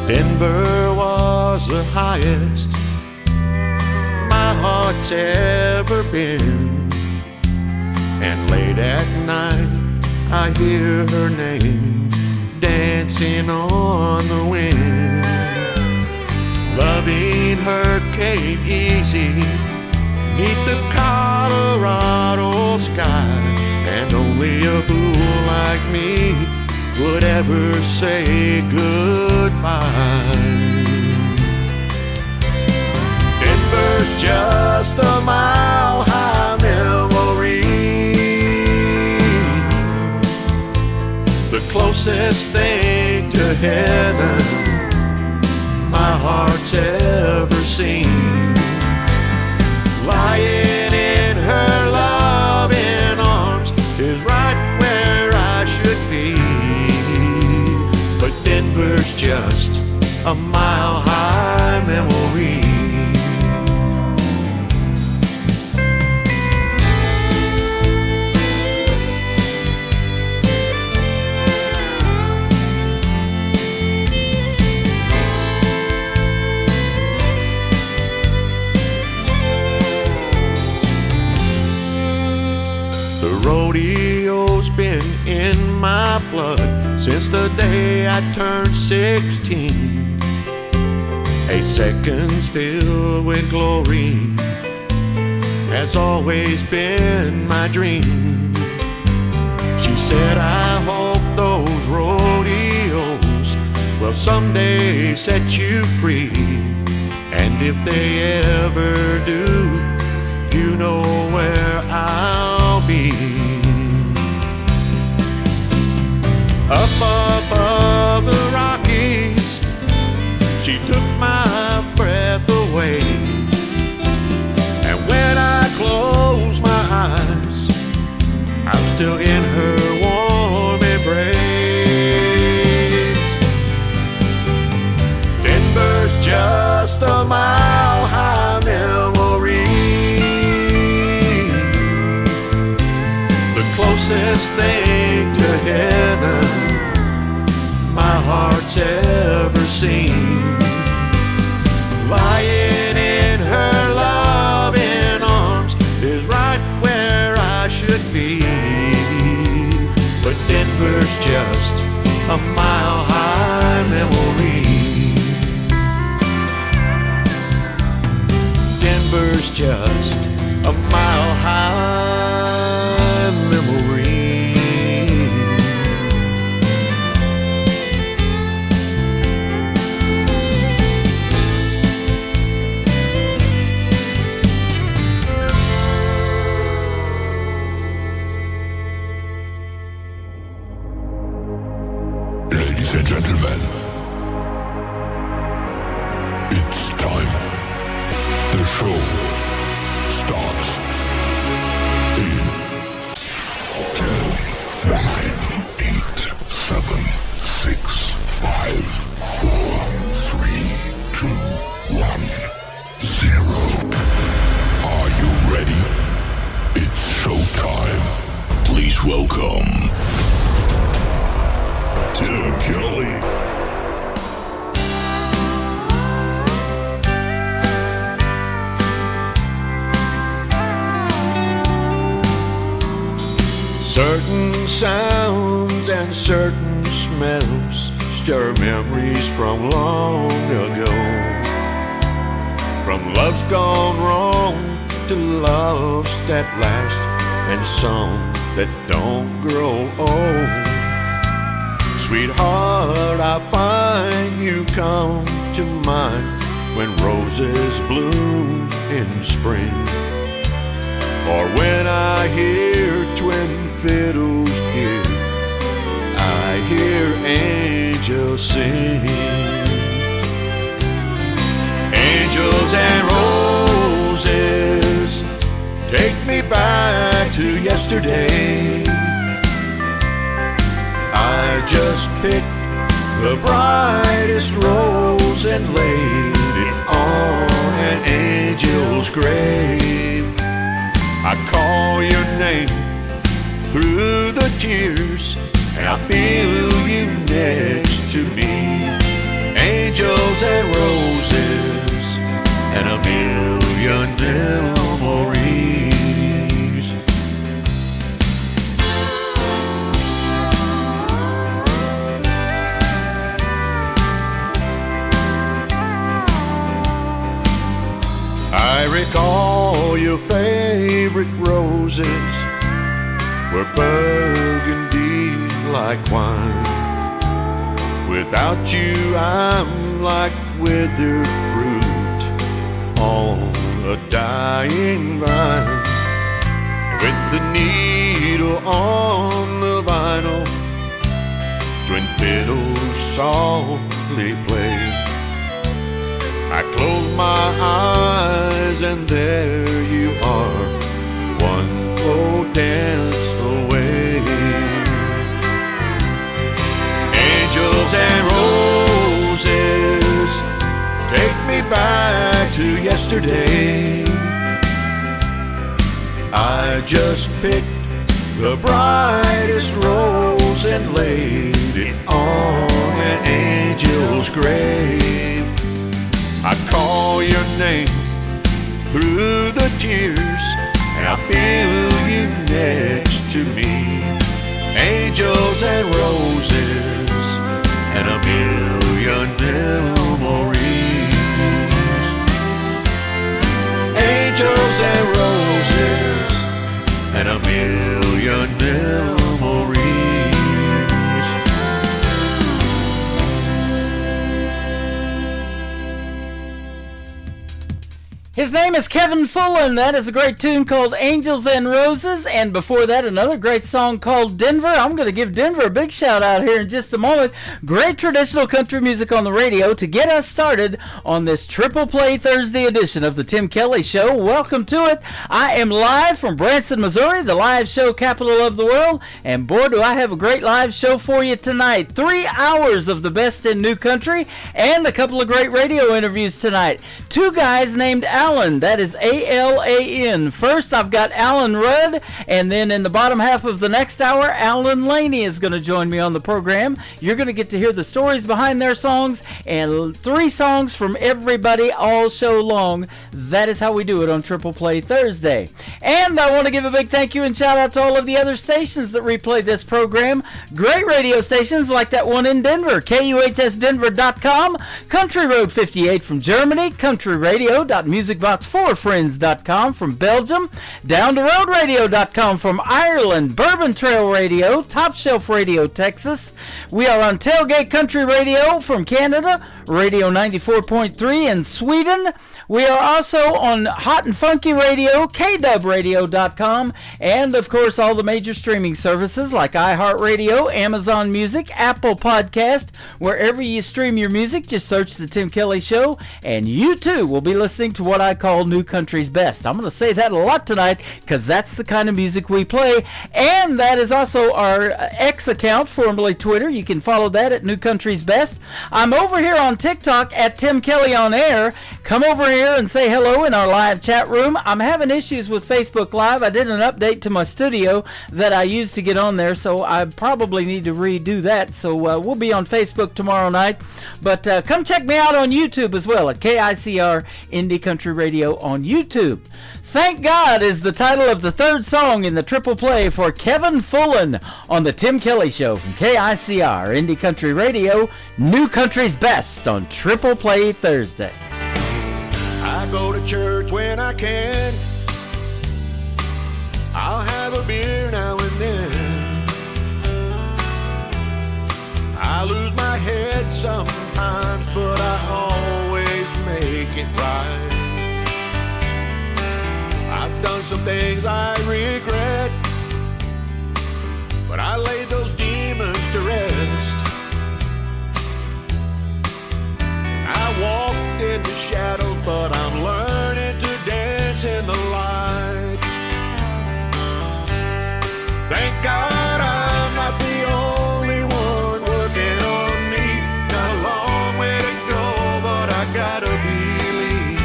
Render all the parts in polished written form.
Denver was the highest my heart's ever been. And late at night I hear her name dancing on the wind. Loving her came easy neath the Colorado sky, and only a fool like me would ever say goodbye. Denver's just a mile-high memory, the closest thing to heaven my heart's ever seen. Lying in her loving arms is right where I should be. But Denver's just a mile-high memory. The rodeo's been in my blood since the day I turned 16. 8 seconds filled with glory has always been my dream. She said, I hope those rodeos will someday set you free. And if they ever do, you know where I'll be. Up above the Rockies, she took my breath away. And when I close my eyes, I'm still in her warm embrace. Denver's just a mile-high memory, the closest thing to heaven my heart's ever seen. Lying in her loving arms is right where I should be. But Denver's just a mile-high memory. Denver's just a mile-high memory. Ladies and gentlemen, it's time. The show starts in 10, 9, 8, 7, 6, 5, 4, 3, 2, 1, 0. Are you ready? It's showtime. Please welcome Tim Kelly. Certain sounds and certain smells stir memories from long ago. From love's gone wrong to loves that last, and some that don't grow old. Sweetheart, I find you come to mind when roses bloom in spring, or when I hear twin fiddles here, I hear angels sing. Angels and roses take me back to yesterday. I just picked the brightest rose and laid it on an angel's grave. I call your name through the tears, and I feel you next to me. Angels pick all your favorite roses were burgundy like wine. Without you, I'm like withered fruit on a dying vine. With the needle on the vinyl, twin fiddles softly play. I close my eyes and there you are, one slow dance away. Angels and roses, take me back to yesterday. I just picked the brightest rose and laid it on an angel's grave. I call your name through the tears, and I feel you next to me. Angels and roses and a million memories. Angels and roses and a million memories. His name is Kevin Fullen. That is a great tune called Angels and Roses. And before that, another great song called Denver. I'm going to give Denver a big shout out here in just a moment. Great traditional country music on the radio to get us started on this Triple Play Thursday edition of the Tim Kelly Show. Welcome to it. I am live from Branson, Missouri, the live show capital of the world. And boy, do I have a great live show for you tonight. 3 hours of the best in new country and a couple of great radio interviews tonight. Two guys named Alan, that is A-L-A-N. First, I've got Alan Rudd, and then in the bottom half of the next hour, Alan Laney is going to join me on the program. You're going to get to hear the stories behind their songs, and 3 songs from everybody all show long. That is how we do it on Triple Play Thursday. And I want to give a big thank you and shout out to all of the other stations that replay this program. Great radio stations like that one in Denver, KUHSdenver.com, Country Road 58 from Germany, countryradio.musicbox4friends.com from Belgium, Down the Road Radio.com from Ireland, Bourbon Trail Radio, Top Shelf Radio, Texas. We are on Tailgate Country Radio from Canada, Radio 94.3 in Sweden. We are also on Hot and Funky Radio, KWradio.com, and of course all the major streaming services like iHeartRadio, Amazon Music, Apple Podcast. Wherever you stream your music, just search The Tim Kelly Show, and you too will be listening to what I call New Country's Best. I'm going to say that a lot tonight because that's the kind of music we play, and that is also our X account, formerly Twitter. You can follow that at New Country's Best. I'm over here on TikTok at Tim Kelly On Air. Come over here and say hello in our live chat room. I'm having issues with Facebook Live. I did an update to my studio that I used to get on there, so I probably need to redo that. So we'll be on Facebook tomorrow night. But come check me out on YouTube as well at KICR Indie Country Radio on YouTube. Thank God is the title of the third song in the Triple Play for Kevin Fullen on the Tim Kelly Show from KICR Indie Country Radio, New Country's Best on Triple Play Thursday. I go to church when I can. I'll have a beer now and then. I lose my head sometimes, but I always make it right. I've done some things I regret, but I laid those demons to rest. I walked in the shadows, but I'm learning to dance in the light. Thank God I'm not the only one working on me. Got a long way to go, but I gotta believe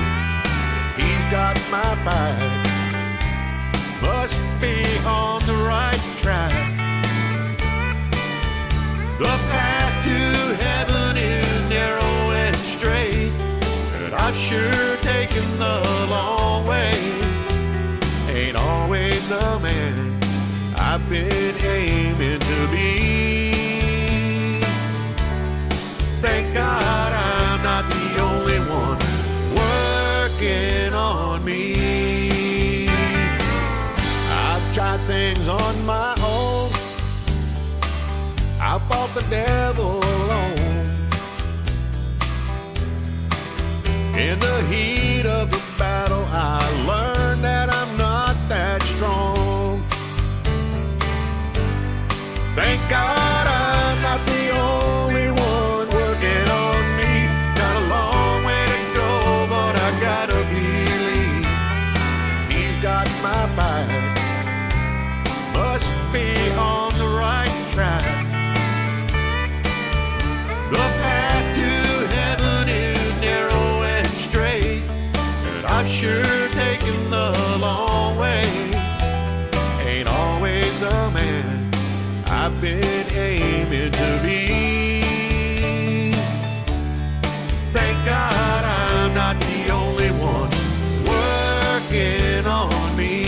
He's got my back. Must be on the right track. The path to heaven is narrow and straight, but I've sure taken the long way. Ain't always the man I've been aiming to be. Thank God I'm not the only one working on me. the devil alone. In the heat of the battle, I learned that I'm not that strong. Thank God I'm not the only one working on me. Got a long way to go, but I gotta believe He's got my back. Must be on the right track. The path to heaven is narrow and straight, but I've sure taken the long way. Ain't always the man I've been aiming to be. Thank God I'm not the only one working on me.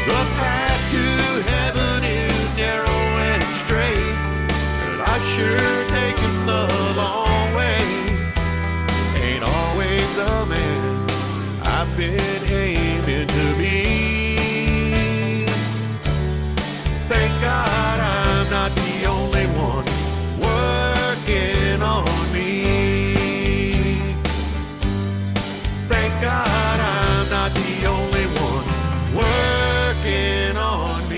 The path to heaven is narrow and straight, but I've sure taken the long way. Ain't always the man I've been aiming to be. Thank God I'm not the only one working on me. Thank God I'm not the only one working on me.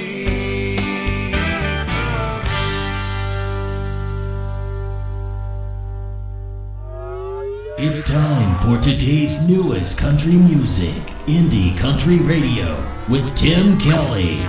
It's time for today's newest country music, Indie Country Radio, with Tim Kelly.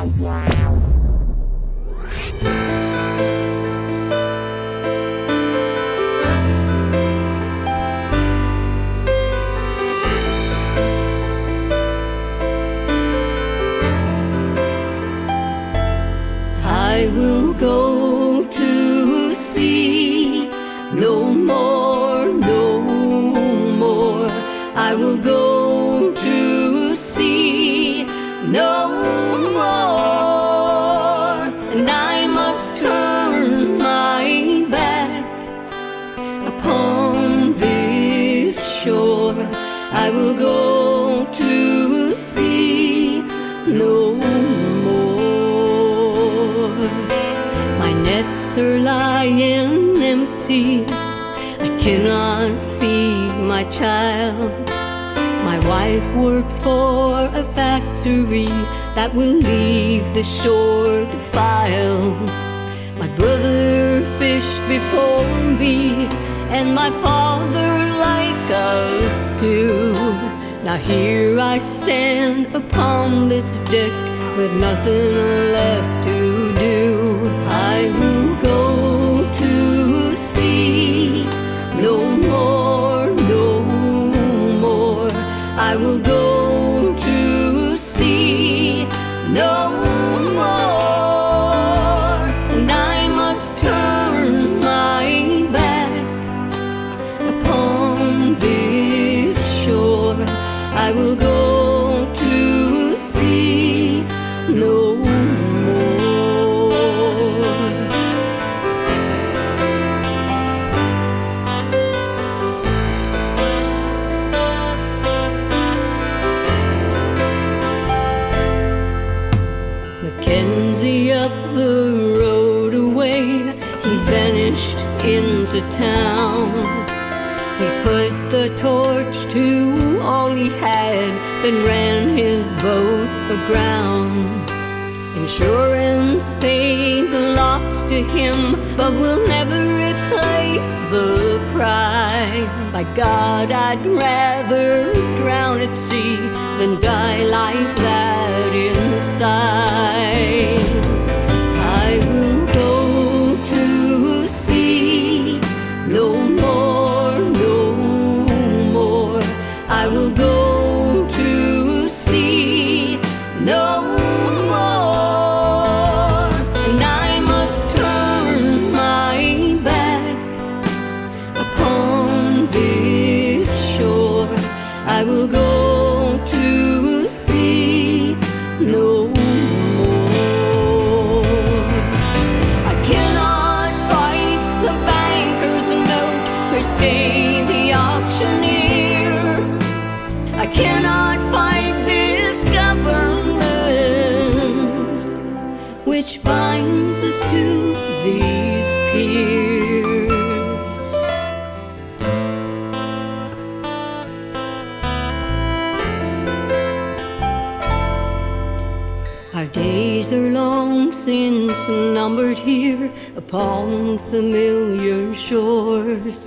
I will go to sea no more, no more. I will go to sea no more. And I must turn my back upon this shore. I will go to sea no more. My nets are lying empty. I cannot feed my child. My wife works for a factory that will leave the shore defiled. My brother fished before me, and my father like us too. Now here I stand upon this deck with nothing left to do. I will go to sea no more, no more. I will go to sea no more. And I must turn my back upon this shore. I will go to sea no more. Mackenzie up the road away, he vanished into town. He put the torch to all he had, then ran his boat aground. Insurance paid the loss to him, but will never replace the pride. By God, I'd rather drown at sea than die like that inside. I will go to sea no more, no more. I will go to sea no more. And I must turn my back upon this shore. I will go to sea no which binds us to these piers. Our days are long since numbered here upon familiar shores.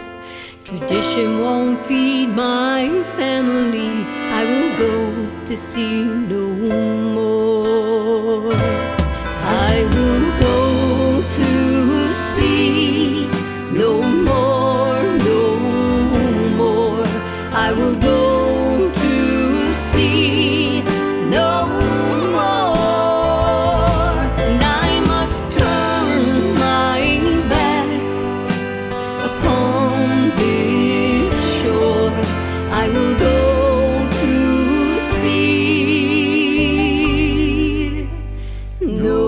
Tradition won't feed my family, I will go to sea no more. I will go to sea no more, no more. I will go to sea no more. And I must turn my back upon this shore. I will go to sea no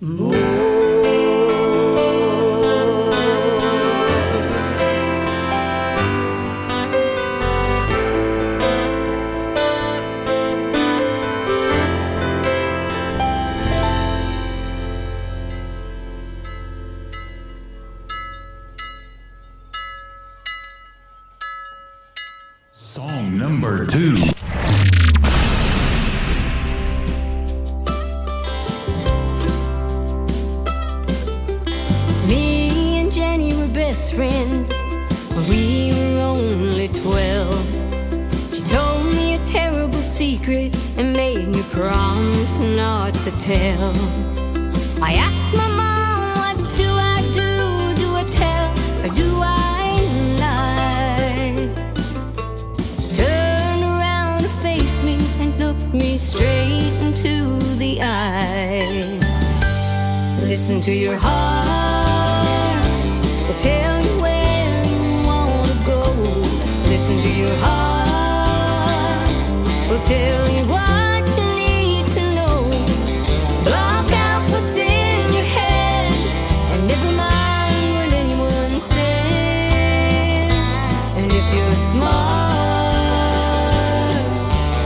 more. Song number 2. Me and Jenny were best friends when we were only 12. She told me a terrible secret and made me promise not to tell. I asked my mom, what do I do? Do I tell or do I lie? She turned around to face me and looked me straight into the eye. Listen to your heart, will tell you where you wanna go. Listen to your heart, will tell you what you need to know. Block out what's in your head and never mind what anyone says. And if you're smart,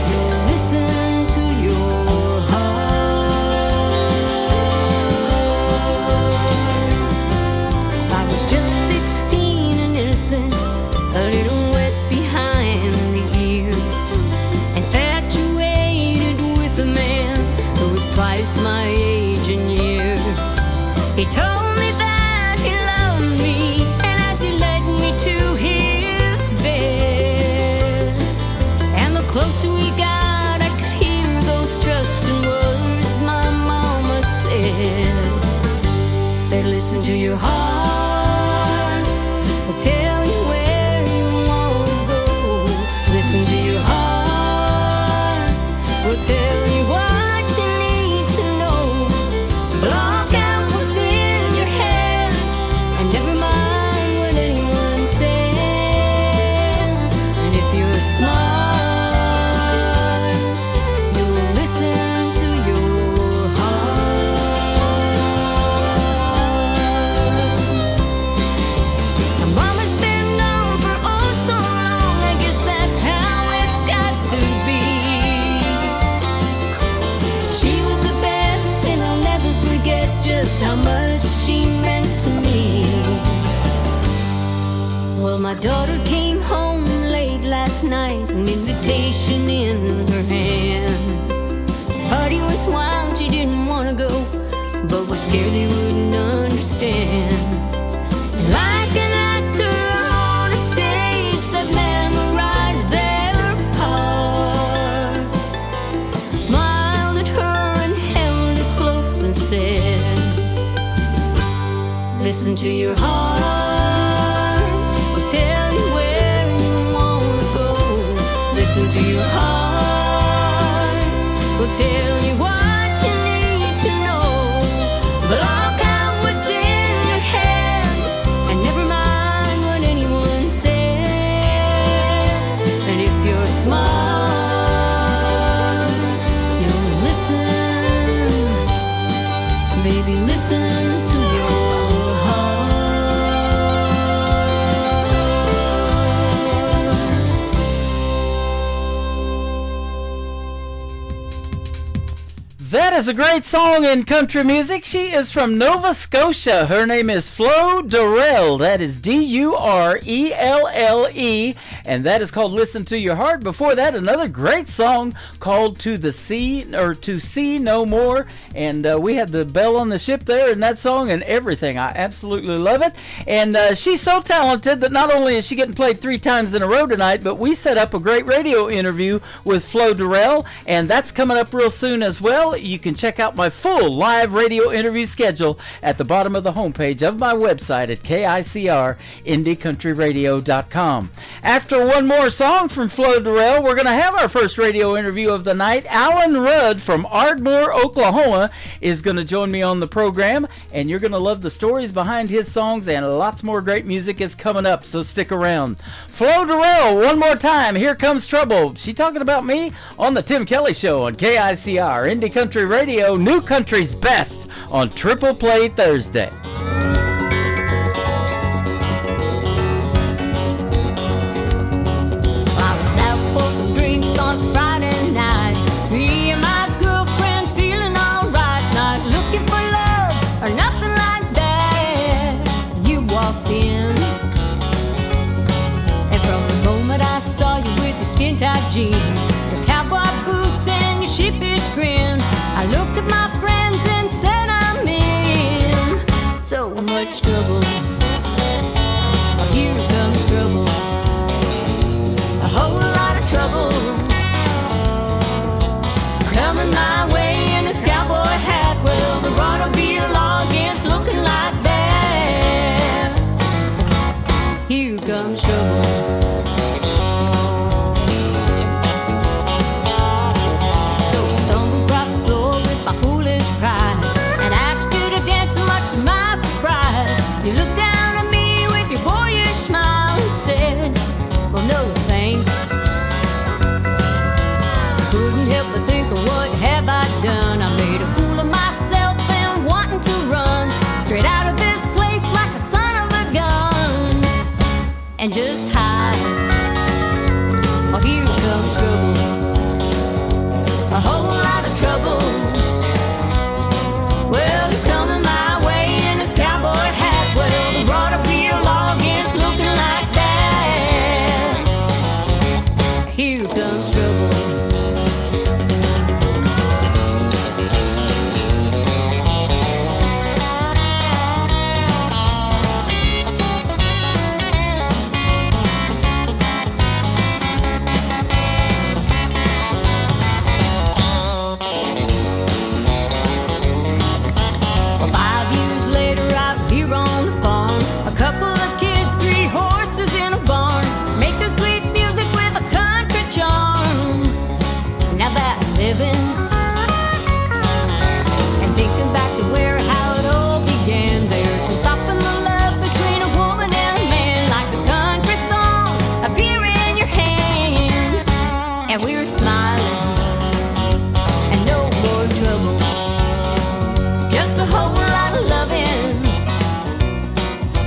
you'll listen to your heart. I was just 16 and innocent, a little wet behind the ears, infatuated with a man who was twice my age in years. He told me that he loved me, and as he led me to his bed, and the closer we got, I could hear those trusting words my mama said. Said, listen to your heart, will tell you where you wanna go. Listen to your heart, will tell you what you need to know. Block out what's in your head and never mind what anyone says. And if you're smart, you'll listen to your heart. My mama's been gone for oh so long, I guess that's how it's got to be. She was the best, and I'll never forget just how much she meant to me. Well, my daughter came home late last night, an invitation in her hand. Party was wild, she didn't want to go, but was scared they wouldn't understand. Like an actor on a stage that memorized their part, smiled at her and held her close and said, listen to your heart, will tell you where you wanna go. Listen to your heart, will tell you what you need to know. Block out what's in your head and never mind what anyone says. And if you're smart, you'll listen. Baby, listen to your That that is a great song in country music. She is from Nova Scotia. Her name is Flo Durrell. That is Durelle, and that is called Listen to Your Heart. Before that, another great song called To the Sea, or To Sea No More. And we had the bell on the ship there in that song and everything. I absolutely love it. And she's so talented that not only is she getting played 3 times in a row tonight, but we set up a great radio interview with Flo Durrell, and that's coming up real soon as well. You can check out my full live radio interview schedule at the bottom of the homepage of my website at KICRIndieCountryRadio.com. After one more song from Flo Durrell, we're going to have our first radio interview of the night. Alan Rudd from Ardmore, Oklahoma is going to join me on the program, and you're going to love the stories behind his songs, and lots more great music is coming up, so stick around. Flo Durrell, one more time, Here Comes Trouble. She talking about me on the Tim Kelly Show on KICR, Indie Country Radio, New Country's Best on Triple Play Thursday. I was out for some drinks on Friday night. Me and my girlfriend's feeling alright. Not looking for love or nothing like that. You walked in, and from the moment I saw you with your skin-tight jeans, your cowboy boots and your sheepish grin, I looked at my friends and said I'm in so much trouble. Here comes trouble. A whole lot of trouble coming my way in this cowboy hat. Well, the automobile against looking like that. Here comes trouble. So I stumbled across the floor with my foolish pride and asked you to dance, and much to my surprise, you looked down at me with your boyish smile and said, well, no thanks. Couldn't help but think of what have I done. I made a fool of myself and wanting to run straight out of this place like a son of a gun and just hide. Oh, here comes trouble. A whole lot of trouble. Well, he's coming my way in his cowboy hat. Well, the automobile against looking like that. Here comes trouble. Well, 5 years later, out here on the farm, a couple of kids, 3 horses in a barn, making sweet music with a country charm. Now that's living. And thinking back to where, how it all began, there's no stopping the love between a woman and a man, like the country song appear in your hand. And we were smiling, and no more trouble. Just a whole lot of loving.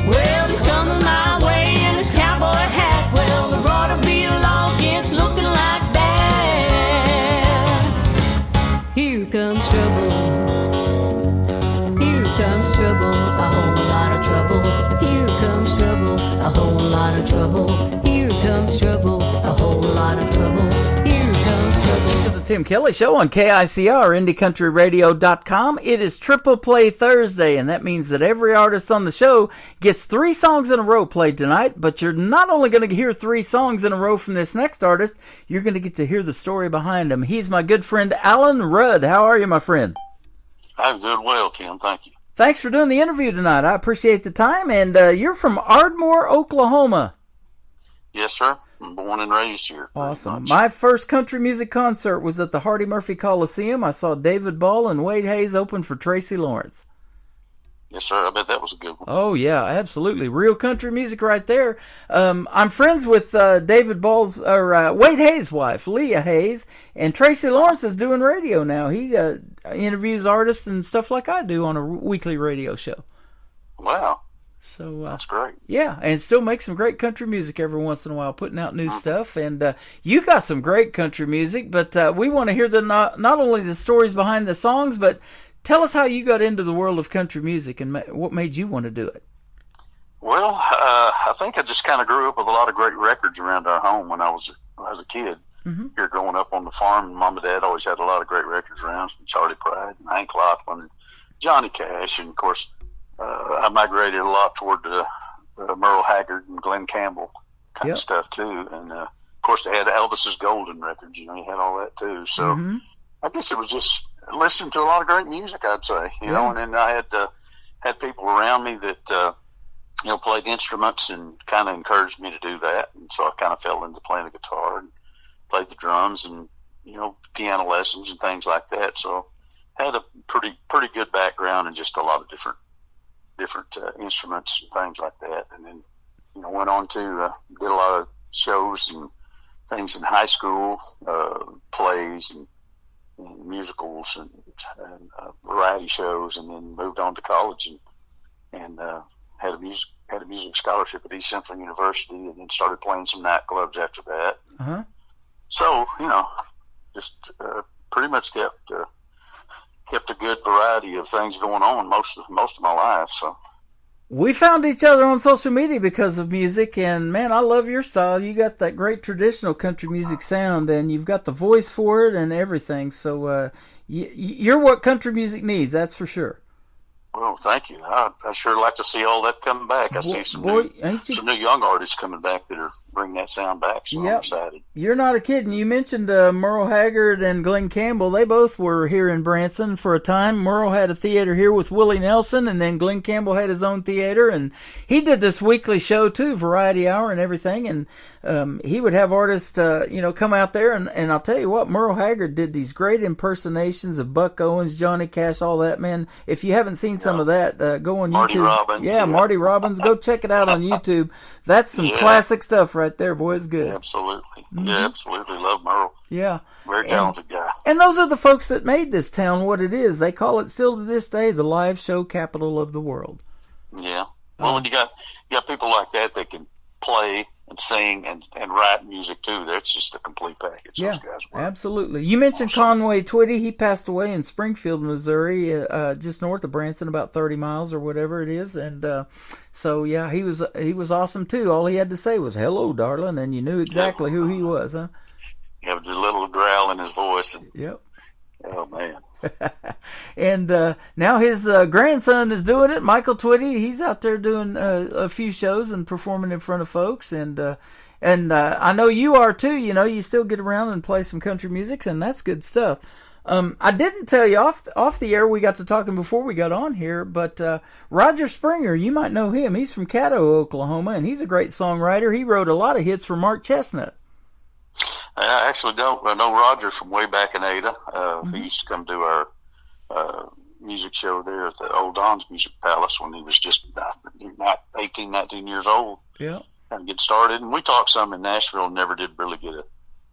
Well, he's coming my way in his cowboy hat. Well, the automobile against looking like that. Here comes trouble. Here comes trouble. A whole lot of trouble. Here comes trouble. A whole lot of trouble. Here comes trouble. A whole lot of trouble. Here comes trouble. To the Tim Kelly Show on KICR, IndieCountryRadio.com. It is Triple Play Thursday, and that means that every artist on the show gets 3 songs in a row played tonight, but you're not only going to hear 3 songs in a row from this next artist, you're going to get to hear the story behind him. He's my good friend Alan Rudd. How are you, my friend? I'm good, well, Tim. Thank you. Thanks for doing the interview tonight. I appreciate the time, and you're from Ardmore, Oklahoma. Yes, sir. I'm born and raised here. pretty Awesome. much. My first country music concert was at the Hardy Murphy Coliseum. I saw David Ball and Wade Hayes open for Tracy Lawrence. Yes, sir. I bet that was a good one. Oh, yeah, absolutely. Real country music right there. I'm friends with David Ball's, or Wade Hayes' wife, Leah Hayes, and Tracy Lawrence is doing radio now. He interviews artists and stuff like I do on a weekly radio show. Wow. So that's great. Yeah, and still make some great country music every once in a while, putting out new stuff. And you got some great country music, but we want to hear not only the stories behind the songs, but tell us how you got into the world of country music and what made you want to do it. Well, I think I just kind of grew up with a lot of great records around our home when I was a kid. Mm-hmm. Here growing up on the farm, Mom and Dad always had a lot of great records around, from Charlie Pride and Hank Locklin and Johnny Cash. And, of course, I migrated a lot toward Merle Haggard and Glenn Campbell kind of stuff, too. And, of course, they had Elvis's Golden records. You know, you had all that, too. So I guess it was just listening to a lot of great music, I'd say. You know, and then I had people around me that you know, played instruments and kind of encouraged me to do that. And so I kind of fell into playing the guitar and played the drums and, you know, piano lessons and things like that. So had a pretty good background in just a lot of different instruments and things like that. And then, you know, went on to did a lot of shows and things in high school, plays and musicals and variety shows, and then moved on to college and had a music scholarship at East Central University, and then started playing some nightclubs after that. Uh-huh. So, you know, just pretty much kept a good variety of things going on most of my life. So we found each other on social media because of music, and man, I love your style. You got that great traditional country music sound, and you've got the voice for it and everything. So you're what country music needs, that's for sure. Well, thank you. I sure like to see all that come back. I see some new young artists coming back that are bringing that sound back, so I'm excited. You're not kidding. You mentioned Merle Haggard and Glenn Campbell. They both were here in Branson for a time. Merle had a theater here with Willie Nelson, and then Glenn Campbell had his own theater, and he did this weekly show too, Variety Hour and everything, and he would have artists, come out there, and I'll tell you what, Merle Haggard did these great impersonations of Buck Owens, Johnny Cash, all that, man. If you haven't seen some of that, go on Marty YouTube. Robbins. Yeah, Marty Robbins. Go check it out on YouTube. That's some classic stuff right there, boy. It's good. Absolutely. Mm-hmm. Yeah, absolutely. Love Merle. Yeah. Very talented guy. And those are the folks that made this town what it is. They call it still to this day the live show capital of the world. Yeah. Well, when you got people like that can play and sing and write music too, that's just a complete package. Yeah, those guys were. Absolutely. You mentioned Conway Twitty. He passed away in Springfield, Missouri, just north of Branson, about 30 miles or whatever it is. And so, yeah, he was awesome too. All he had to say was, "Hello, darling," and you knew exactly who he was, huh? Yeah, with a little growl in his voice. And, yep. Oh, man. And now his grandson is doing it, Michael Twitty. He's out there doing a few shows and performing in front of folks. And I know you are too. You know, you still get around and play some country music, and that's good stuff. I didn't tell you off the air. We got to talking before we got on here, but Roger Springer, you might know him. He's from Caddo, Oklahoma, and he's a great songwriter. He wrote a lot of hits for Mark Chestnut. I actually don't. I know Roger from way back in Ada. He used to come to our music show there at the Old Don's Music Palace when he was just 18, 19 years old. Yeah. Kind of get started. And we talked some in Nashville and never did really get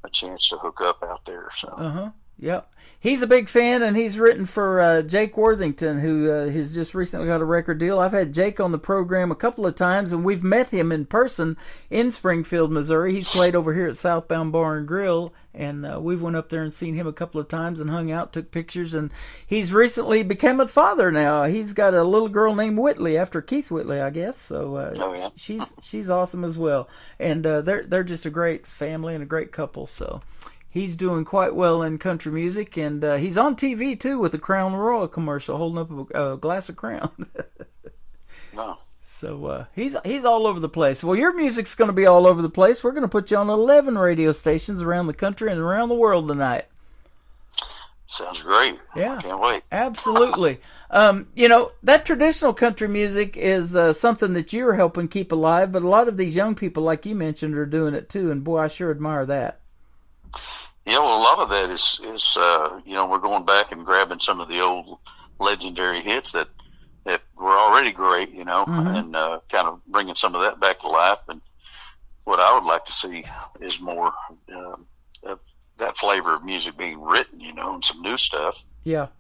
a chance to hook up out there. So. Yep. He's a big fan, and he's written for Jake Worthington, who has just recently got a record deal. I've had Jake on the program a couple of times, and we've met him in person in Springfield, Missouri. He's played over here at Southbound Bar and Grill, and we went up there and seen him a couple of times and hung out, took pictures, and he's recently become a father now. He's got a little girl named Whitley, after Keith Whitley, I guess. So she's awesome as well, and they're just a great family and a great couple. So. He's doing quite well in country music, and he's on TV, too, with a Crown Royal commercial, holding up a glass of Crown. Wow. So he's all over the place. Well, your music's going to be all over the place. We're going to put you on 11 radio stations around the country and around the world tonight. Sounds great. Yeah. Can't wait. Absolutely. That traditional country music is something that you're helping keep alive, but a lot of these young people, like you mentioned, are doing it, too, and boy, I sure admire that. Yeah, well, a lot of that is we're going back and grabbing some of the old legendary hits that were already great, and kind of bringing some of that back to life. And what I would like to see is more of that flavor of music being written, and some new stuff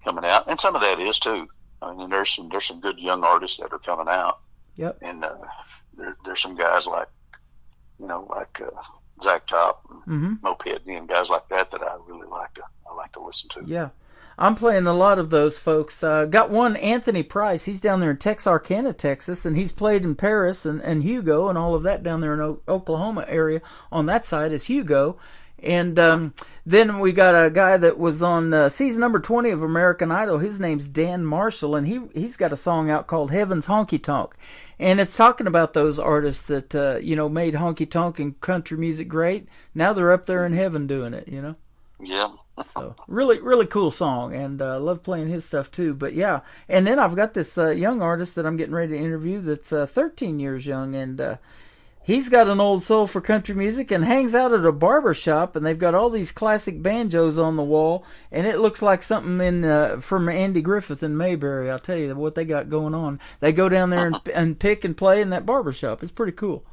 coming out. And some of that is too. I mean, there's some good young artists that are coming out. Yep. And there's some guys like Zach Top, and Mo Pitney, and guys like that I really like to listen to. Yeah. I'm playing a lot of those folks. Got one, Anthony Price. He's down there in Texarkana, Texas, and he's played in Paris and Hugo and all of that down there in Oklahoma area. On that side is Hugo. And then we got a guy that was on season number 20 of American Idol. His name's Dan Marshall, and he's got a song out called Heaven's Honky Tonk. And it's talking about those artists that, made honky tonk and country music great. Now they're up there in heaven doing it, Yeah. So really, really cool song, and love playing his stuff too. But yeah, and then I've got this young artist that I'm getting ready to interview that's 13 years young, and he's got an old soul for country music and hangs out at a barber shop, and they've got all these classic banjos on the wall, and it looks like something from Andy Griffith in Mayberry. I'll tell you what they got going on. They go down there and pick and play in that barber shop. It's pretty cool.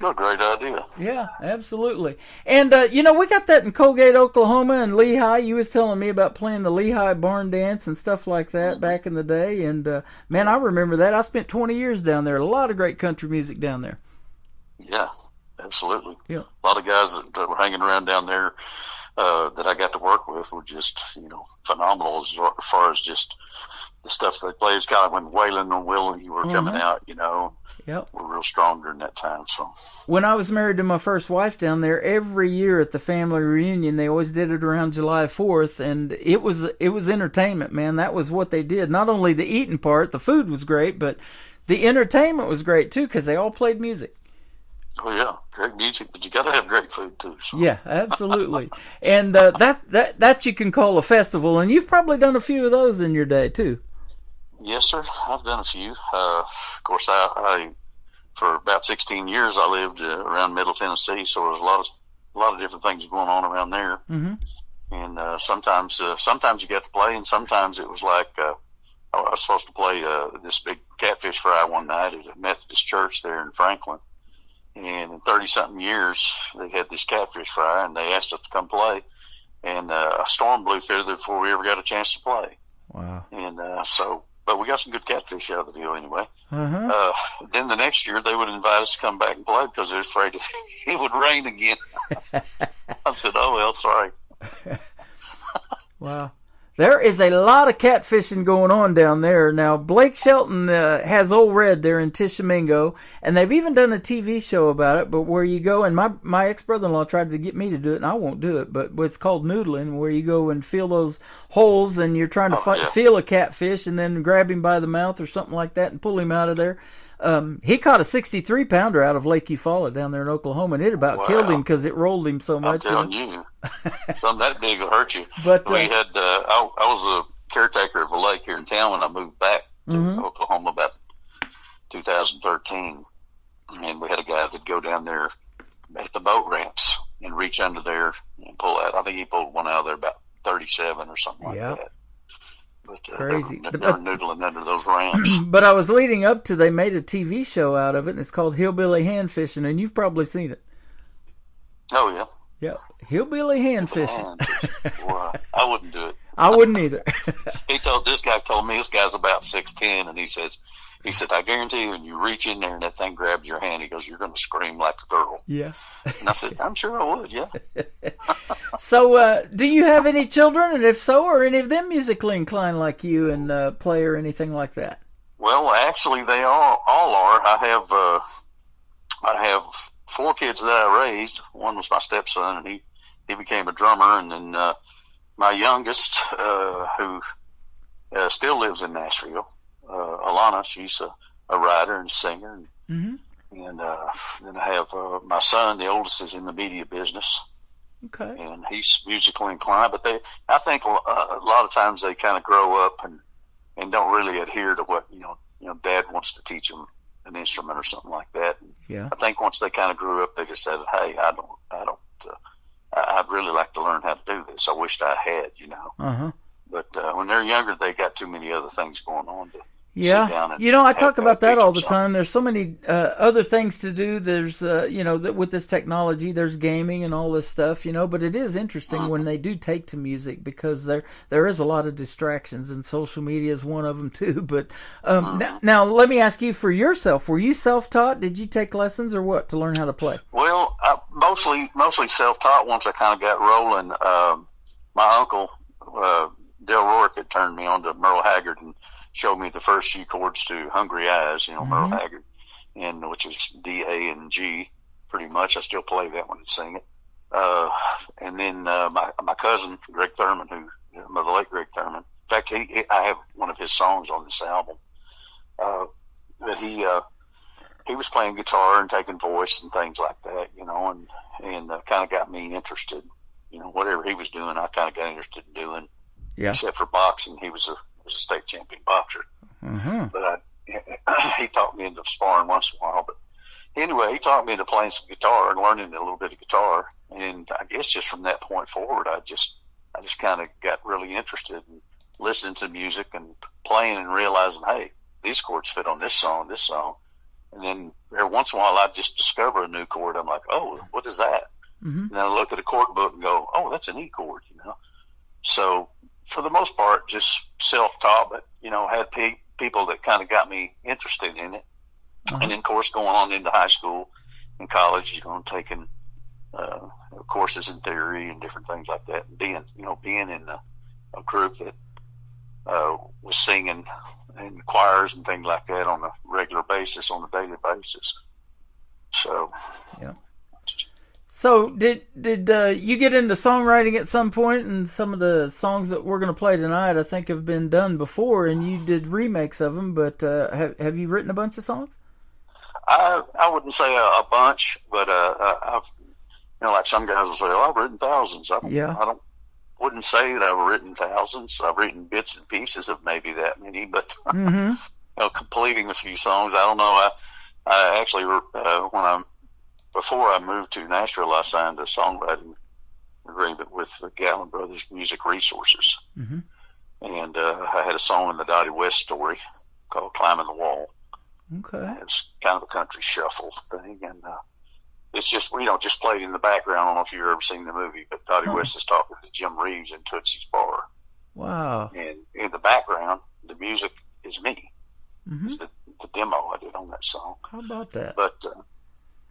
What a great idea. Yeah, absolutely. And, we got that in Colgate, Oklahoma, and Lehigh. You was telling me about playing the Lehigh barn dance and stuff like that back in the day. And, man, I remember that. I spent 20 years down there. A lot of great country music down there. Yeah, absolutely. Yeah. A lot of guys that were hanging around down there that I got to work with were just, phenomenal as far as just the stuff they played. It's kind of when Waylon and Willie were coming out, Yep. We're real strong during that time. So when I was married to my first wife down there, every year at the family reunion, they always did it around July 4th, and it was entertainment, man. That was what they did. Not only the eating part, the food was great, but the entertainment was great too because they all played music. Oh yeah, great music, but you got to have great food too. So. Yeah, absolutely. And that you can call a festival, and you've probably done a few of those in your day too. Yes, sir. I've done a few. Of course, I for about 16 years I lived around Middle Tennessee, so there was a lot of different things going on around there. Mm-hmm. And sometimes you got to play, and sometimes it was like I was supposed to play this big catfish fry one night at a Methodist church there in Franklin. And in 30-something years, they had this catfish fry, and they asked us to come play. And a storm blew through there before we ever got a chance to play. Wow. And but we got some good catfish out of the deal anyway. Uh-huh. Then the next year, they would invite us to come back and play because they were afraid it would rain again. I said, oh, well, sorry. Wow. There is a lot of catfishing going on down there. Now, Blake Shelton has Old Red there in Tishomingo, and they've even done a TV show about it, but where you go, and my ex-brother-in-law tried to get me to do it, and I won't do it, but it's called noodling, where you go and feel those holes, and you're trying to feel a catfish, and then grab him by the mouth or something like that and pull him out of there. He caught a 63-pounder out of Lake Eufaula down there in Oklahoma, and it about killed him because it rolled him so much. I'm telling you, something that big will hurt you. But we had, I was a caretaker of a lake here in town when I moved back to Oklahoma about 2013, and we had a guy that'd go down there at the boat ramps and reach under there and pull out. I think he pulled one out of there about 37 or something like that. But, crazy. They were noodling under those ramps. But I was leading up to, they made a TV show out of it, and it's called Hillbilly Hand Fishing, and you've probably seen it. Oh, yeah. Yeah, Hillbilly Hand Fishing. Well, I wouldn't do it. I wouldn't either. This guy told me, this guy's about 6'10", and he said, I guarantee you, when you reach in there and that thing grabs your hand, he goes, you're going to scream like a girl. Yeah. And I said, I'm sure I would, yeah. So, do you have any children? And if so, are any of them musically inclined like you and play or anything like that? Well, actually, they all are. I have 4 kids that I raised. One was my stepson, and he became a drummer. And then my youngest, who still lives in Nashville, Alana, she's a writer and singer. And then I have my son, the oldest, is in the media business. Okay. And he's musically inclined, but I think a lot of times they kind of grow up and don't really adhere to what, Dad wants to teach them an instrument or something like that. And yeah. I think once they kind of grew up, they just said, hey, I'd really like to learn how to do this. I wished I had, Uh-huh. But when they're younger, they got too many other things going on Yeah, down and I talk about that all the something. time. There's so many other things to do. There's, with this technology, there's gaming and all this stuff, but it is interesting when they do take to music because there is a lot of distractions, and social media is one of them too. But now, let me ask you for yourself, were you self-taught? Did you take lessons or what to learn how to play? Well, mostly self-taught once I kind of got rolling. My uncle, Del Rourke, had turned me on to Merle Haggard and showed me the first few chords to Hungry Eyes, Merle Haggard, and which is D, A, and G, pretty much. I still play that one and sing it. And then my cousin, Greg Thurman, the late Greg Thurman. In fact, I have one of his songs on this album that he was playing guitar and taking voice and things like that, and kind of got me interested. Whatever he was doing, I kind of got interested in doing. Yeah. Except for boxing, he was a state champion boxer. Mm-hmm. But he taught me into sparring once in a while. But anyway, he taught me into playing some guitar and learning a little bit of guitar. And I guess just from that point forward, I just kind of got really interested in listening to music and playing and realizing, hey, these chords fit on this song. And then every once in a while, I'd just discover a new chord. I'm like, oh, what is that? Mm-hmm. And then I look at a chord book and go, oh, that's an E chord, So for the most part, just self-taught, but, had people that kind of got me interested in it. Uh-huh. And then, of course, going on into high school and college, taking courses in theory and different things like that. And being in a group that was singing in choirs and things like that on a regular basis, on a daily basis. So, yeah. So did you get into songwriting at some point? And some of the songs that we're going to play tonight, I think, have been done before, and you did remakes of them. But have you written a bunch of songs? I wouldn't say a bunch, but I've like some guys will say, "Oh, I've written thousands." I wouldn't say that I've written thousands. I've written bits and pieces of maybe that many, but completing a few songs. I don't know. I actually before I moved to Nashville, I signed a songwriting agreement with the Gallon Brothers Music Resources. Mm-hmm. And I had a song in the Dottie West story called Climbing the Wall. Okay. It's kind of a country shuffle thing. And it's just, just played in the background. I don't know if you've ever seen the movie, but Dottie West is talking to Jim Reeves in Tootsie's Bar. Wow. And in the background, the music is me. Mm-hmm. It's the demo I did on that song. How about that?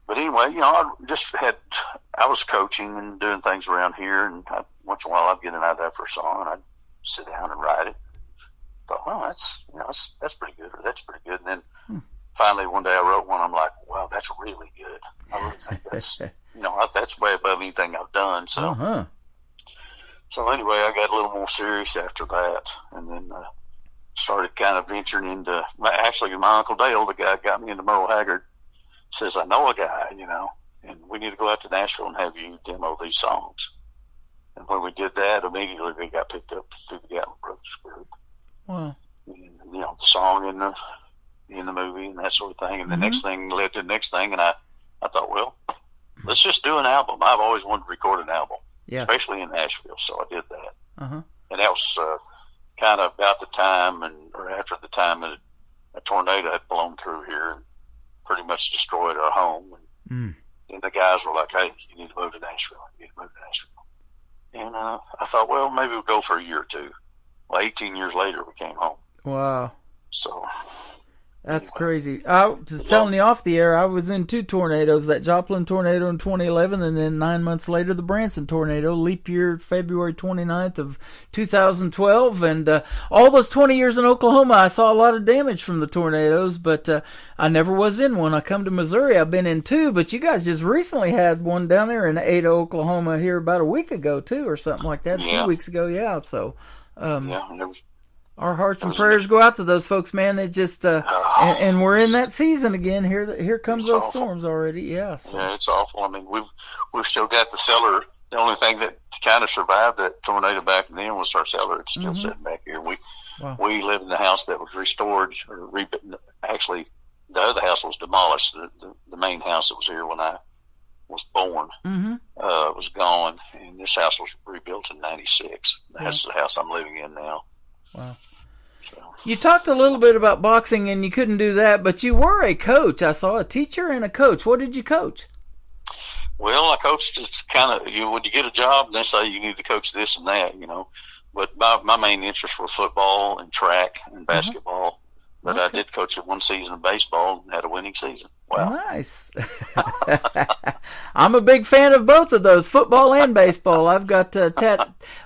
But anyway, I was coaching and doing things around here, and once in a while I'd get an idea for a song, and I'd sit down and write it. Thought, oh, that's pretty good, or that's pretty good. And then finally one day I wrote one. I'm like, wow, that's really good. I really think that's, that's way above anything I've done. So, So anyway, I got a little more serious after that, and then started kind of venturing into. Actually, my Uncle Dale, the guy that got me into Merle Haggard, says, I know a guy, and we need to go out to Nashville and have you demo these songs. And when we did that, immediately they got picked up through the Gallon Brothers group. Wow. And, the song in the movie and that sort of thing. And the next thing led to the next thing, and I thought, well, let's just do an album. I've always wanted to record an album, especially in Nashville, so I did that. Uh-huh. And that was kind of about the time or after the time that a tornado had blown through here and pretty much destroyed our home. And the guys were like, hey, you need to move to Nashville. And I thought, well, maybe we'll go for a year or two. Well, 18 years later, we came home. Wow. So that's crazy. I was telling you off the air, I was in 2 tornadoes, that Joplin tornado in 2011, and then 9 months later, the Branson tornado, leap year, February 29th of 2012. And all those 20 years in Oklahoma, I saw a lot of damage from the tornadoes, but I never was in one. I come to Missouri, I've been in 2, but you guys just recently had one down there in Ada, Oklahoma here about a week ago, too, or something like that, a few weeks ago, So, our hearts and prayers go out to those folks, man. They just and we're in that season again. Here comes those storms already. Yeah. So. Yeah, it's awful. I mean, we've still got the cellar. The only thing that kind of survived that tornado back then was our cellar. It's still sitting back here. We live in the house that was restored or rebuilt. Actually, the other house was demolished. The main house that was here when I was born was gone, and this house was rebuilt in '96. That's the house I'm living in now. Wow. So. You talked a little bit about boxing, and you couldn't do that, but you were a coach. I saw a teacher and a coach. What did you coach? Well, I coached kind of, when you get a job, they say you need to coach this and that, But my main interests were football and track and basketball. But I did coach it one season of baseball and had a winning season. Wow. Nice. I'm a big fan of both of those, football and baseball. I've got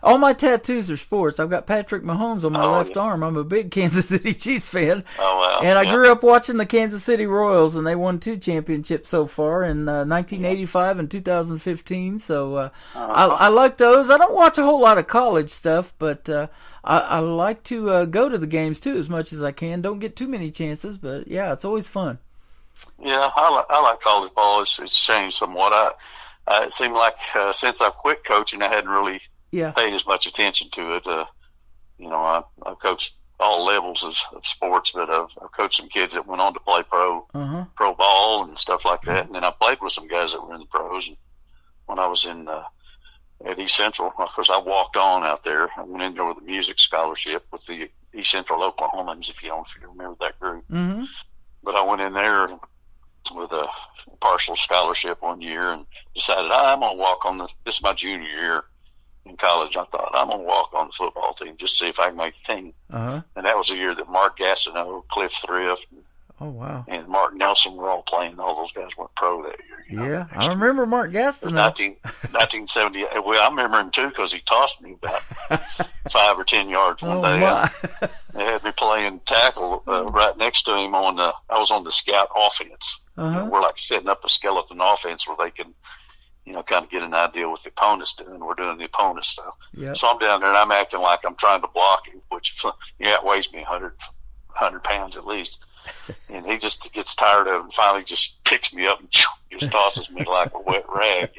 all my tattoos are sports. I've got Patrick Mahomes on my left arm. I'm a big Kansas City Chiefs fan. Oh, wow. And I grew up watching the Kansas City Royals, and they won 2 championships so far in 1985 and 2015. So I like those. I don't watch a whole lot of college stuff, but I like to go to the games, too, as much as I can. Don't get too many chances, but, yeah, it's always fun. Yeah, I like college ball. It's changed somewhat. It seemed like since I quit coaching, I hadn't really paid as much attention to it. I've coached all levels of sports, but I've coached some kids that went on to play pro ball and stuff like that. And then I played with some guys that were in the pros. And when I was at East Central, of course, I walked on out there. I went in there with a music scholarship with the East Central Oklahomans, if you remember that group. Mm-hmm. But I went in there with a partial scholarship one year and decided I'm going to walk on this is my junior year in college. I thought I'm going to walk on the football team just to see if I can make the team. And that was the year that Mark Gastineau, Cliff Thrift, and Mark Nelson were all playing. All those guys went pro that year. Yeah, I remember Mark Gastineau. 1978. Well, I remember him too because he tossed me about 5 or 10 yards one day. They had me playing tackle right next to him I was on the scout offense. We're like setting up a skeleton offense where they can, kind of get an idea what the opponent's doing. We're doing the opponent stuff. Yep. So I'm down there and I'm acting like I'm trying to block him, which it weighs me 100 pounds at least. And he just gets tired of it and finally just picks me up and just tosses me like a wet rag,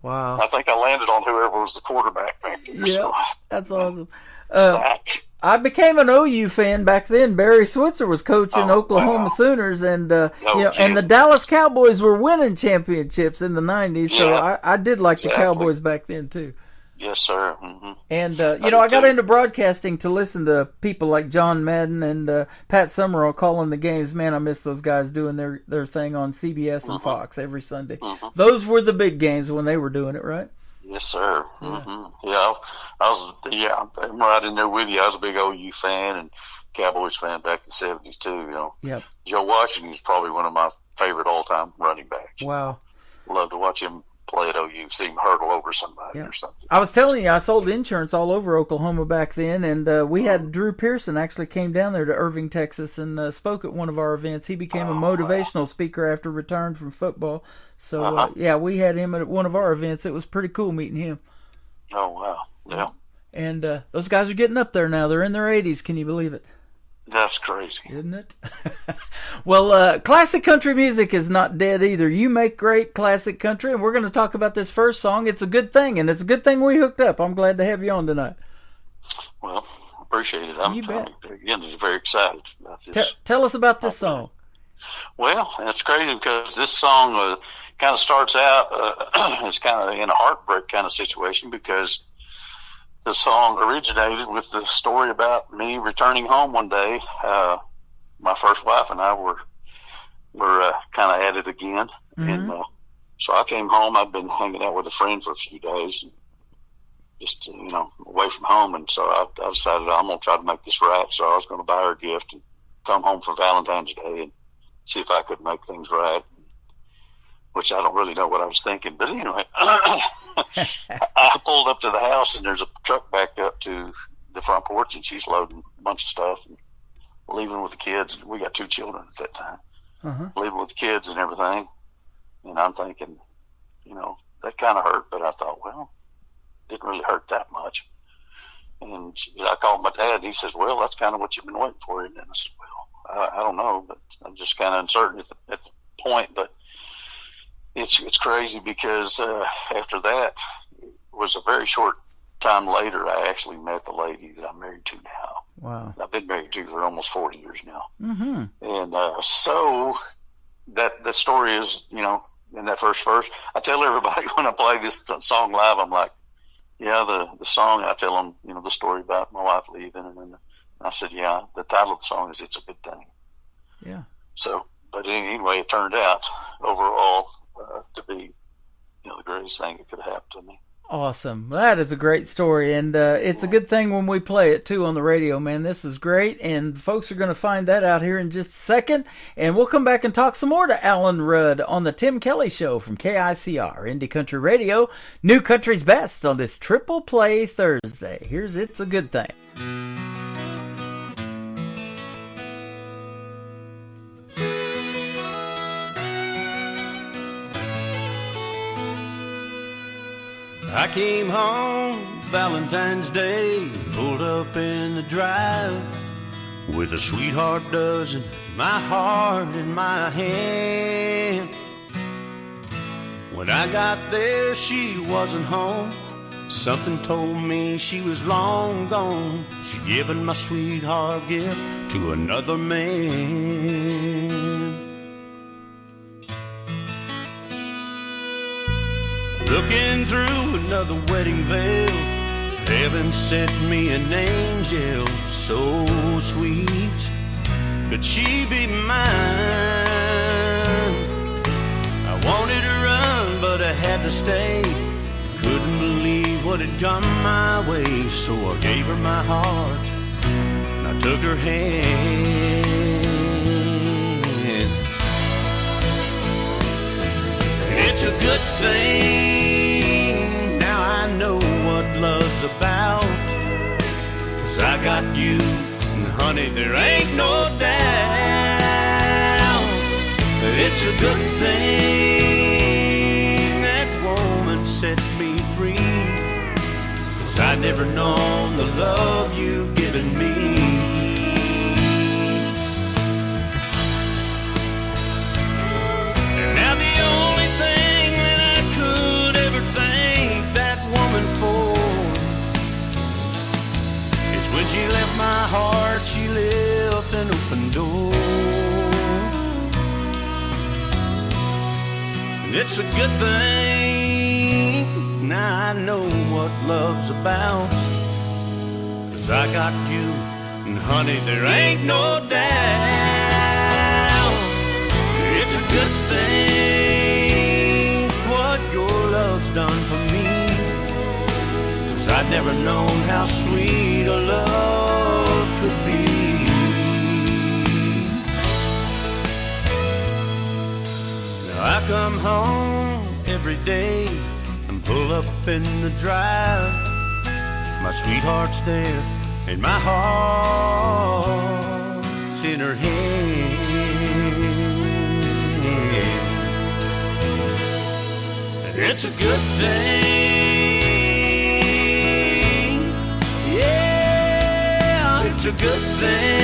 Wow. I think I landed on whoever was the quarterback back there. Yeah, so. That's awesome. Stack. I became an OU fan back then. Barry Switzer was coaching Oklahoma Sooners, and and the Dallas Cowboys were winning championships in the 90s. So I did like the Cowboys back then too. Yes, sir. Mm-hmm. And I got into broadcasting to listen to people like John Madden and Pat Summerall calling the games. Man, I miss those guys doing their thing on CBS and Fox every Sunday. Those were the big games when they were doing it, right? Yes, sir. Yeah, I I'm right in there with you. I was a big OU fan and Cowboys fan back in the 70s too. Yep. Joe Washington is probably one of my favorite all-time running backs. Wow. Love to watch him play at OU, see him hurdle over somebody or something. I was telling you, I sold insurance all over Oklahoma back then, and we had Drew Pearson actually came down there to Irving, Texas, and spoke at one of our events. He became a motivational speaker after return from football. So, we had him at one of our events. It was pretty cool meeting him. Oh, wow. Yeah. And those guys are getting up there now. They're in their 80s. Can you believe it? That's crazy. Isn't it? Well, classic country music is not dead either. You make great classic country, and we're going to talk about this first song. It's a good thing, and it's a good thing we hooked up. I'm glad to have you on tonight. Well, appreciate it. I'm very excited about this. Tell us about this song. Well, it's crazy because this song kind of starts out, it's kind of in a heartbreak kind of situation because the song originated with the story about me returning home one day. My first wife and I were kind of at it again. And so I came home. I'd been hanging out with a friend for a few days, and just, away from home. And so I decided I'm going to try to make this right. So I was going to buy her a gift and come home for Valentine's Day and see if I could make things right, which I don't really know what I was thinking. But anyway, I pulled up to the house, and there's a truck backed up to the front porch, and she's loading a bunch of stuff and leaving with the kids. We got 2 children at that time, leaving with the kids and everything. And I'm thinking, that kind of hurt, but I thought, well, it didn't really hurt that much. And I called my dad. He says, well, that's kind of what you've been waiting for. And I said, well, I don't know, but I'm just kind of uncertain at the point. But it's crazy because after that, it was a very short time later, I actually met the lady that I'm married to now. Wow. I've been married to for almost 40 years now. Mm-hmm. And so that story is, in that first verse, I tell everybody when I play this song live, I'm like, yeah, the song, I tell them, the story about my wife leaving and then I said, yeah, the title of the song is It's a Good Thing. Yeah. So, but anyway, it turned out overall to be, the greatest thing that could have happened to me. Awesome. That is a great story, and it's a good thing when we play it, too, on the radio, man. This is great, and folks are going to find that out here in just a second, and we'll come back and talk some more to Alan Rudd on the Tim Kelly Show from KICR, Indie Country Radio, New Country's Best on this Triple Play Thursday. Here's It's a Good Thing. I came home Valentine's Day, pulled up in the drive with a sweetheart dozen, my heart in my hand. When I got there, she wasn't home. Something told me she was long gone. She'd given my sweetheart gift to another man. Looking through another wedding veil, heaven sent me an angel so sweet. Could she be mine? I wanted to run, but I had to stay. Couldn't believe what had come my way, so I gave her my heart and I took her hand. It's a good thing, now I know what love's about. 'Cause I got you, and honey, there ain't no doubt. It's a good thing that woman set me free. 'Cause I'd never known the love you've given me. And now the only thing that I could ever thank that woman for is when she left my heart, she left an open door. And it's a good thing, now I know what love's about. 'Cause I got you, and honey, there ain't no doubt. It's a good thing what your love's done for me. 'Cause I'd never known how sweet a love could be. Now I come home every day and pull up in the drive. My sweetheart's there and my heart's in her hand. And it's a good thing, yeah, it's a good thing.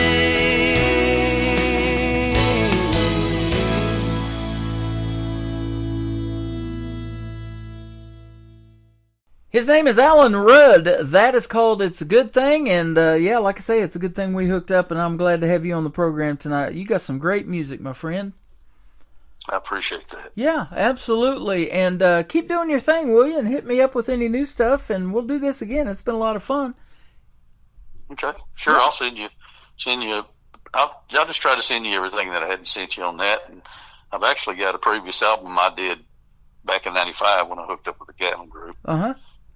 His name is Alan Rudd. That is called It's a Good Thing. And, yeah, like I say, it's a good thing we hooked up, and I'm glad to have you on the program tonight. You got some great music, my friend. I appreciate that. Yeah, absolutely. And keep doing your thing, will you? And hit me up with any new stuff, and we'll do this again. It's been a lot of fun. Okay, sure. Yeah. I'll send you. I'll just try to send you everything that I hadn't sent you on that. And I've actually got a previous album I did back in '95 when I hooked up with the Gatlin Group.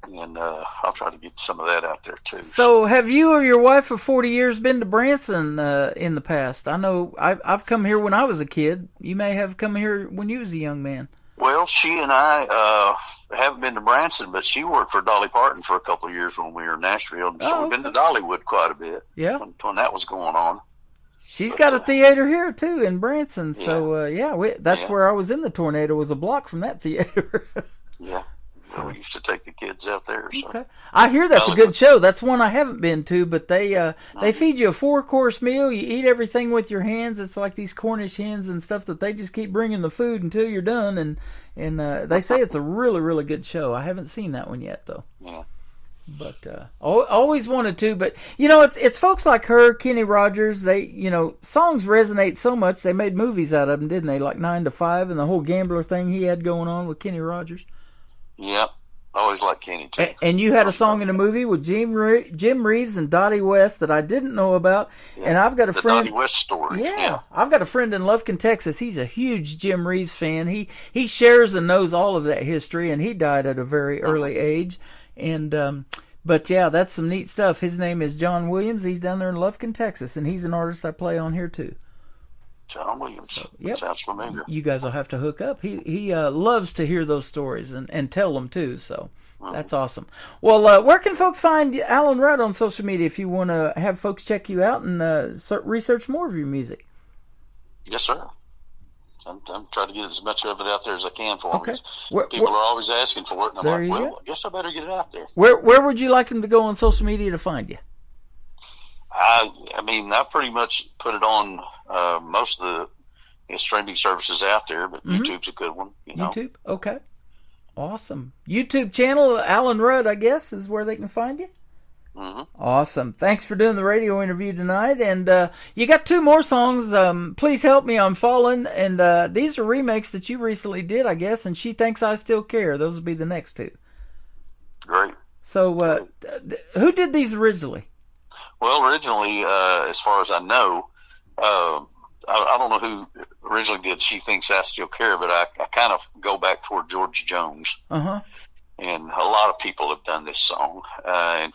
And I'll try to get some of that out there too. So have you or your wife of 40 years been to Branson in the past? I know I've come here when I was a kid. You may have come here when you was a young man. Well, she and I haven't been to Branson, but she worked for Dolly Parton for a couple of years when we were in Nashville. So we've been to Dollywood quite a bit. Yeah. When that was going on. She's got a theater here too in Branson. So that's where I was in the tornado. Was a block from that theater. Yeah. So we used to take the kids out there. So. Okay. I hear that's a good show. That's one I haven't been to, but they feed you a 4-course meal. You eat everything with your hands. It's like these Cornish hens and stuff that they just keep bringing the food until you're done. And they say it's a really, really good show. I haven't seen that one yet though. Yeah. But always wanted to. But it's folks like her, Kenny Rogers. They songs resonate so much. They made movies out of them, didn't they? Like 9 to 5 and the whole gambler thing he had going on with Kenny Rogers. Yep. Always like Kenny too. And you had a song in a movie with Jim Reeves and Dottie West that I didn't know about. Yeah. And I've got a friend. Dottie West story. Yeah, I've got a friend in Lufkin, Texas. He's a huge Jim Reeves fan. He shares and knows all of that history, and he died at a very early age. And but yeah, that's some neat stuff. His name is John Williams. He's down there in Lufkin, Texas, and he's an artist I play on here too. John Williams. So, yep. Sounds familiar. You guys will have to hook up. He loves to hear those stories and tell them too. So that's awesome. Well, where can folks find Alan Rudd on social media if you want to have folks check you out and research more of your music? Yes, sir. I'm trying to get as much of it out there as I can for them. Okay. People are always asking for it, and I'm like, I guess I better get it out there. Where would you like them to go on social media to find you? I mean, I pretty much put it on most of the streaming services out there, but YouTube's a good one. YouTube? Okay. Awesome. YouTube channel, Alan Rudd, I guess, is where they can find you? Mm-hmm. Awesome. Thanks for doing the radio interview tonight. And you got 2 more songs, Please Help Me, I'm Falling, and these are remakes that you recently did, I guess, and She Thinks I Still Care. Those will be the next 2. Great. So who did these originally? Well, originally, as far as I know, I don't know who originally did She Thinks I Still Care, but I kind of go back toward George Jones. Uh-huh. And a lot of people have done this song. And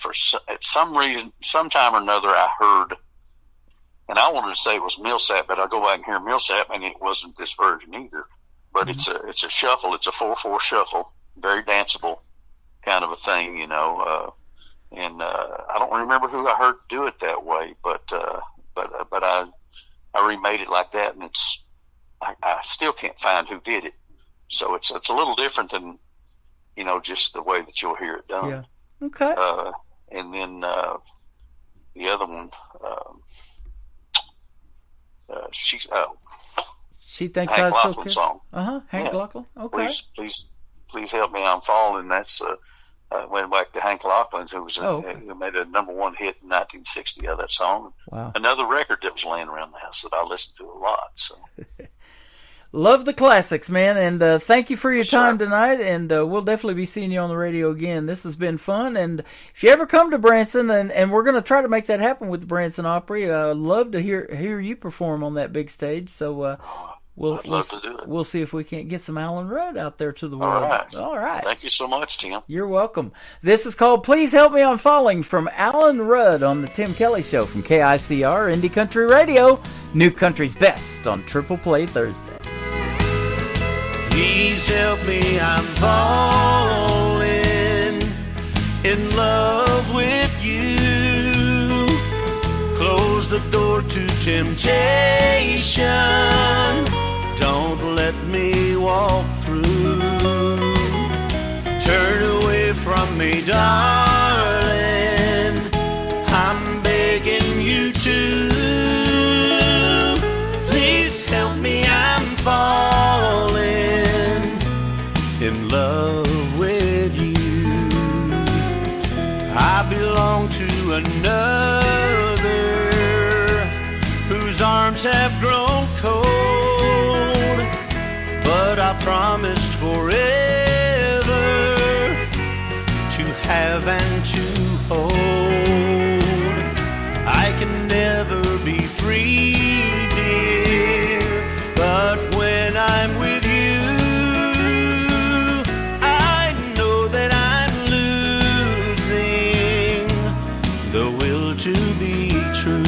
at some reason, sometime or another, I heard, and I wanted to say it was Millsap, but I go back and hear Millsap, and it wasn't this version either. But it's a shuffle. It's a 4/4 shuffle, very danceable kind of a thing, And I don't remember who I heard do it that way, but I remade it like that, and I still can't find who did it. So it's a little different than just the way that you'll hear it done. Yeah. Okay. And then the other one, She Thinks Hank I Still Lachlan Care. song. Hank Lachlan. Okay. Please help me, I'm falling. That's went back to Hank Lachlan, who made a #1 hit in 1960 of that song. Wow. Another record that was laying around the house that I listened to a lot. So. Love the classics, man, and thank you for your time tonight, and we'll definitely be seeing you on the radio again. This has been fun, and if you ever come to Branson, and we're going to try to make that happen with the Branson Opry, I'd love to hear you perform on that big stage, so we'll see if we can't get some Alan Rudd out there to the world. All right. Thank you so much, Tim. You're welcome. This is called Please Help Me, I'm Falling from Alan Rudd on the Tim Kelly Show from KICR Indie Country Radio, New Country's Best on Triple Play Thursday. Please help me, I'm falling in love with you. Close the door to temptation. Don't let me walk through. Turn away from me, darling. I'm begging you to. Please help me, I'm falling in love with you. I belong to another whose arms have grown cold, but I promised forever to have and to hold. I can never be free, dear, but when I'm with you, to be true.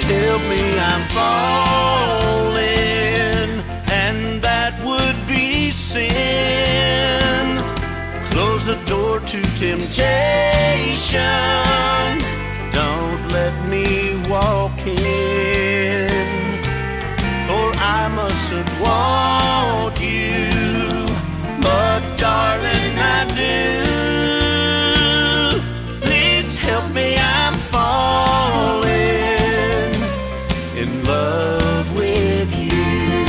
Help me, I'm falling, and that would be sin. Close the door to temptation. Don't let me walk in. mustn't want you, but darling, I do. Please help me, I'm falling in love with you.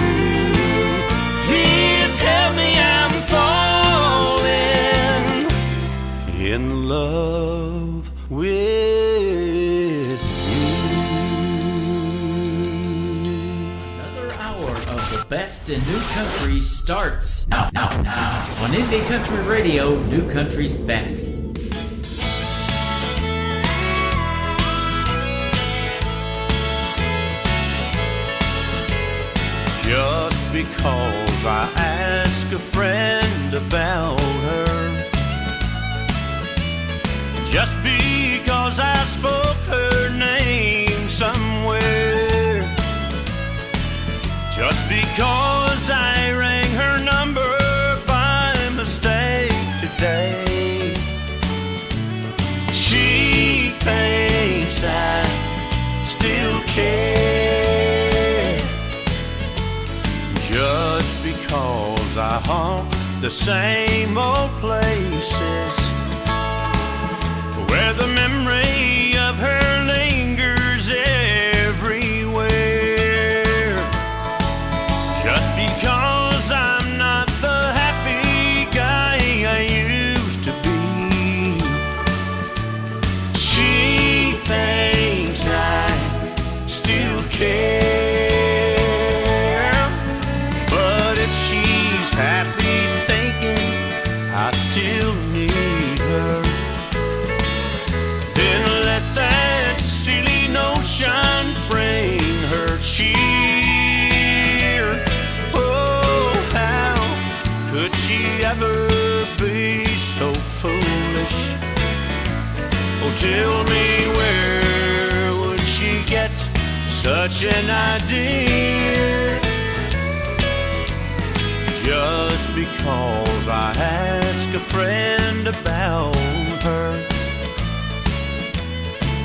Please help me, I'm falling in love with you. Another hour of the best in new country starts now on Indie Country Radio, New Country's Best. Just because I ask a friend about her, just because I spoke her name somewhere, just because I rang her number by mistake today, she thinks I still care. Just because I haunt the same old places where the memory of her lingers everywhere, just because I'm not the happy guy I used to be, she thinks I still care. But if she's happy thinking I still need her, then let that silly notion bring her cheer. Oh, how could she ever be so foolish? Oh, tell me, where would she get such an idea? Just because I ask a friend about her,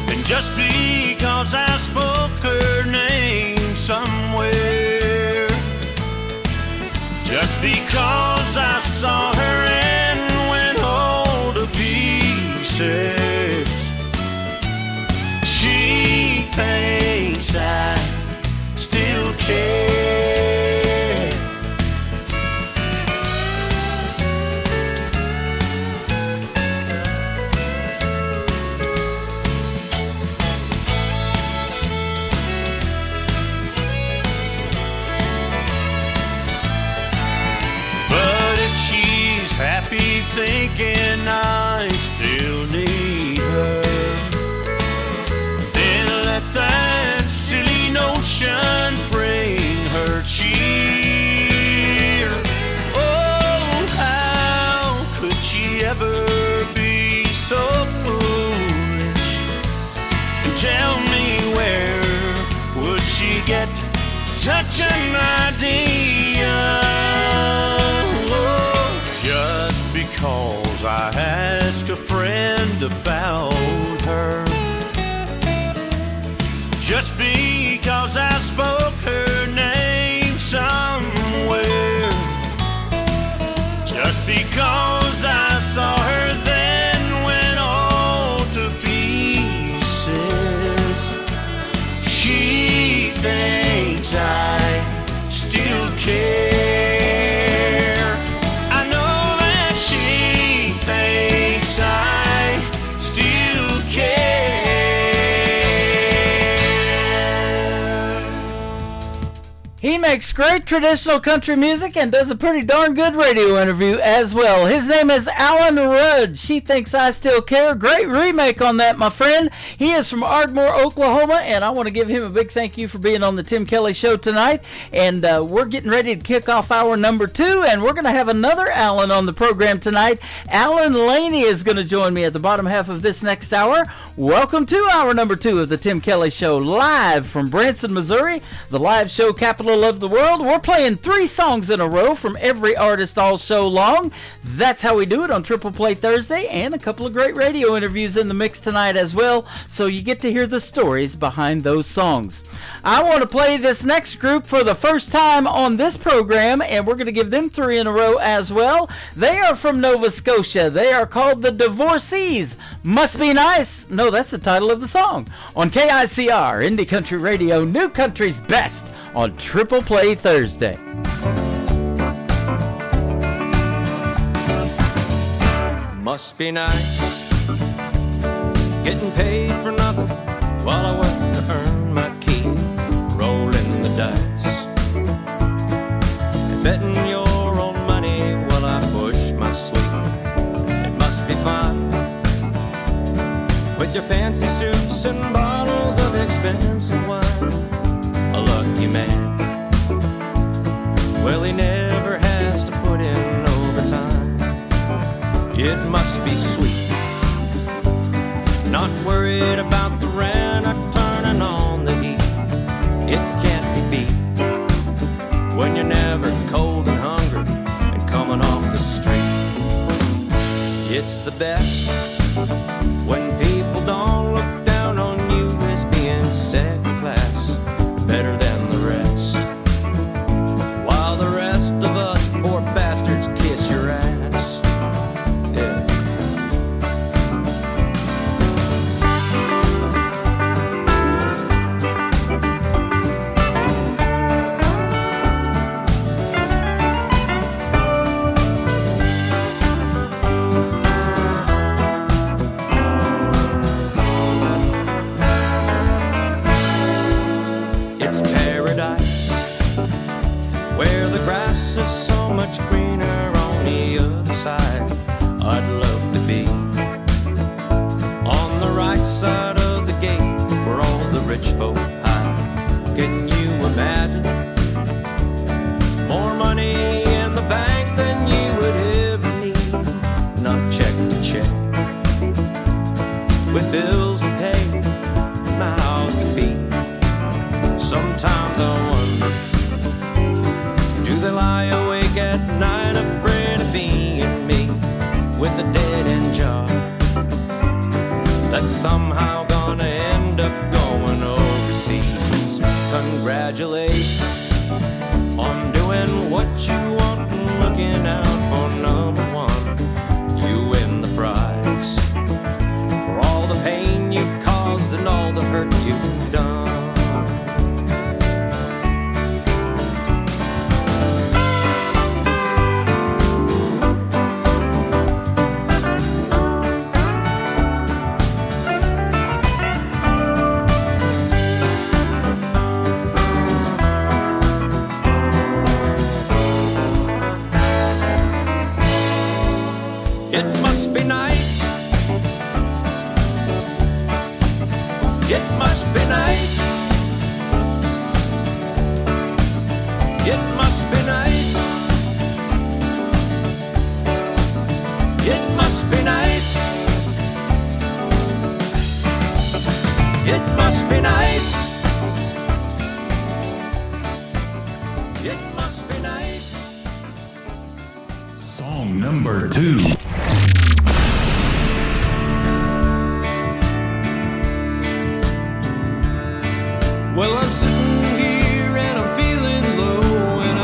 and just because I spoke her name somewhere, just because I saw her and went all to pieces, she thinks I still care. Happy thinking I still need her, then let that silly notion bring her cheer. Oh, how could she ever be so foolish? And tell me, where would she get such an idea? Just because I ask a friend about her, just because I spoke her name somewhere, just because I saw her then went all to pieces, she thinks I still care. He makes great traditional country music and does a pretty darn good radio interview as well. His name is Alan Rudd. She Thinks I Still Care. Great remake on that, my friend. He is from Ardmore, Oklahoma, and I want to give him a big thank you for being on the Tim Kelly Show tonight. And we're getting ready to kick off hour number 2, and we're going to have another Alan on the program tonight. Alan Laney is going to join me at the bottom half of this next hour. Welcome to hour number 2 of the Tim Kelly Show, live from Branson, Missouri, the live show capital of of the world. We're playing 3 songs in a row from every artist all show long. That's how we do it on Triple Play Thursday, and a couple of great radio interviews in the mix tonight as well, so you get to hear the stories behind those songs. I want to play this next group for the first time on this program, and we're going to give them 3 in a row as well. They are from Nova Scotia. They are called the Divorcees. Must Be Nice. No, that's the title of the song. On KICR, Indie Country Radio, New Country's Best on Triple Play Thursday. Must be nice getting paid for nothing while I work to earn my keep, rolling the dice and betting your own money while I push my sleep. It must be fun with your fancy suits and bottles of expensive wine. A lucky man, well, he never has to put in overtime. It must be sweet, not worried about the rent or turning on the heat. It can't be beat when you're never cold and hungry and coming off the street. It's the best when people don't look down on you as being second class, better than the rest, while the rest of us poor bastards kiss your ass. Yeah. It's paradise where the grass is so much greener on the other side. I'd love to be on the right side of the gate where all the rich folk hide. Can you imagine more money in the bank than you would ever need? Not check to check with bills to pay, my house to feed. Sometimes I wonder, do they lie awake at night afraid of being me with a dead-end job that's somehow gonna end up going overseas? Congratulations on doing what you want and looking out for number one. You win the prize for all the pain you've caused and all the hurt you've done. It must be nice. It must be nice. It must be nice. It must be nice. It must be nice. It must be nice. Song number 2. Well, I'm sitting here and I'm feeling low, and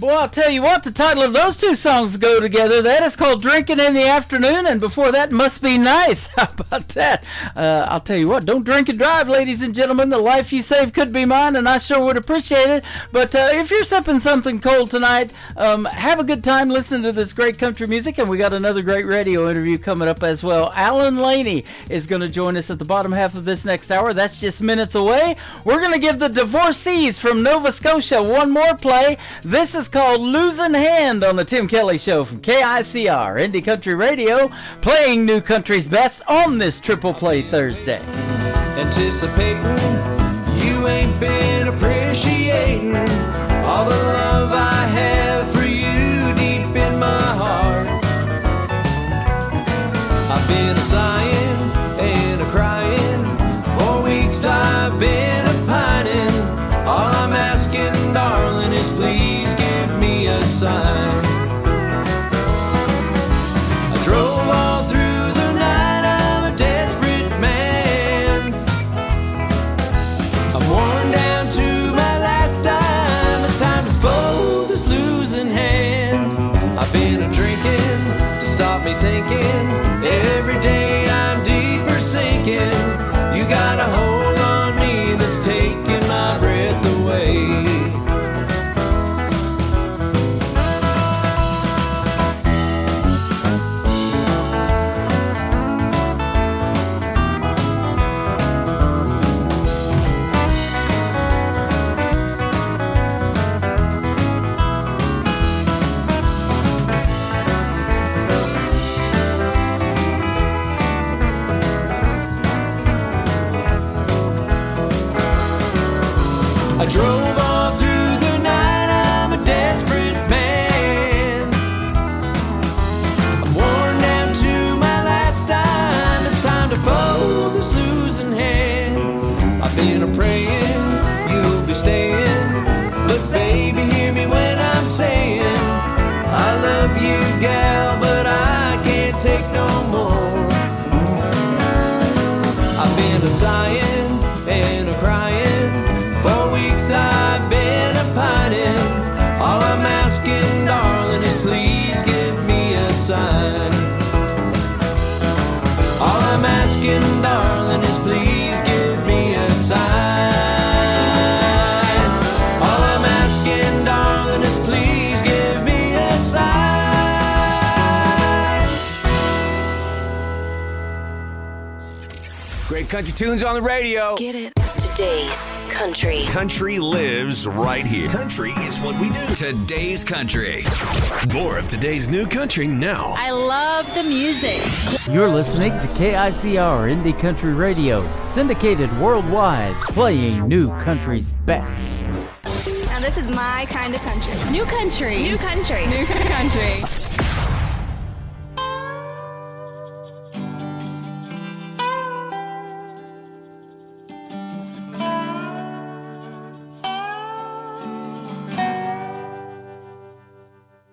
Boy, I'll tell you what, the title of those two songs go together. That is called Drinking in the Afternoon, and before that, Must Be Nice. How about that? I'll tell you what, don't drink and drive, ladies and gentlemen. The life you save could be mine, and I sure would appreciate it. But if you're sipping something cold tonight, have a good time listening to this great country music, and we got another great radio interview coming up as well. Alan Laney is going to join us at the bottom half of this next hour. That's just minutes away. We're going to give the Divorcees from Nova Scotia one more play. This is called Losing Hand on the Tim Kelly Show from KICR, Indie Country Radio, playing new country's best on this Triple Play Thursday. Anticipating, you ain't been appreciating all the love I have for you deep in my heart. I've been a sighing and a crying, for weeks I've been a pining. All I'm asking, darling, is please give me a sign. I drove all through the night, I'm a desperate man. I'm worn down to my last dime, it's time to fold this losing hand. I've been a drinking to stop me thinking, every day I'm deeper sinking. You got a hold on me that's taking my breath away. I drove all through the night, I'm a desperate man. I'm worn down to my last dime, it's time to fold this losing hand. I've been a praying you'll be staying, but baby, hear me when I'm saying I love you, gal, but I can't take no more. I've been a sighing and a crying, for weeks I've been a pining. All I'm asking, darling, is please give me a sign. All I'm asking, darling, is please give me a sign. All I'm asking, darling, is please give me a sign. Great country tunes on the radio. Get it? Today's country. Country lives right here. Country is what we do. Today's country. More of today's new country now. I love the music. You're listening to KICR Indie Country Radio, syndicated worldwide, playing new country's best. Now this is my kind of country. New country. New country. New country.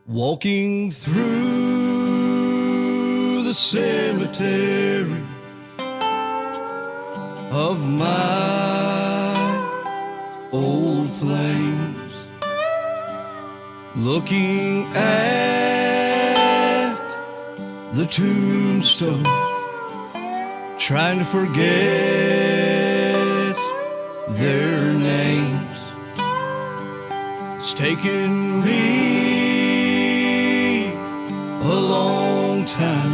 Walking through the cemetery of my old flames, looking at the tombstone, trying to forget their names. It's taken me a long time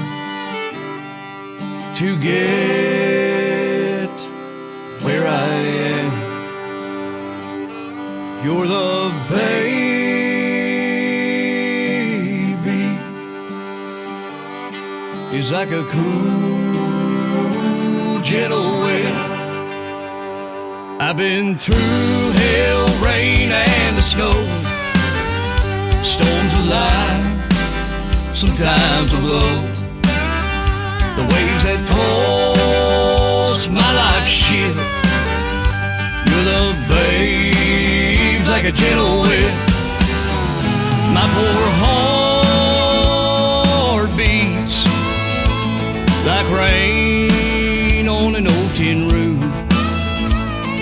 to get where I am. Your love, baby, is like a cool, gentle wind. I've been through hell, rain, and the snow, storms of life, sometimes of low. The waves that toss my life's ship, your love, babe's like a gentle wind. My poor heart beats like rain on an old tin roof.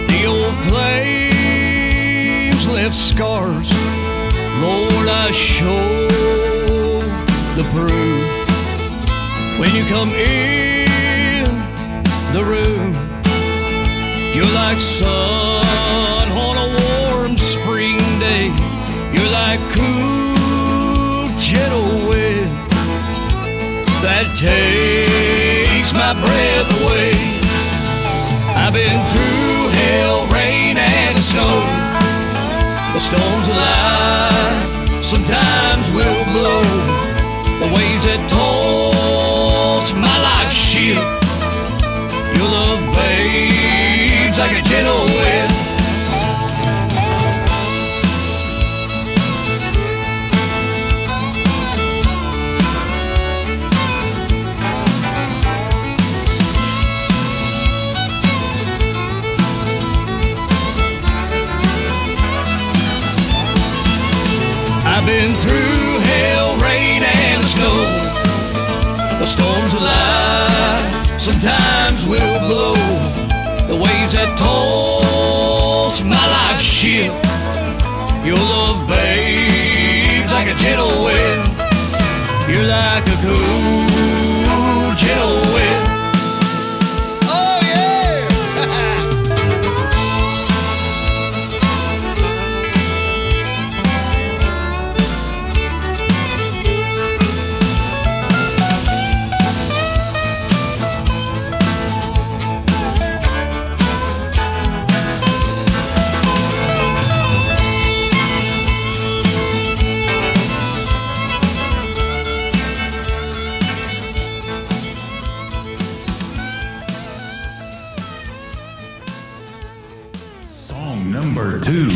The old flames left scars Lord, I show the proof. When you come in the room, you're like sun on a warm spring day. You're like cool, gentle wind that takes my breath away. I've been through hell, rain, and snow. The storms of life sometimes will blow. The waves that toss my life's ship. Your love waves like a gentle wind. I've been through hell, rain, and snow. The storms of life sometimes will blow. The waves that toss my life's ship. Your love waves like a gentle wind. You're like a cool, gentle wind. Oh yeah! Song number 2.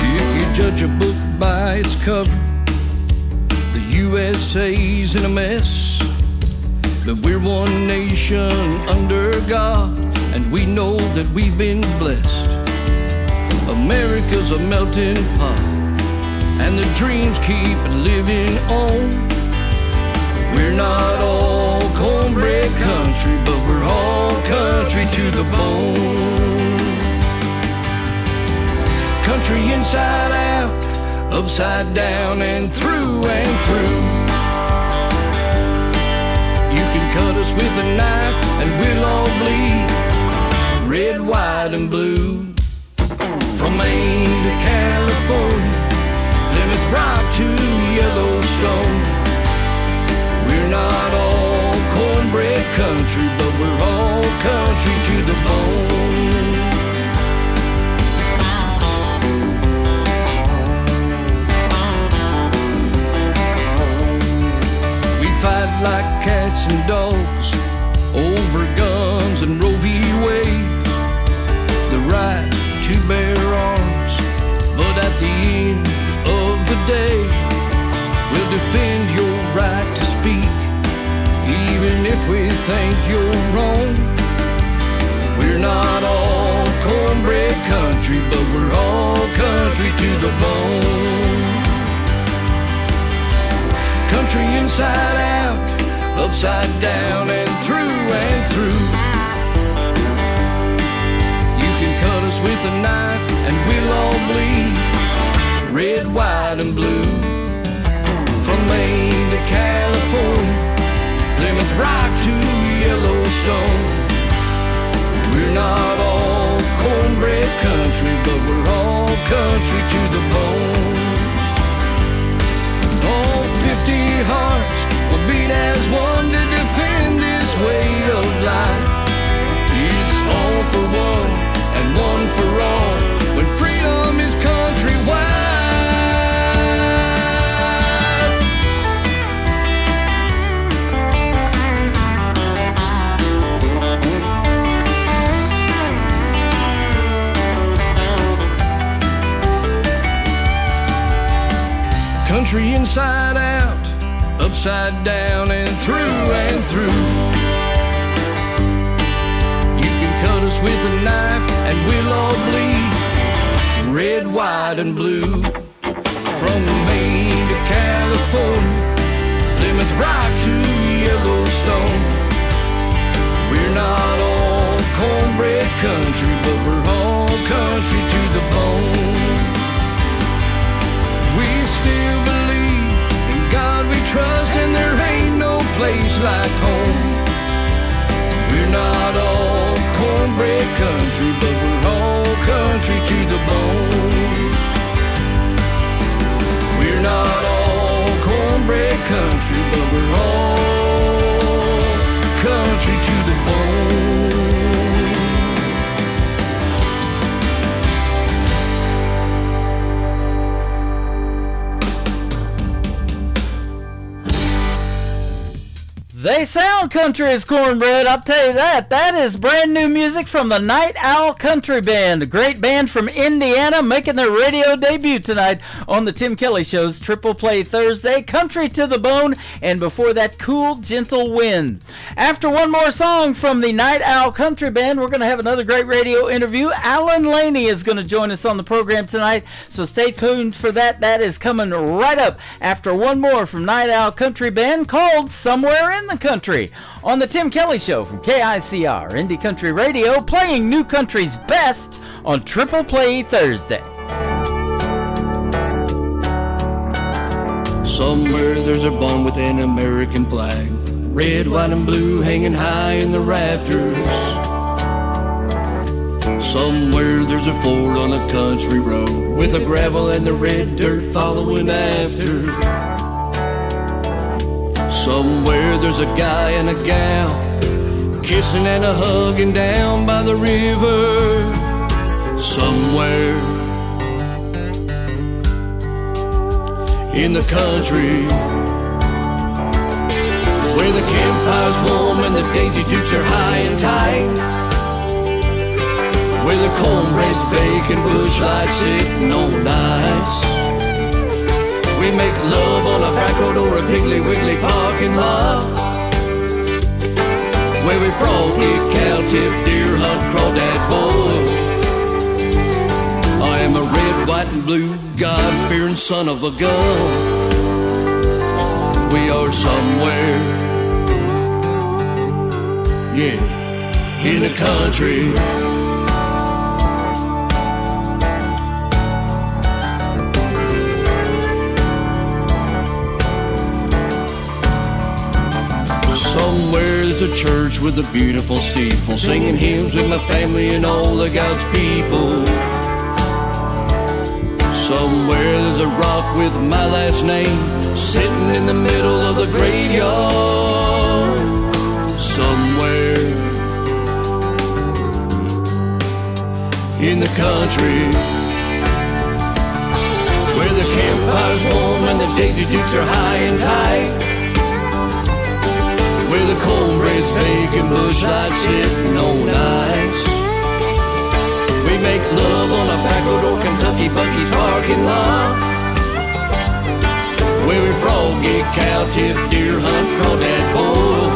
If you judge a book by its cover, the USA's in a mess. But we're one nation under God, and we know that we've been blessed. America's a melting pot, and the dreams keep living on. We're not all cornbread country, but we're all country to the bone. Country inside out, upside down, and through and through. You can cut us with a knife and we'll all bleed red, white, and blue. From Maine to California, Plymouth Rock to Yellowstone. We're not all cornbread country, but we're all country to the bone. We fight like cats and dogs over guns and Roe v. Wade. The right to bear arms, but at the end of the day, we'll defend your right to speak, even if we think you're wrong. We're not all cornbread country, but we're all country to the bone. Country inside out, upside down, and through and through. You can cut us with a knife and we'll all bleed red, white, and blue. From Maine to California, Plymouth Rock to Yellowstone. We're not all cornbread country, but we're all country to the bone. All 50 hearts will beat as one to defend this way of life. It's all for one and one for all, when freedom is countrywide. Country inside out, upside down, and through. You can cut us with a knife and we'll all bleed red, white, and blue. From Maine to California, Plymouth Rock to Yellowstone. like home. We're not all cornbread country, but we're all country to the bone. We're not all cornbread country, but we're all country to the bone. They sound country as cornbread, I'll tell you that. That is brand new music from the Night Owl Country Band, a great band from Indiana making their radio debut tonight on the Tim Kelly Show's Triple Play Thursday, Country to the Bone, and before that, Cool Gentle Wind. After one more song from the Night Owl Country Band, we're going to have another great radio interview. Alan Laney is going to join us on the program tonight, so stay tuned for that. That is coming right up after one more from Night Owl Country Band called Somewhere in the Country on the Tim Kelly Show from KICR Indie Country Radio, playing new country's best on Triple Play Thursday. Somewhere there's a barn with an American flag, red, white, and blue hanging high in the rafters. Somewhere there's a Ford on a country road with the gravel and the red dirt following after. Somewhere there's a guy and a gal kissing and a hugging down by the river. Somewhere in the country where the campfire's warm and the Daisy Dukes are high and tight, where the cornbread's baking, bush lights sitting on ice. We make love on a back road or a Piggly Wiggly parking lot, where we froggy, cow-tip, deer hunt, crawdad boy. I am a red, white, and blue, God-fearing son of a gun. We are somewhere, yeah, in the country. Somewhere there's a church with a beautiful steeple, singing hymns with my family and all of God's people. Somewhere there's a rock with my last name, sitting in the middle of the graveyard. Somewhere in the country where the campfire's warm and the Daisy Dukes are high and tight, where the cornbread's baking, bush lights sitting on ice. We make love on a back road or Kentucky Bucky's parking lot, where we froggy, cow-tip, deer hunt, crawdad bull.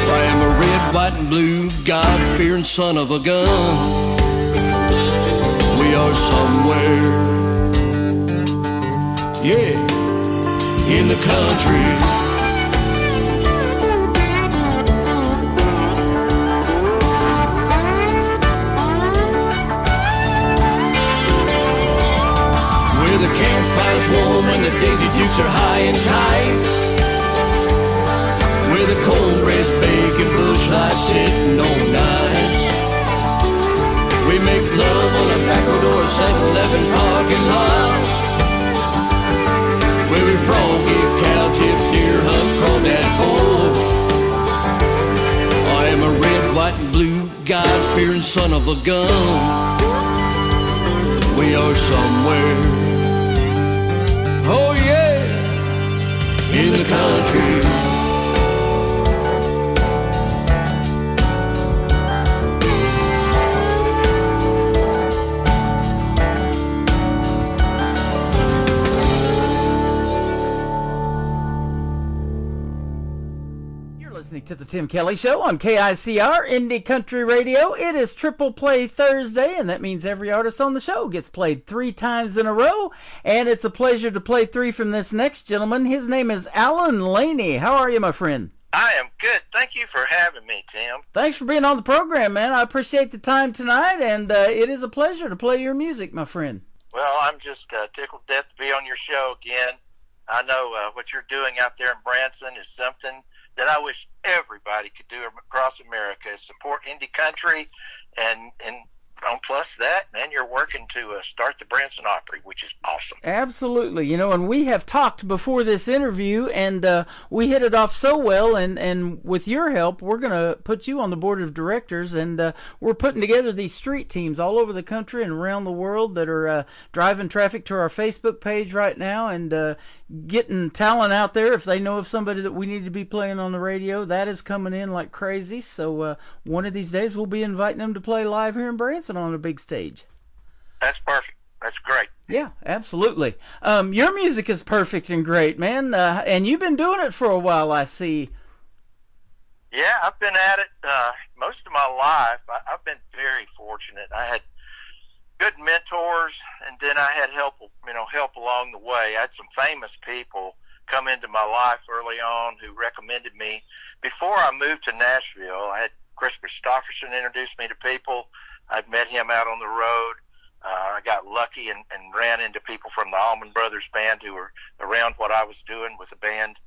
I am a red, white, and blue, God-fearing son of a gun. We are somewhere, yeah, in the country. The campfire's warm and the Daisy Dukes are high and tight, where the cornbread's baking, bush lights sitting on ice. We make love on a back road or a 7-Eleven parking lot, where we froggy, cow-tip, deer hunt, crawdad bull. I am a red, white, and blue, God-fearing son of a gun. We are somewhere, oh yeah, in the country. Listening to the Tim Kelly Show on KICR Indie Country Radio. It is Triple Play Thursday, and that means every artist on the show gets played 3 times in a row. And it's a pleasure to play 3 from this next gentleman. His name is Alan Laney. How are you, my friend? I am good. Thank you for having me, Tim. Thanks for being on the program, man. I appreciate the time tonight, and it is a pleasure to play your music, my friend. Well, I'm just tickled to death to be on your show again. I know what you're doing out there in Branson is something that I wish everybody could do across America, is support indie country, and on plus that, man, you're working to start the Branson Opry, which is awesome. Absolutely. You know, and we have talked before this interview, and we hit it off so well, and with your help, we're going to put you on the board of directors, and we're putting together these street teams all over the country and around the world that are driving traffic to our Facebook page right now, and getting talent out there. If they know of somebody that we need to be playing on the radio, that is coming in like crazy. So one of these days we'll be inviting them to play live here in Branson on a big stage. That's perfect. That's great. Yeah, absolutely. Your music is perfect and great, man. And you've been doing it for a while, I see. Yeah, I've been at it most of my life. I've been very fortunate. I had good mentors, and then I had help along the way. I had some famous people come into my life early on who recommended me. Before I moved to Nashville, I had Chris Christopherson introduce me to people. I'd met him out on the road. I got lucky and ran into people from the Allman Brothers Band who were around what I was doing with the band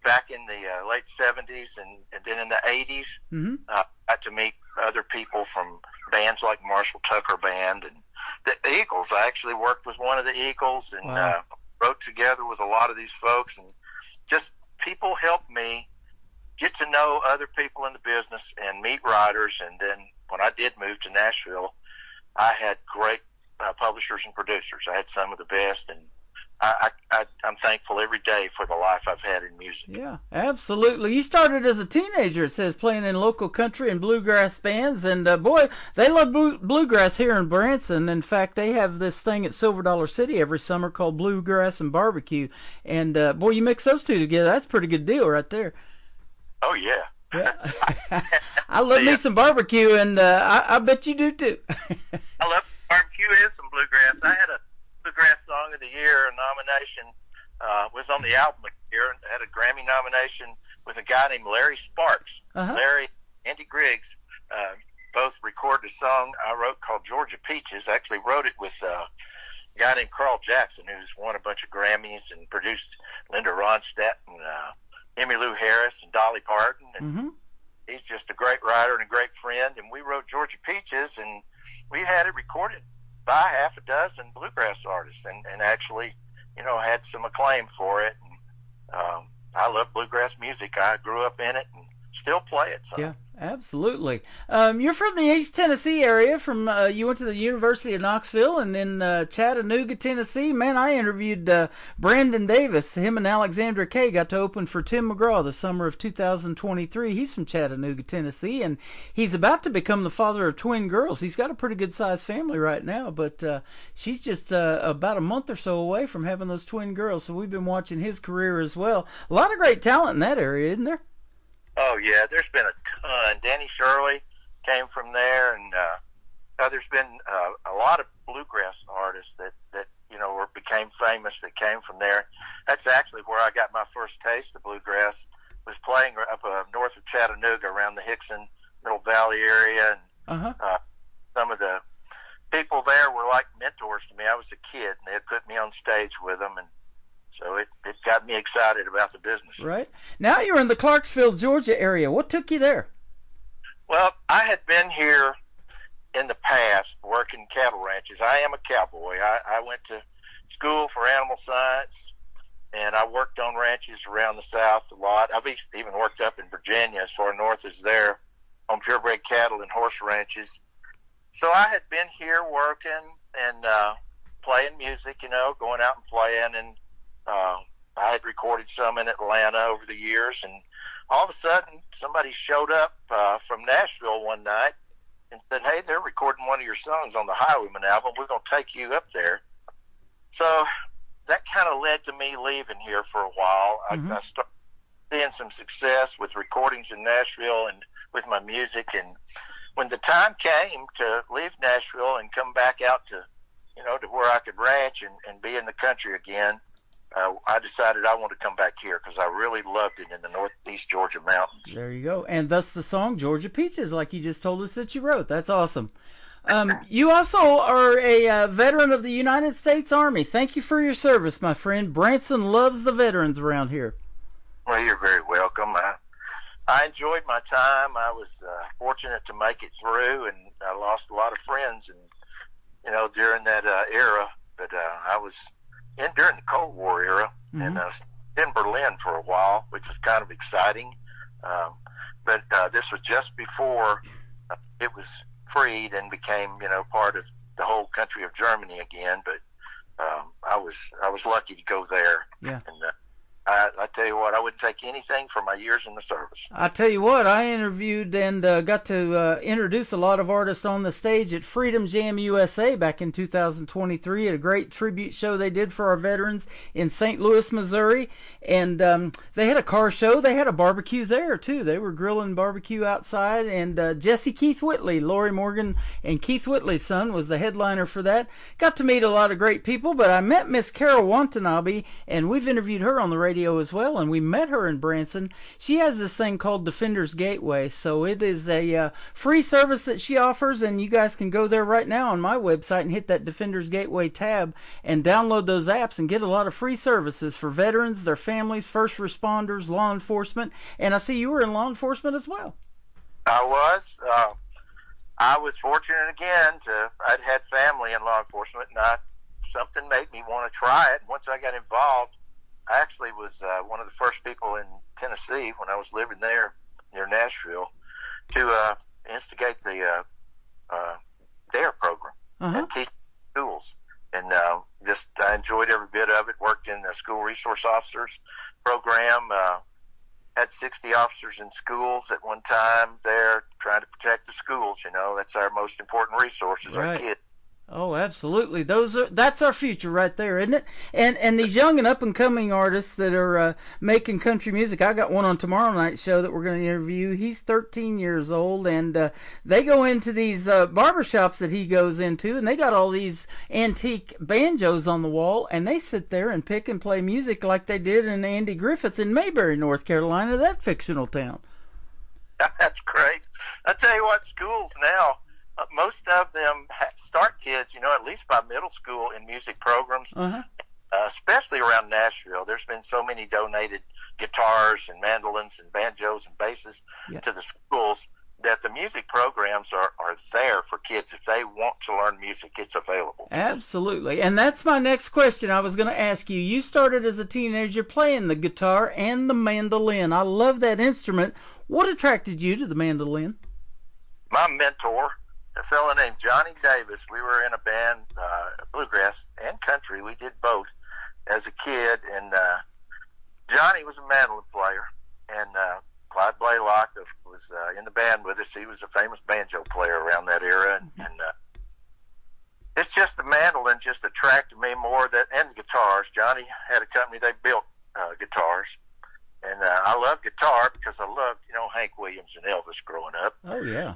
back in the late 70s and then in the 80s. Mm-hmm. I got to meet other people from bands like Marshall Tucker Band and the Eagles. I actually worked with one of the Eagles and Wow. wrote together with a lot of these folks, and just people helped me get to know other people in the business and meet writers. And then when I did move to Nashville, I had great publishers and producers. I had some of the best, and I'm thankful every day for the life I've had in music. Yeah, absolutely. You started as a teenager, it says, playing in local country and bluegrass bands, and boy, they love bluegrass here in Branson. In fact, they have this thing at Silver Dollar City every summer called Bluegrass and Barbecue, and boy, you mix those two together, that's a pretty good deal right there. Oh, yeah. Yeah. I love me some barbecue, and I bet you do too. I love barbecue and some bluegrass. I had a Bluegrass Song of the Year nomination, was on the album of the year, and had a Grammy nomination with a guy named Larry Sparks. Uh-huh. Larry and Andy Griggs both recorded a song I wrote called Georgia Peaches. I actually wrote it with a guy named Carl Jackson, who's won a bunch of Grammys and produced Linda Ronstadt and Emmylou Harris and Dolly Parton. And Mm-hmm. he's just a great writer and a great friend. And we wrote Georgia Peaches, and we had it recorded by half a dozen bluegrass artists, and actually, had some acclaim for it. And I love bluegrass music. I grew up in it and still play it. So. Yeah, absolutely. You're from the East Tennessee area. You went to the University of Knoxville and then Chattanooga, Tennessee. Man, I interviewed Brandon Davis. Him and Alexandra Kay got to open for Tim McGraw the summer of 2023. He's from Chattanooga, Tennessee, and he's about to become the father of twin girls. He's got a pretty good-sized family right now, but she's just about a month or so away from having those twin girls, so we've been watching his career as well. A lot of great talent in that area, isn't there? Oh, yeah, there's been a ton. Danny Shirley came from there, and there's been a lot of bluegrass artists that became famous that came from there. That's actually where I got my first taste of bluegrass, was playing up north of Chattanooga around the Hickson Middle Valley area, and some of the people there were like mentors to me. I was a kid, and they had put me on stage with them, and so it got me excited about the business. Right. Now you're in the Clarksville, Georgia area. What took you there? Well, I had been here in the past working cattle ranches. I am a cowboy. I went to school for animal science, and I worked on ranches around the South a lot. I've even worked up in Virginia, as far north as there, on purebred cattle and horse ranches. So I had been here working and playing music, going out and playing, and I had recorded some in Atlanta over the years, and all of a sudden somebody showed up from Nashville one night and said, "Hey, they're recording one of your songs on the Highwayman album. We're going to take you up there." So that kind of led to me leaving here for a while. Mm-hmm. I started seeing some success with recordings in Nashville and with my music, and when the time came to leave Nashville and come back out to where I could ranch and be in the country again, I decided I wanted to come back here because I really loved it in the northeast Georgia mountains. There you go. And thus the song Georgia Peaches, like you just told us that you wrote. That's awesome. You also are a veteran of the United States Army. Thank you for your service, my friend. Branson loves the veterans around here. Well, you're very welcome. I enjoyed my time. I was fortunate to make it through, and I lost a lot of friends, and during that era. But I was during the Cold War era, and in Berlin for a while, which was kind of exciting. But this was just before it was freed and became, part of the whole country of Germany again. But I was lucky to go there. Yeah. And I tell you what, I wouldn't take anything for my years in the service. I tell you what, I interviewed and got to introduce a lot of artists on the stage at Freedom Jam USA back in 2023 at a great tribute show they did for our veterans in St. Louis, Missouri. And they had a car show. They had a barbecue there, too. They were grilling barbecue outside. And Jesse Keith Whitley, Lori Morgan and Keith Whitley's son, was the headliner for that. Got to meet a lot of great people, but I met Miss Carol Watanabe, and we've interviewed her on the radio as well, and we met her in Branson. She has this thing called Defenders Gateway, so it is a free service that she offers, and you guys can go there right now on my website and hit that Defenders Gateway tab and download those apps and get a lot of free services for veterans, their families, first responders, law enforcement. And I see you were in law enforcement as well. I was. I was fortunate again I'd had family in law enforcement, and something made me want to try it. Once I got involved, I actually was one of the first people in Tennessee when I was living there near Nashville to instigate the DARE program and teach schools. And I enjoyed every bit of it. Worked in the school resource officers program. Had 60 officers in schools at one time there trying to protect the schools. That's our most important resource is our kids. Oh, absolutely. That's our future right there, isn't it? And these young and up and coming artists that are making country music. I got one on tomorrow night's show that we're going to interview. He's 13 years old, and they go into these barbershops that he goes into, and they got all these antique banjos on the wall, and they sit there and pick and play music like they did in Andy Griffith in Mayberry, North Carolina, that fictional town. That's great. I tell you what, schools now, most of them start kids, at least by middle school in music programs, especially around Nashville. There's been so many donated guitars and mandolins and banjos and basses to the schools that the music programs are there for kids. If they want to learn music, it's available. Absolutely. And that's my next question I was going to ask you. You started as a teenager playing the guitar and the mandolin. I love that instrument. What attracted you to the mandolin? My mentor, a fellow named Johnny Davis. We were in a band, bluegrass and country. We did both as a kid, and Johnny was a mandolin player, and Clyde Blaylock was in the band with us. He was a famous banjo player around that era, and it's just the mandolin just attracted me more and the guitars. Johnny had a company, they built guitars, and I love guitar because I loved, Hank Williams and Elvis growing up. Oh, yeah.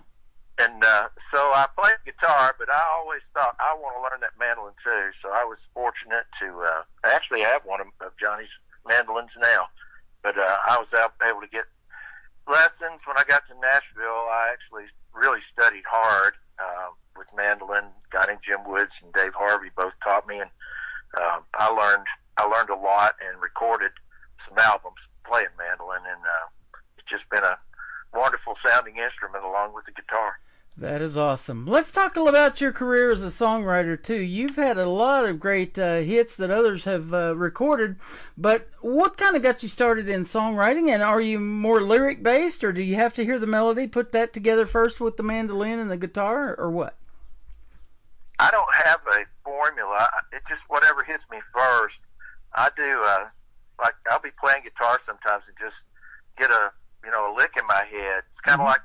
And so I played guitar, but I always thought I want to learn that mandolin too. So I was fortunate to actually have one of Johnny's mandolins now. But I was able to get lessons. When I got to Nashville, I actually really studied hard with mandolin. A guy named Jim Woods and Dave Harvey both taught me, and I learned a lot and recorded some albums playing mandolin, and it's just been a wonderful sounding instrument along with the guitar. That is awesome. Let's talk a little about your career as a songwriter too. You've had a lot of great hits that others have recorded, but what kind of got you started in songwriting? And are you more lyric based, or do you have to hear the melody, put that together first with the mandolin and the guitar, or what? I don't have a formula. It's just whatever hits me first. I do like I'll be playing guitar sometimes and just get a lick in my head. It's kind of like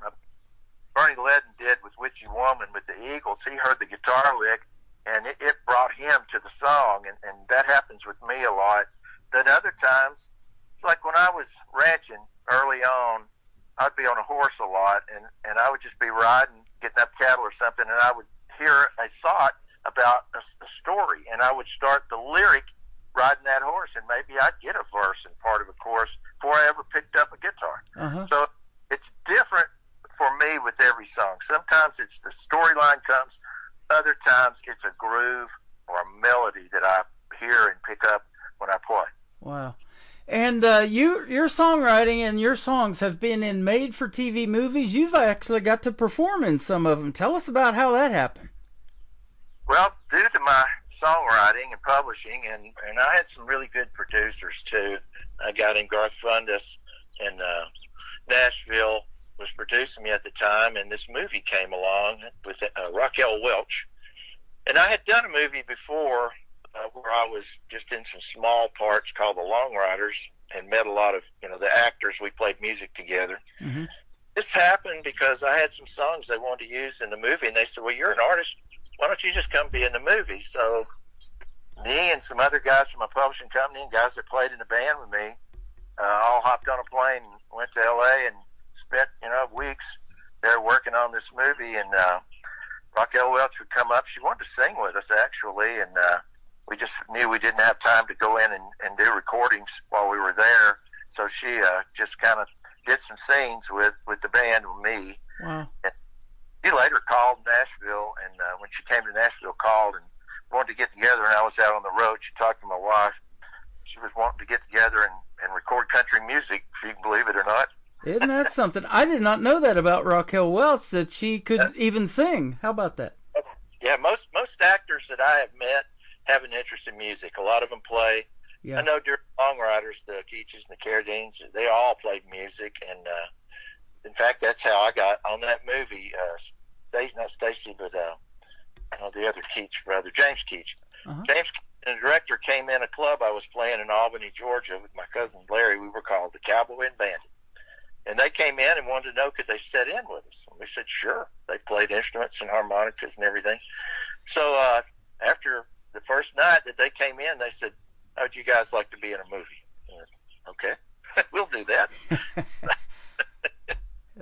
Bernie Ledden did with Witchy Woman with the Eagles. He heard the guitar lick, and it brought him to the song, and that happens with me a lot. Then other times, it's like when I was ranching early on, I'd be on a horse a lot, and I would just be riding, getting up cattle or something, and I would hear a thought about a story, and I would start the lyric riding that horse, and maybe I'd get a verse and part of a chorus before I ever picked up a guitar. So it's different for me with every song. Sometimes it's the storyline comes, other times it's a groove or a melody that I hear and pick up when I play. Wow. And your songwriting and your songs have been in made-for-TV movies. You've actually got to perform in some of them. Tell us about how that happened. Well, due to my songwriting and publishing, and I had some really good producers too. A guy named Garth Fundus in Nashville was producing me at the time, and this movie came along with Raquel Welch. And I had done a movie before where I was just in some small parts called The Long Riders, and met a lot of, the actors. We played music together. Mm-hmm. This happened because I had some songs they wanted to use in the movie, and they said, well, you're an artist. Why don't you just come be in the movie? So me and some other guys from my publishing company and guys that played in the band with me all hopped on a plane and went to L.A. and spent, weeks there working on this movie. And Raquel Welch would come up. She wanted to sing with us, actually, and we just knew we didn't have time to go in and do recordings while we were there. So she just kind of did some scenes with the band with me. Wow. And she later called Nashville, and when she came to Nashville, called and wanted to get together, and I was out on the road. She talked to my wife. She was wanting to get together and record country music, if you can believe it or not. Isn't that something? I did not know that about Raquel Welch, that she could even sing. How about that? Yeah, most actors that I have met have an interest in music. A lot of them play. Yeah. I know during Long Riders, the Keaches and the Carradines, they all played music, and in fact, that's how I got on that movie. Not Stacy, but the other Keach brother, James Keach. Uh-huh. James, and the director, came in a club I was playing in Albany, Georgia, with my cousin Larry. We were called the Cowboy and Bandit. And they came in and wanted to know, could they sit in with us? And we said, sure. They played instruments and harmonicas and everything. So after the first night that they came in, they said, how would you guys like to be in a movie? And okay, we'll do that.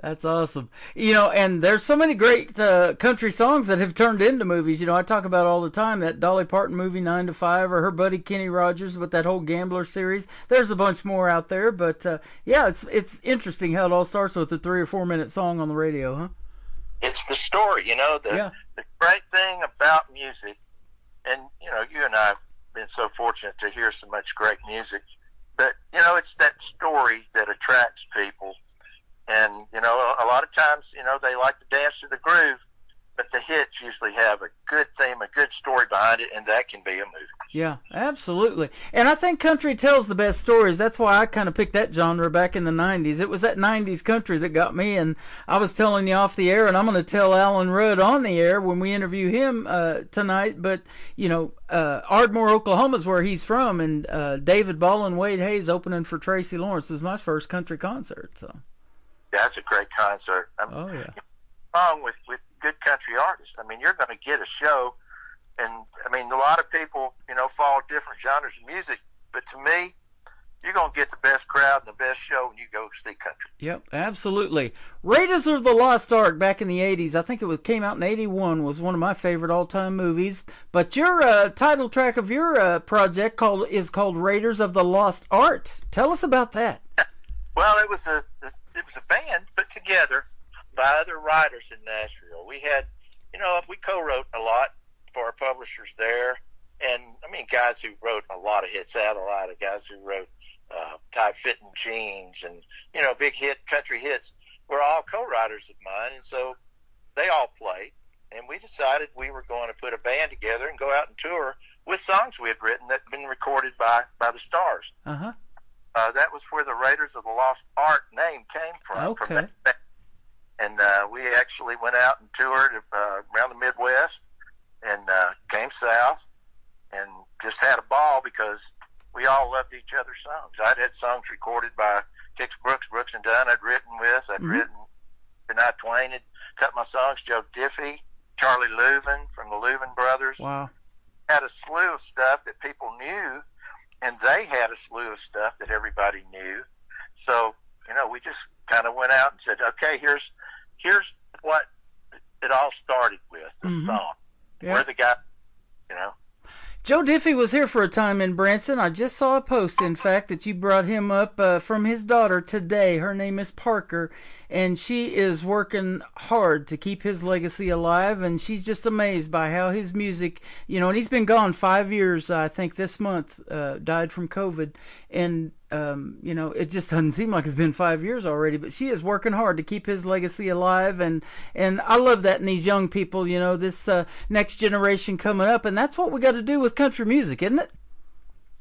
That's awesome. And there's so many great country songs that have turned into movies. I talk about all the time that Dolly Parton movie 9 to 5, or her buddy Kenny Rogers with that whole Gambler series. There's a bunch more out there, but yeah, it's interesting how it all starts with a 3 or 4 minute song on the radio, huh? It's the story, the great thing about music, and you and I have been so fortunate to hear so much great music, but it's that story that attracts people. And, a lot of times, they like to dance to the groove, but the hits usually have a good theme, a good story behind it, and that can be a movie. Yeah, absolutely. And I think country tells the best stories. That's why I kind of picked that genre back in the 90s. It was that 90s country that got me, and I was telling you off the air, and I'm going to tell Alan Rudd on the air when we interview him tonight, but, Ardmore, Oklahoma is where he's from, and David Ball and Wade Hayes opening for Tracy Lawrence was my first country concert, so... Yeah, that's a great concert. Oh, yeah. Along with good country artists. You're going to get a show, and, a lot of people, follow different genres of music, but to me, you're going to get the best crowd and the best show when you go see country. Yep, absolutely. Raiders of the Lost Ark back in the 80s, I think it came out in 81, was one of my favorite all-time movies, but your title track of your project is called Raiders of the Lost Art. Tell us about that. Well, it was a band put together by other writers in Nashville. We had, we co-wrote a lot for our publishers there, and guys who wrote a lot of hits, Satellite, guys who wrote Tight Fitting Jeans, and big hit country hits were all co-writers of mine, and so they all played, and we decided we were going to put a band together and go out and tour with songs we had written that had been recorded by the Stars. Uh-huh. That was where the Raiders of the Lost Ark name came from. Okay. From that band. And we actually went out and toured around the Midwest and came south and just had a ball because we all loved each other's songs. I'd had songs recorded by Kix Brooks and Dunn I'd written with. I'd written, Shania Twain had cut my songs, Joe Diffie, Charlie Louvin from the Louvin Brothers. Wow. Had a slew of stuff that people knew, and they had a slew of stuff that everybody knew. So, we just kind of went out and said, okay, here's what it all started with, the song. Yeah. We're the guy, Joe Diffie was here for a time in Branson. I just saw a post, in fact, that you brought him up from his daughter today. Her name is Parker, and she is working hard to keep his legacy alive, and she's just amazed by how his music, you know, and he's been gone 5 years, I think this month, died from COVID, and, you know, it just doesn't seem like it's been 5 years already, but she is working hard to keep his legacy alive, and I love that in these young people, you know, this next generation coming up, and that's what we got to do with country music, isn't it?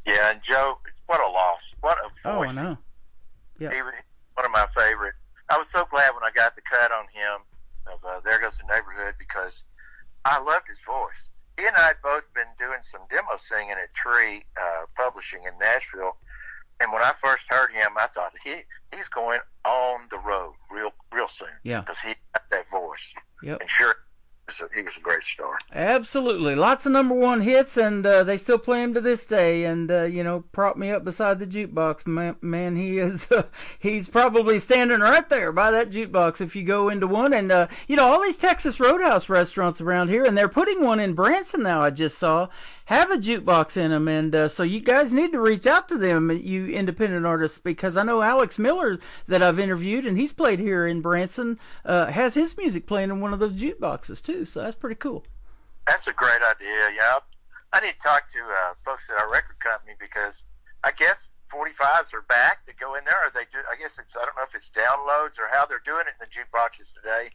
Yeah, and Joe, what a loss. What a voice. Oh, I know. Yeah. He was one of my favorite. I was so glad when I got the cut on him of There Goes the Neighborhood, because I loved his voice. He and I had both been doing some demo singing at Tree Publishing in Nashville, and when I first heard him, I thought he's going on the road real soon. Yeah. Because he got that voice. Yep. And sure, he was a great star. Absolutely. Lots of #1 hits, and they still play him to this day. And, you know, prop me up beside the jukebox. Man, he is, he's probably standing right there by that jukebox if you go into one. And, you know, all these Texas Roadhouse restaurants around here, and they're putting one in Branson now, I just saw, have a jukebox in them. And so you guys need to reach out to them, you independent artists, because I know Alex Miller that I've interviewed, and he's played here in Branson, has his music playing in one of those jukeboxes, too. So that's pretty cool. That's a great idea. Yeah, I need to talk to folks at our record company, because I guess 45s are back to go in there. Or they do. I guess I don't know if it's downloads or how they're doing it in the jukeboxes today.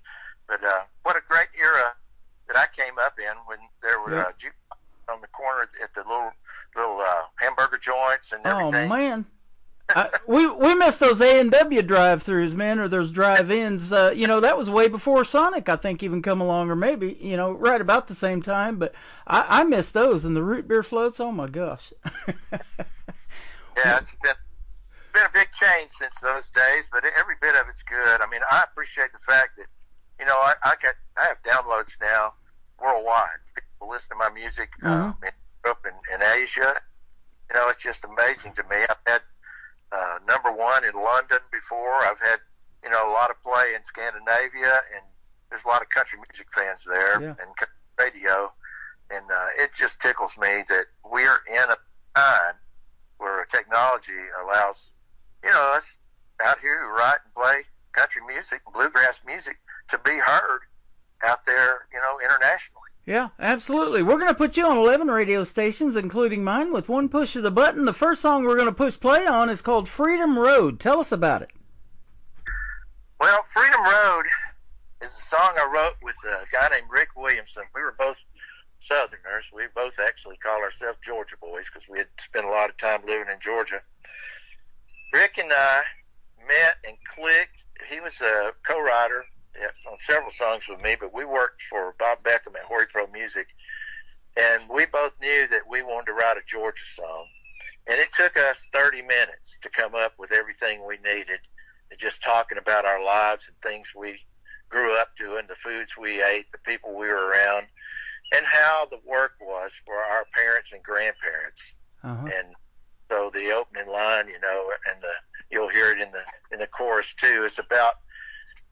But what a great era that I came up in, when there were jukeboxes on the corner at the little hamburger joints and everything. Oh man. We missed those A&W drive-thrus, man, or those drive-ins. You know, that was way before Sonic, I think, even come along, or maybe, you know, right about the same time. But I missed those, and the root beer floats. Oh my gosh. Yeah, it's been a big change since those days, but every bit of it's good. I mean, I appreciate the fact that, you know, I have downloads now worldwide. People listen to my music up in Asia. You know, it's just amazing to me. I've had #1 in London before. I've had, you know, a lot of play in Scandinavia, and there's a lot of country music fans there and country radio, and it just tickles me that we're in a time where technology allows, you know, us out here who write and play country music and bluegrass music to be heard out there, you know, internationally. Yeah, absolutely. We're going to put you on 11 radio stations, including mine, with one push of the button. The first song we're going to push play on is called Freedom Road. Tell us about it. Well, Freedom Road is a song I wrote with a guy named Rick Williamson. We were both Southerners. We both actually call ourselves Georgia boys because we had spent a lot of time living in Georgia. Rick and I met and clicked. He was a co-writer on several songs with me, but we worked for Bob Beckham at Horry Pro Music, and we both knew that we wanted to write a Georgia song. And it took us 30 minutes to come up with everything we needed, and just talking about our lives and things we grew up doing, the foods we ate, the people we were around, and how the work was for our parents and grandparents. And so the opening line, you know, and you'll hear it in the chorus too, is about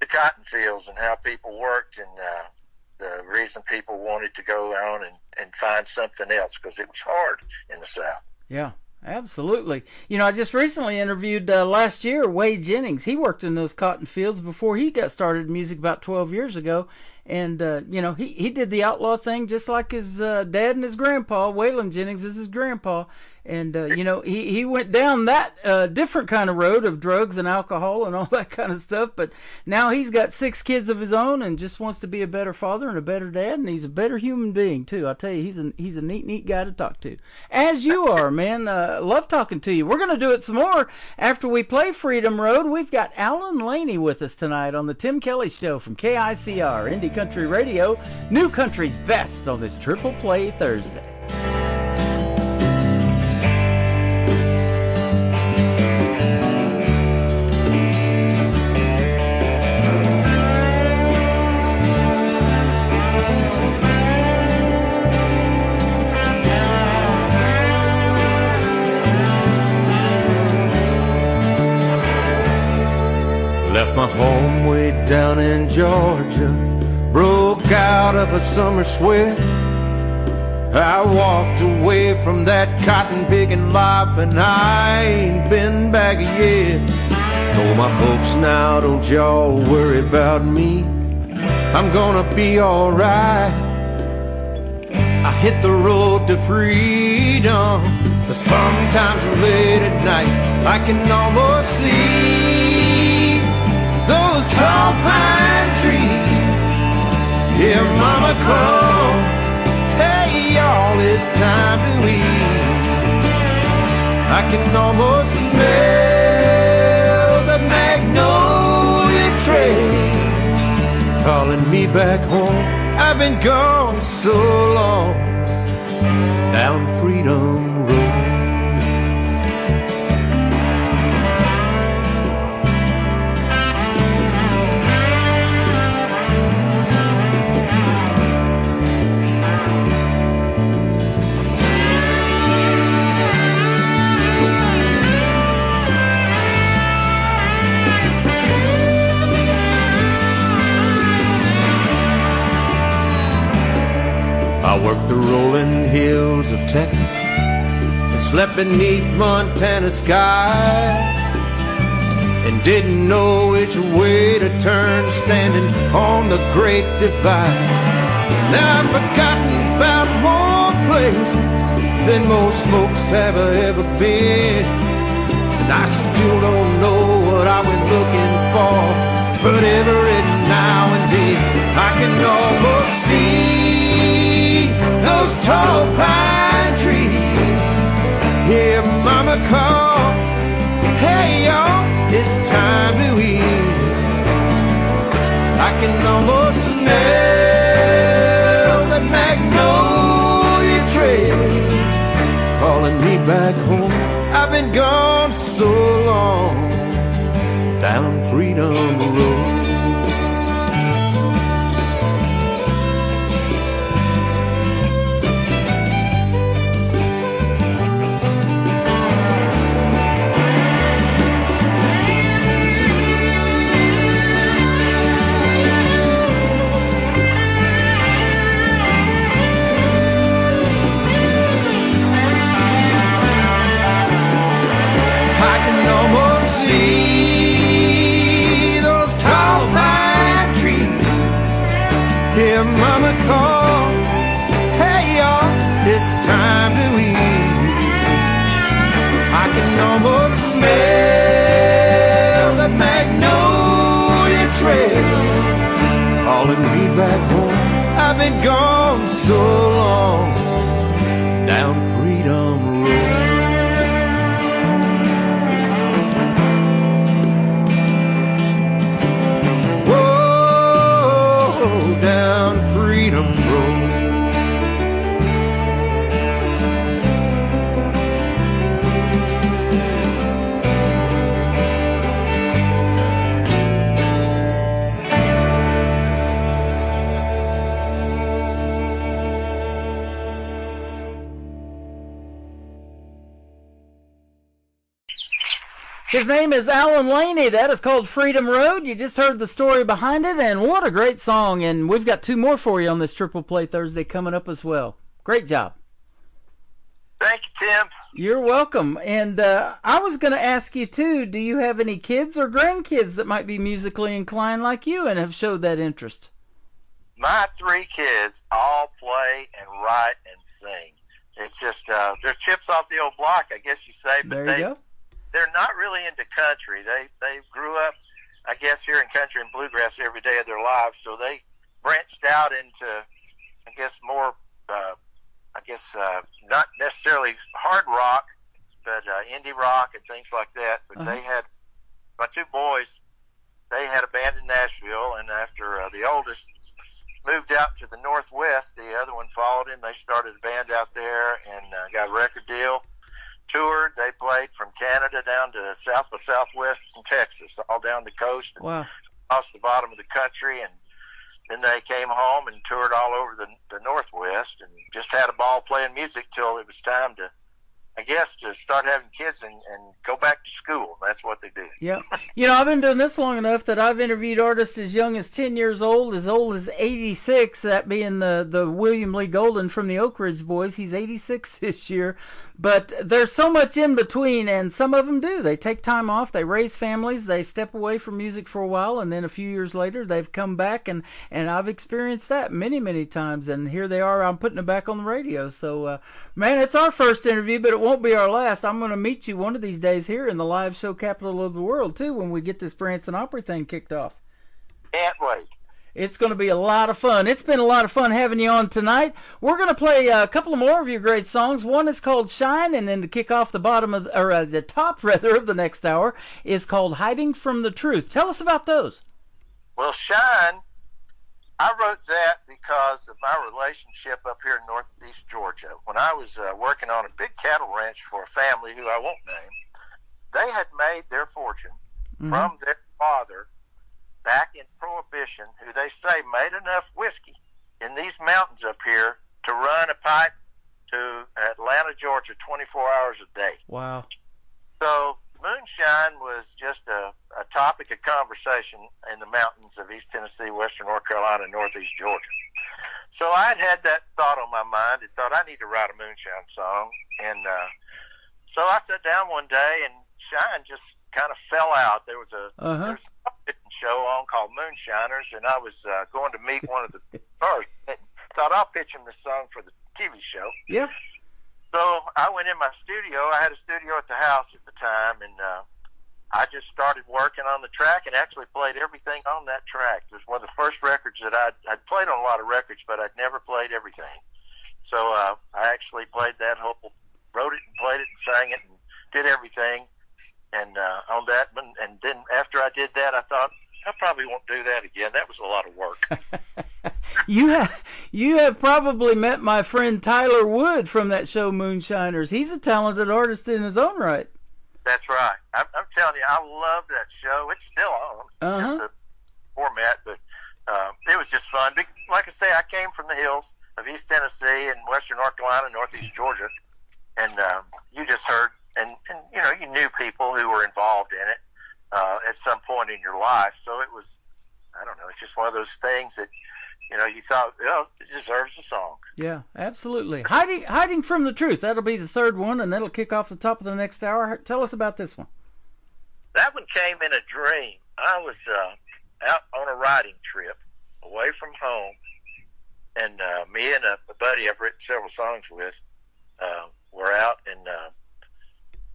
the cotton fields and how people worked, and the reason people wanted to go on and find something else, because it was hard in the South. Yeah, absolutely. You know, I just recently interviewed last year Wade Jennings. He worked in those cotton fields before he got started in music about 12 years ago. And, you know, he did the outlaw thing just like his dad and his grandpa. Waylon Jennings is his grandpa. And, you know, he went down that different kind of road of drugs and alcohol and all that kind of stuff. But now he's got 6 kids of his own and just wants to be a better father and a better dad. And he's a better human being, too. I tell you, he's a neat guy to talk to. As you are, man. Love talking to you. We're going to do it some more after we play Freedom Road. We've got Alan Laney with us tonight on the Tim Kelly Show from KICR, Indie Country Radio. New Country's best on this Triple Play Thursday. Left my home way down in Georgia, broke out of a summer sweat, I walked away from that cotton picking life, and I ain't been back yet. Told my folks, now don't y'all worry about me, I'm gonna be alright. I hit the road to freedom, but sometimes late at night I can almost see those tall pine trees. Yeah, mama called, hey y'all, it's time to eat. I can almost smell the magnolia trail calling me back home. I've been gone so long down Freedom Road. I worked the rolling hills of Texas and slept beneath Montana skies, and didn't know which way to turn, standing on the Great Divide. Now I've forgotten about more places than most folks have ever been, and I still don't know what I went looking for, but every now and then I can almost see those tall pine trees. Yeah, mama called, hey y'all, it's time to eat. I can almost smell that magnolia trail calling me back home. I've been gone so long down Freedom Road. Yeah, mama called, hey y'all, it's time to eat. I can almost smell that magnolia trail calling me back home. I've been gone so long down Freedom Road. Down Freedom Road. His name is Alan Laney. That is called Freedom Road. You just heard the story behind it, and what a great song. And we've got two more for you on this Triple Play Thursday coming up as well. Great job. Thank you, Tim. You're welcome. And I was going to ask you, too, do you have any kids or grandkids that might be musically inclined like you and have showed that interest? My three kids all play and write and sing. It's just, they're chips off the old block, I guess you say. But there you go. They're not really into country. They grew up, I guess, hearing country and bluegrass every day of their lives, so they branched out into, I guess, more, not necessarily hard rock, but indie rock and things like that. But they had, my two boys, they had a band in Nashville, and after the oldest moved out to the Northwest, the other one followed him. They started a band out there and got a record deal. Toured. They played from Canada down to south by southwest in Texas, all down the coast, wow, across the bottom of the country, and then they came home and toured all over the Northwest, and just had a ball playing music till it was time to, I guess, to start having kids and go back to school. That's what they do. Yeah. I've been doing this long enough that I've interviewed artists as young as 10 years old as 86, that being the William Lee Golden from the Oak Ridge Boys. He's 86 this year. But there's so much in between, and some of them do. They take time off, they raise families, they step away from music for a while, and then a few years later they've come back, and I've experienced that many, many times, and here they are, I'm putting it back on the radio. So, man, it's our first interview, but it won't be our last. I'm going to meet you one of these days here in the live show capital of the world, too, when we get this Branson Opry thing kicked off. Can't wait. It's going to be a lot of fun. It's been a lot of fun having you on tonight. We're going to play a couple of more of your great songs. One is called Shine, and then to kick off the the top of the next hour is called Hiding from the Truth. Tell us about those. Well, Shine, I wrote that because of my relationship up here in northeast Georgia. When I was working on a big cattle ranch for a family who I won't name, they had made their fortune from their father back in Prohibition, who they say made enough whiskey in these mountains up here to run a pipe to Atlanta, Georgia, 24 hours a day. Wow. So moonshine was just a topic of conversation in the mountains of East Tennessee, Western North Carolina, and Northeast Georgia. So I had that thought on my mind and thought I need to write a moonshine song. And so I sat down one day, and Shine just kind of fell out. There was a show on called Moonshiners, and I was going to meet one of the stars. Thought I'll pitch him this song for the TV show. Yeah. So I went in my studio. I had a studio at the house at the time, and I just started working on the track and actually played everything on that track. It was one of the first records that I'd played on a lot of records, but I'd never played everything. So I actually played that whole, wrote it and played it and sang it and did everything. And on that, and then after I did that, I thought, I probably won't do that again. That was a lot of work. You have probably met my friend Tyler Wood from that show Moonshiners. He's a talented artist in his own right. That's right. I'm telling you, I love that show. It's still on. It's just a format, but it was just fun. Like I say, I came from the hills of East Tennessee and Western North Carolina, Northeast Georgia, and you just heard. And you knew people who were involved in it at some point in your life. So it was, I don't know, it's just one of those things that, you thought, it deserves a song. Yeah, absolutely. Hiding from the Truth. That'll be the third one, and that'll kick off the top of the next hour. Tell us about this one. That one came in a dream. I was out on a riding trip away from home, and me and a buddy I've written several songs with were out and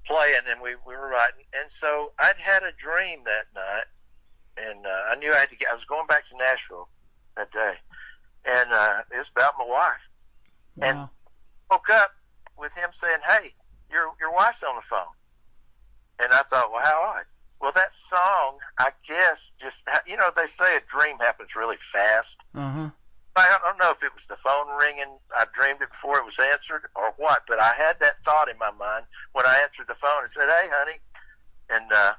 playing, and we were writing, and so I'd had a dream that night, and I knew I was going back to Nashville that day, and it was about my wife. Wow. And woke up with him saying, "Hey, your wife's on the phone," and I thought, well, how odd. Well, that song, I guess, just they say a dream happens really fast. I don't know if it was the phone ringing, I dreamed it before it was answered, or what, but I had that thought in my mind when I answered the phone and said, "Hey, honey," and that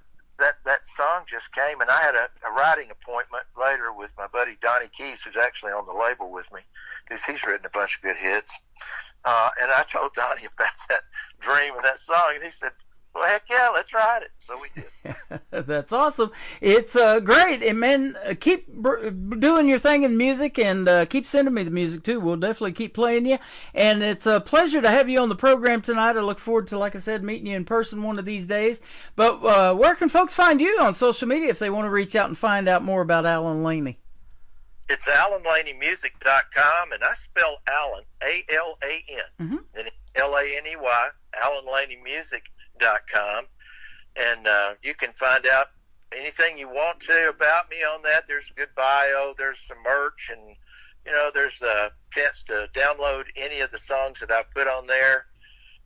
song just came, and I had a writing appointment later with my buddy Donnie Keys, who's actually on the label with me, because he's written a bunch of good hits, and I told Donnie about that dream of that song, and he said, "Well, heck yeah, let's write it." So we did. That's awesome. It's great. And, man, keep doing your thing in music, and keep sending me the music, too. We'll definitely keep playing you. And it's a pleasure to have you on the program tonight. I look forward to, like I said, meeting you in person one of these days. But where can folks find you on social media if they want to reach out and find out more about Alan Laney? It's AlanLaneyMusic.com, and I spell Alan, A-L-A-N, and L-A-N-E-Y, AlanLaneyMusic.com, and you can find out anything you want to about me on that. There's a good bio, there's some merch, and there's a chance to download any of the songs that I've put on there,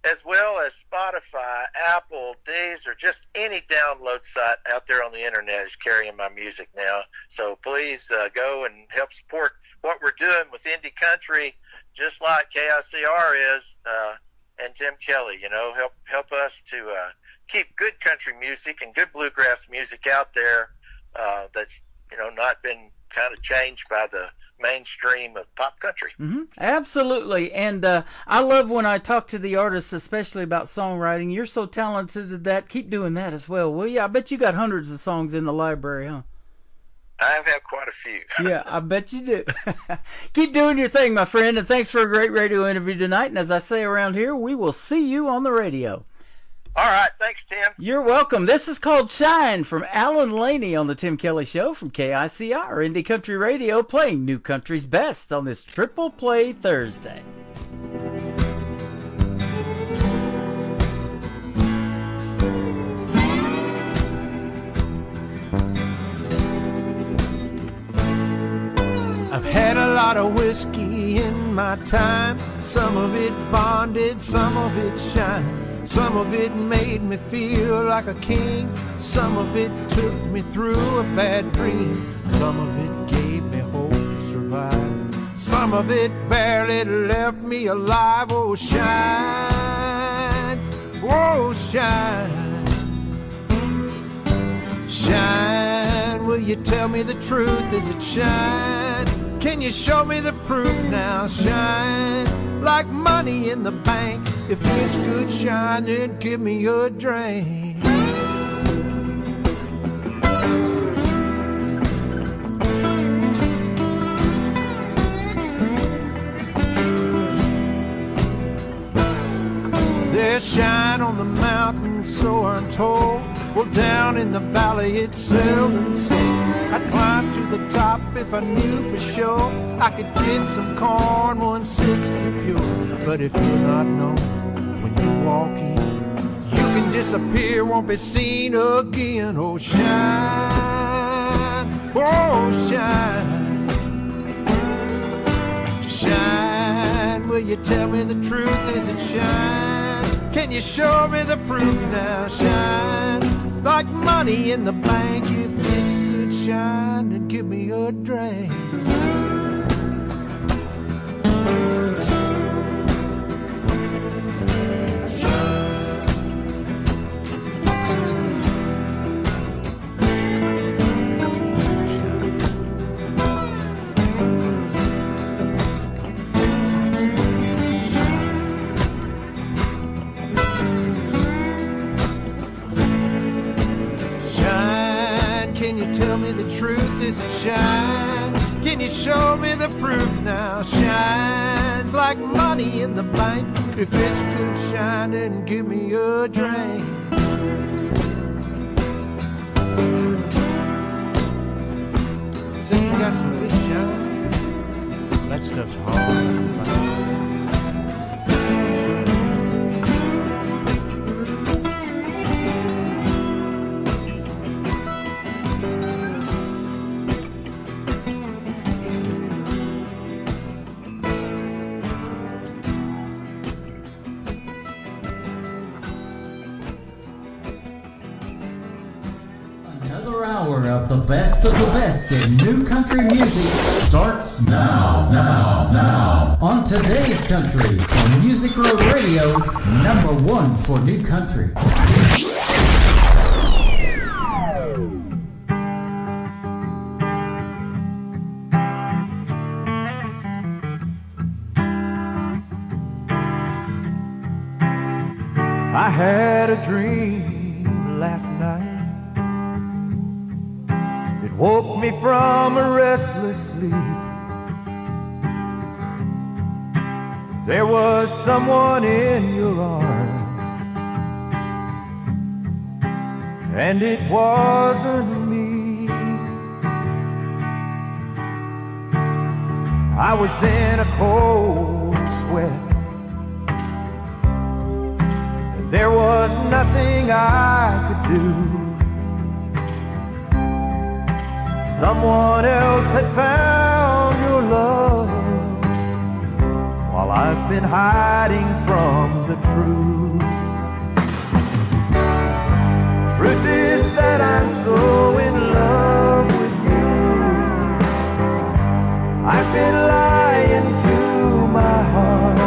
as well as Spotify, Apple, Deezer, just any download site out there on the internet is carrying my music now. So please go and help support what we're doing with indie country, just like KICR is, and Tim Kelly. Help us to keep good country music and good bluegrass music out there that's not been kind of changed by the mainstream of pop country. Mm-hmm. Absolutely. And I love when I talk to the artists, especially about songwriting. You're so talented at that. Keep doing that as well, will you? I bet you got hundreds of songs in the library, huh? I've had quite a few. Yeah, I bet you do. Keep doing your thing, my friend, and thanks for a great radio interview tonight. And as I say around here, we will see you on the radio. All right, thanks, Tim. You're welcome. This is called Shine from Alan Laney on the Tim Kelly Show from KICR Indie Country Radio, playing New Country's best on this Triple Play Thursday. I've had a lot of whiskey in my time. Some of it bonded, some of it shined. Some of it made me feel like a king. Some of it took me through a bad dream. Some of it gave me hope to survive. Some of it barely left me alive. Oh, shine, oh, shine. Shine, will you tell me the truth? Is it shine? Can you show me the proof now? Shine like money in the bank. If it's good shine, then give me a drink. There's shine on the mountain, so I'm told. Well, down in the valley, it's seldom seen. I'd climb to the top if I knew for sure I could get some corn 160 pure. But if you're not known when you walk in, you can disappear, won't be seen again. Oh, shine, oh, shine. Shine, will you tell me the truth? Is it shine? Can you show me the proof now? Shine like money in the bank. If it's good shine, then give me a drink. Tell me the truth, is it shine? Can you show me the proof now? Shine's like money in the bank. If it's good shine, then give me a drink. Say you got some good shine. That stuff's hard to find. The best of the best in new country music starts now. On today's country from Music Road Radio, #1 for new country. I had a dream last night. Woke me from a restless sleep. There was someone in your arms, and it wasn't me. I was in a cold sweat, and there was nothing I could do. Someone else had found your love, while I've been hiding from the truth. Truth is that I'm so in love with you. I've been lying to my heart.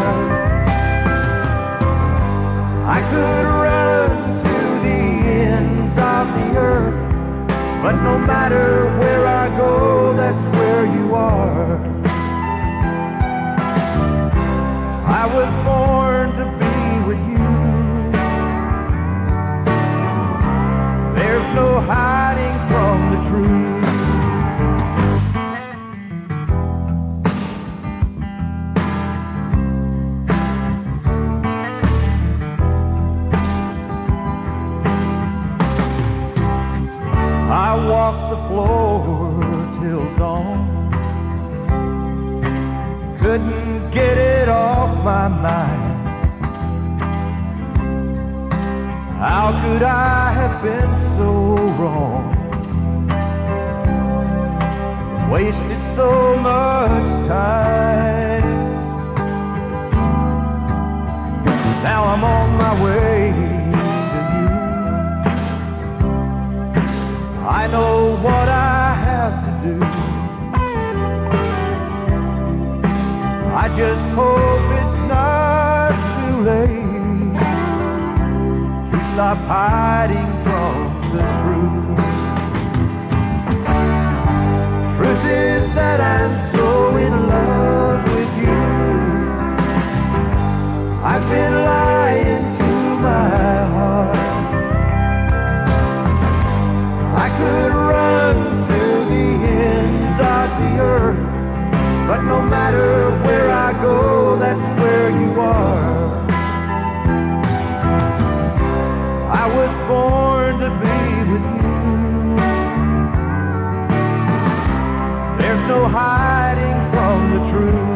I could run to the ends of the earth, but no matter where I go, my mind. How could I have been so wrong? Wasted so much time. Now I'm on my way to you. I know what I have to do. I just hope it's not too late to stop hiding from the truth. Truth is that I'm so in love with you. I've been lying to my heart. I could run to the ends of the earth, but no matter where I go, that's where you are. I was born to be with you. There's no hiding from the truth.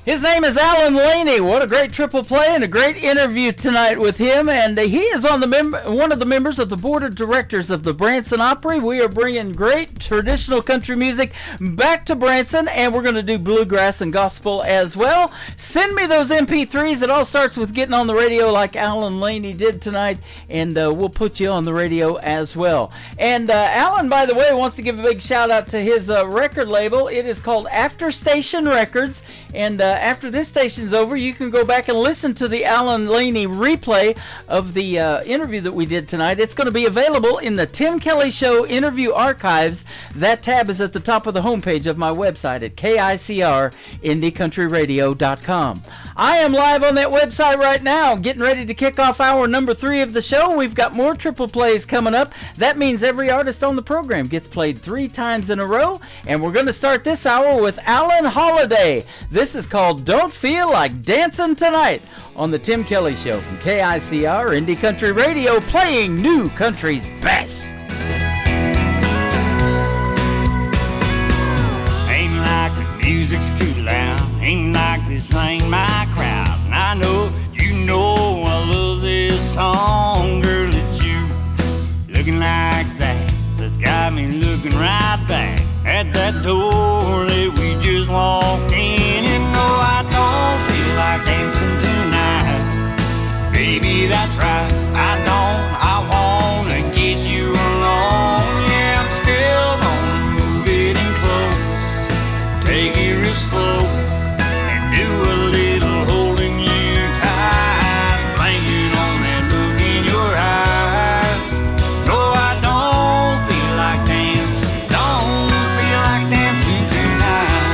His name is Alan Laney. What a great triple play and a great interview tonight with him. And he is on one of the members of the board of directors of the Branson Opry. We are bringing great traditional country music back to Branson, and we're going to do bluegrass and gospel as well. Send me those MP3s. It all starts with getting on the radio like Alan Laney did tonight, and we'll put you on the radio as well. And Alan, by the way, wants to give a big shout out to his record label. It is called After Station Records, and after this station's over, you can go back and listen to the Alan Laney replay of the interview that we did tonight. It's going to be available in the Tim Kelly Show interview archives. That tab is at the top of the homepage of my website at KICRIndieCountryRadio.com. I am live on that website right now, getting ready to kick off hour number 3 of the show. We've got more triple plays coming up. That means every artist on the program gets played 3 times in a row, and we're going to start this hour with Alan Holiday. This is called Don't Feel Like Dancing Tonight on the Tim Kelly Show from KICR Indie Country Radio, playing new country's best. Ain't like the music's too loud, ain't like this ain't my crowd. And I know you know I love this song, girl, it's you looking like that that's got me looking right back at that door that we just walked in. And no, I don't feel like dancing tonight, baby, that's right, I don't. I wanna get you alone. Yeah, I'm still gonna move it in close, take it real slow, and do a little holding you tight, blanket on that look in your eyes. No, I don't feel like dancing, don't feel like dancing tonight.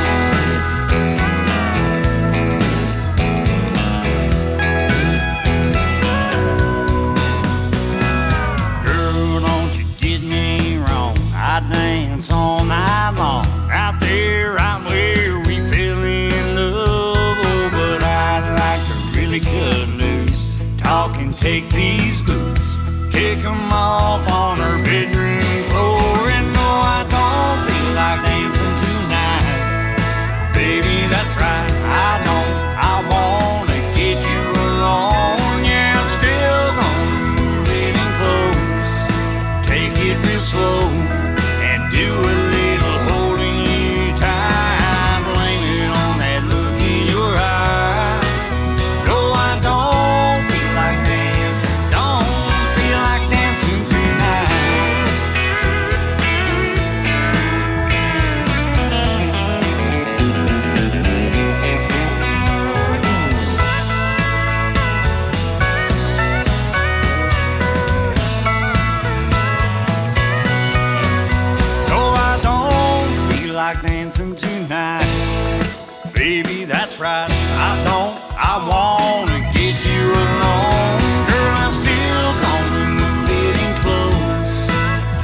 Girl, don't you get me wrong, I dance all night long out there, right where we fell in love. Oh, but I'd like to really cut loose, talk and take these boots, kick 'em off on her bedroom floor. And no, I don't feel like dancing tonight, baby, that's right, I don't. I wanna get you alone. Yeah, I'm still gonna move it in close, take it real slow, and do a little holding you tight, blame it on that look in your eye. No, I don't feel like dancing, don't feel like dancing tonight. No, I don't feel like dancing tonight, baby, that's right, I don't. I wanna get you alone. Girl, I'm still gonna move it in close,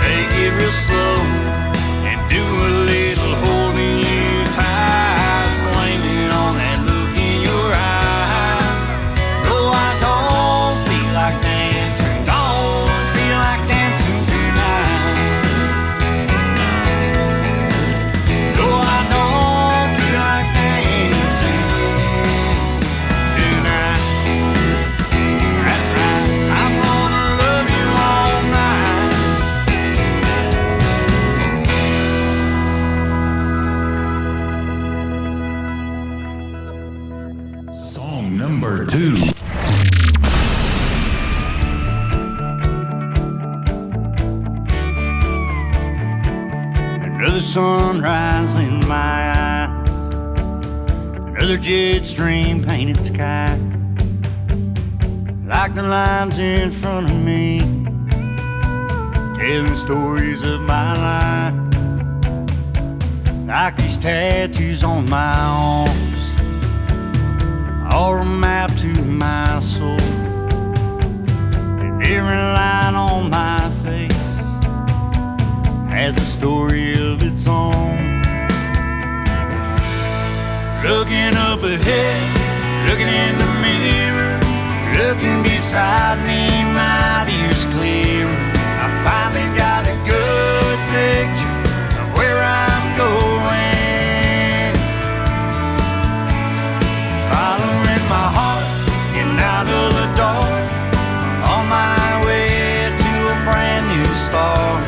take it real slow, and do a little holding you tight, blame 2. Another sunrise in my eyes, another jet stream painted sky, like the lines in front of me, telling stories of my life, like these tattoos on my arms, are a map to my soul, and every line on my face has a story of its own. Looking up ahead, looking in the mirror, looking beside me, my view's clearer. I finally got a good picture of where I'm going. Following my heart, getting out of the dark, on my way to a brand new start.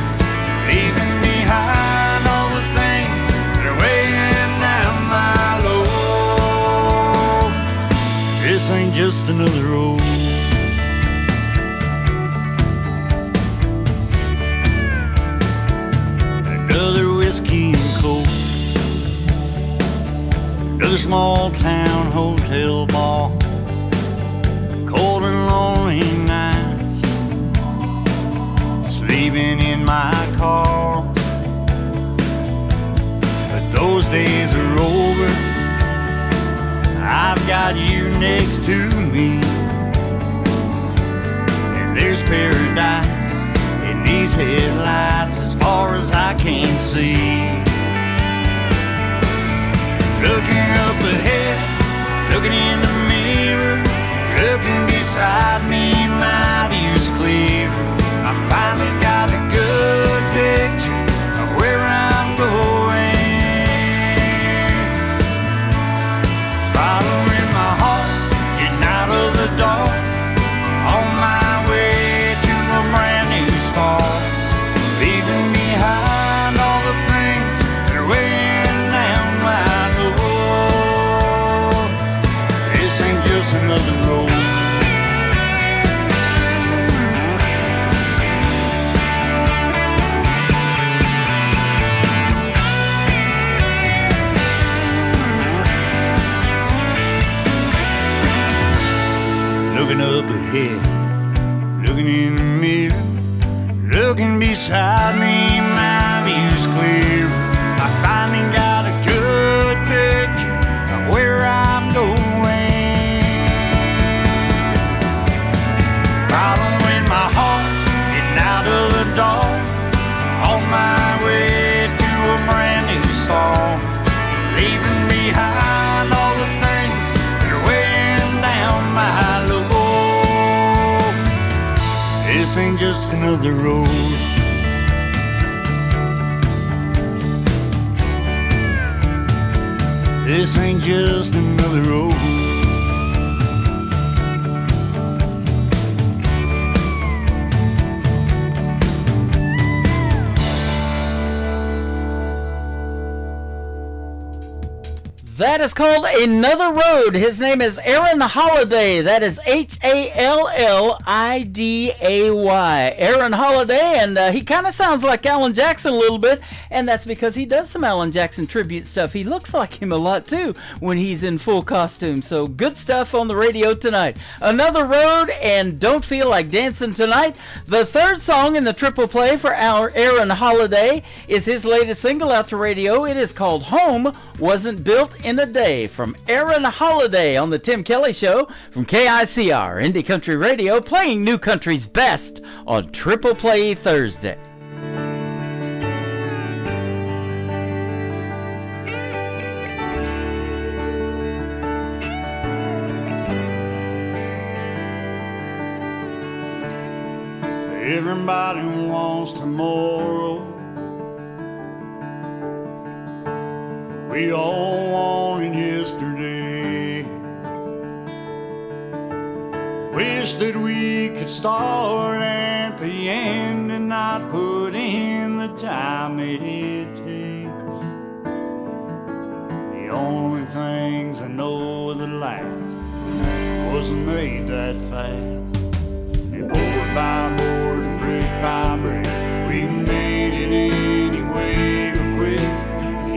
Leaving behind all the things that are weighing down my load. This ain't just another road. Another whiskey and coke, another small town hotel bar, cold and lonely nights, sleeping in my car. But those days are over, I've got you next to me, and there's paradise in these headlights as far as I can see. Looking up ahead, looking in the mirror, looking beside me, my view's clear. I finally got a good picture of where I'm going. Following my heart, getting out of the dark, on my way to a brand new start. Leaving behind all the things that are weighing down my load. This ain't just another road. Looking up ahead, looking in the mirror, looking beside me, my view's clear. I finally got a good picture of where I'm going. Following my heart, getting out of the dark, on my way to a brand new start. Leaving behind all the things that are weighing down my load. This ain't just another road. This ain't just another road. That is called Another Road. His name is Aaron Holiday. That is Halliday. Aaron Holiday, and he kind of sounds like Alan Jackson a little bit, and that's because he does some Alan Jackson tribute stuff. He looks like him a lot, too, when he's in full costume. So good stuff on the radio tonight. Another Road and Don't Feel Like Dancing Tonight. The third song in the triple play for our Aaron Holiday is his latest single out to radio. It is called Home Wasn't Built in a Day, from Aaron Holiday on the Tim Kelly Show from KICR Indie Country Radio, playing new country's best on Triple Play Thursday. Everybody wants tomorrow. We all wanted yesterday. Wish that we could start at the end and not put in the time it takes. The only things I know that last was wasn't made that fast. And board by board and brick by brick, we made it anyway but quick.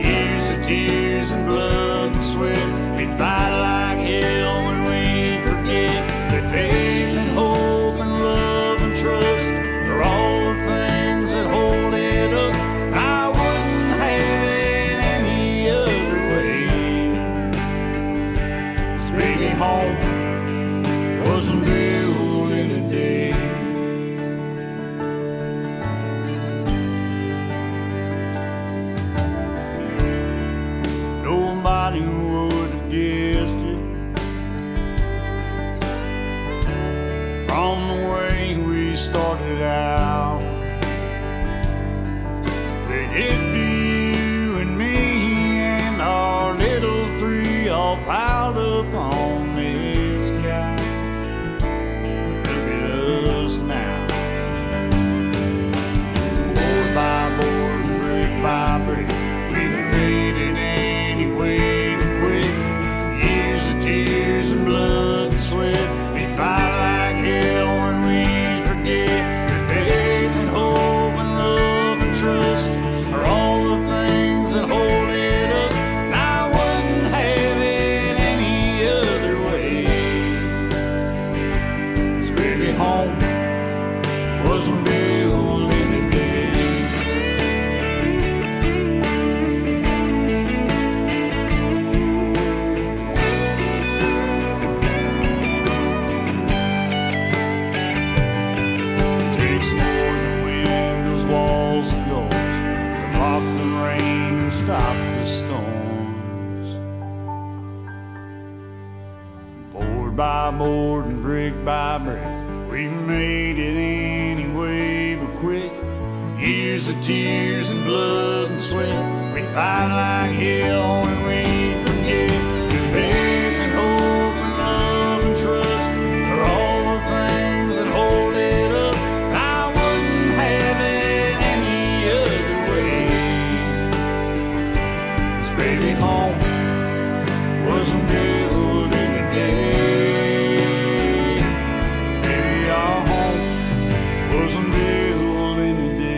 Years of tears and blood and sweat, we fight like hell when we forget that faith and hope and love and trust are all the things that hold it up. I wouldn't have it any other way. 'Cause maybe home wasn't built in a day. Nobody would have guessed it from the way we started out. That it'd be you and me and our little three all piled up on this couch. Look at us now, board by board, brick by brick, we made it anyway but quick. Years of tears and blood and sweat, we fight like hell when we forget that faith and hope and love and trust are all the things that hold it up. And I wouldn't have it any other way. 'Cause baby, home wasn't built in a day. Takes more than windows, walls, and doors to block the rain and stop the storms. Board by board and brick by brick, we made it anyway but quick. Years of tears and blood and sweat, we'd fight like hell when we forget that faith and hope and love and trust are all the things that hold it up. I wouldn't have it any other way. 'Cause baby, home wasn't built in a day. Baby, our home wasn't built in a day.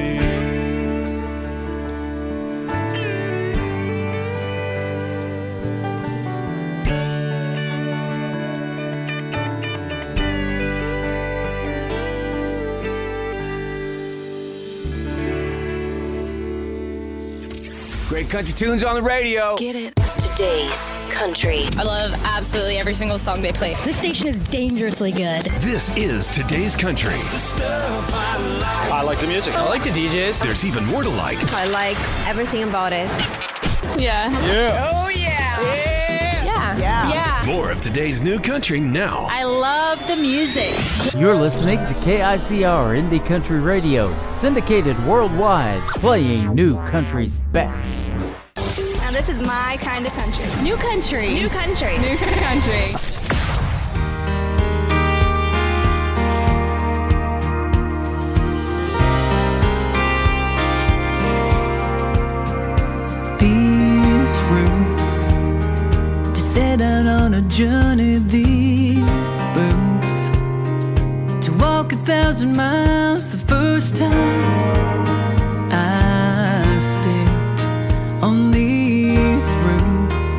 Great country tunes on the radio. Get it? Today's country. I love absolutely every single song they play. This station is dangerously good. This is Today's Country. I like the music. I like the DJs. There's even more to like. I like everything about it. Yeah. Yeah. Oh, yeah. Yeah. Yeah. More of today's new country now. I love the music. You're listening to KICR Indie Country Radio, syndicated worldwide, playing new country's best. Now this is my kind of country. New country. New country. New country. These roots to set out on a journey. These boots to walk 1,000 miles the first time I stepped on these roots.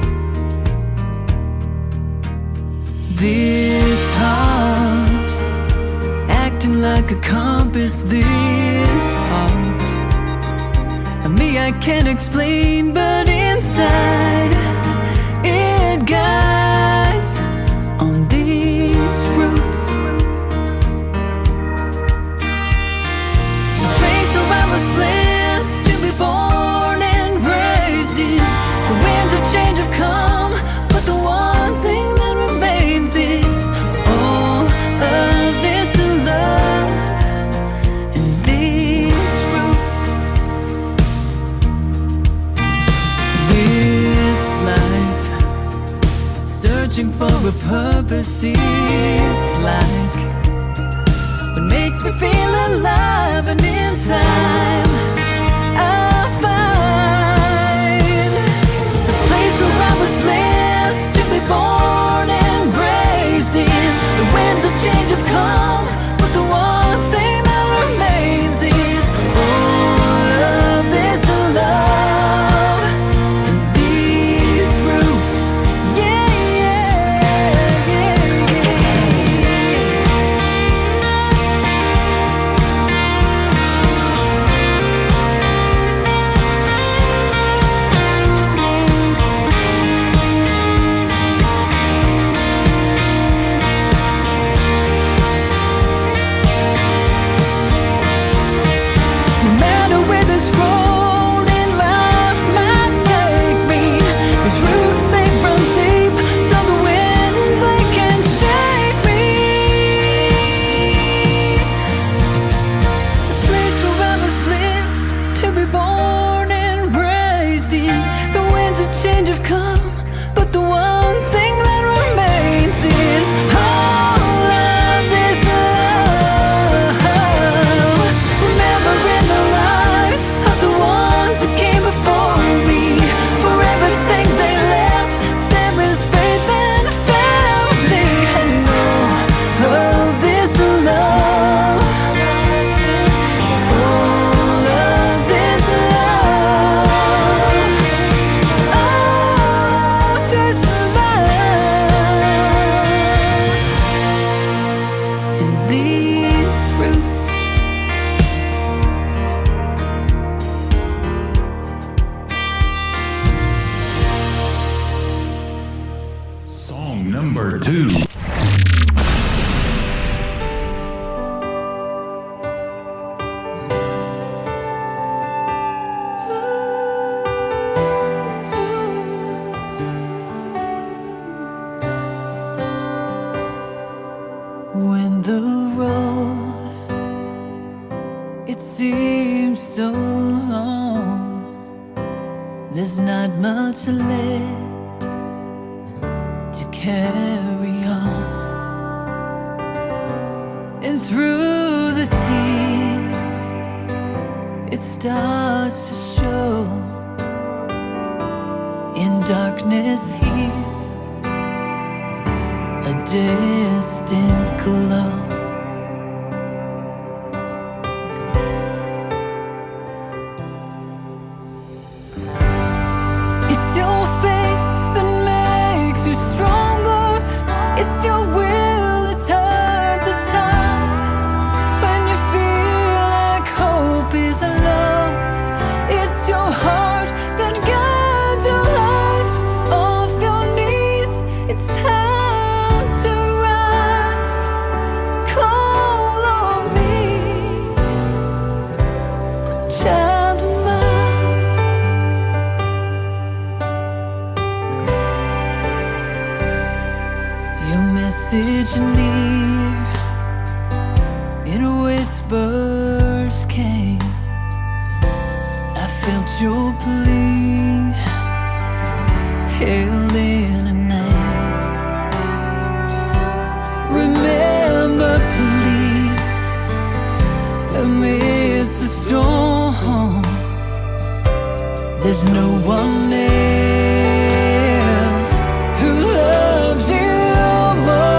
This heart acting like a compass. This part of me I can't explain, but inside it guides on these roots. The place where I was blessed to be born and raised in. The winds of change have come, but the one thing that remains is all of this love and these roots. This life, searching for a purpose, it's like what makes me feel alive, and in time I find the place where I was blessed to be born and raised in. born and raised in. The winds of change have come, but the one thing that remains is all of this love. Remembering the lives of the ones that came before me. For everything they left, there is faith and family. And all of this love, all of this love, all of this love, and these roots. Song number 2. When the road, it seems so long, there's not much left to carry on. And through the tears, it starts to show. In darkness here, a distant glow. It's your faith that makes you stronger. It's your will that turns the tide. When you feel like hope is lost, it's your heart that guides your life. Off your knees, it's time to rise. Call on me, child of mine. Your message near, in whispers came. I felt your plea, held in a name. Remember, please, amidst the storm, there's no one else who loves you more.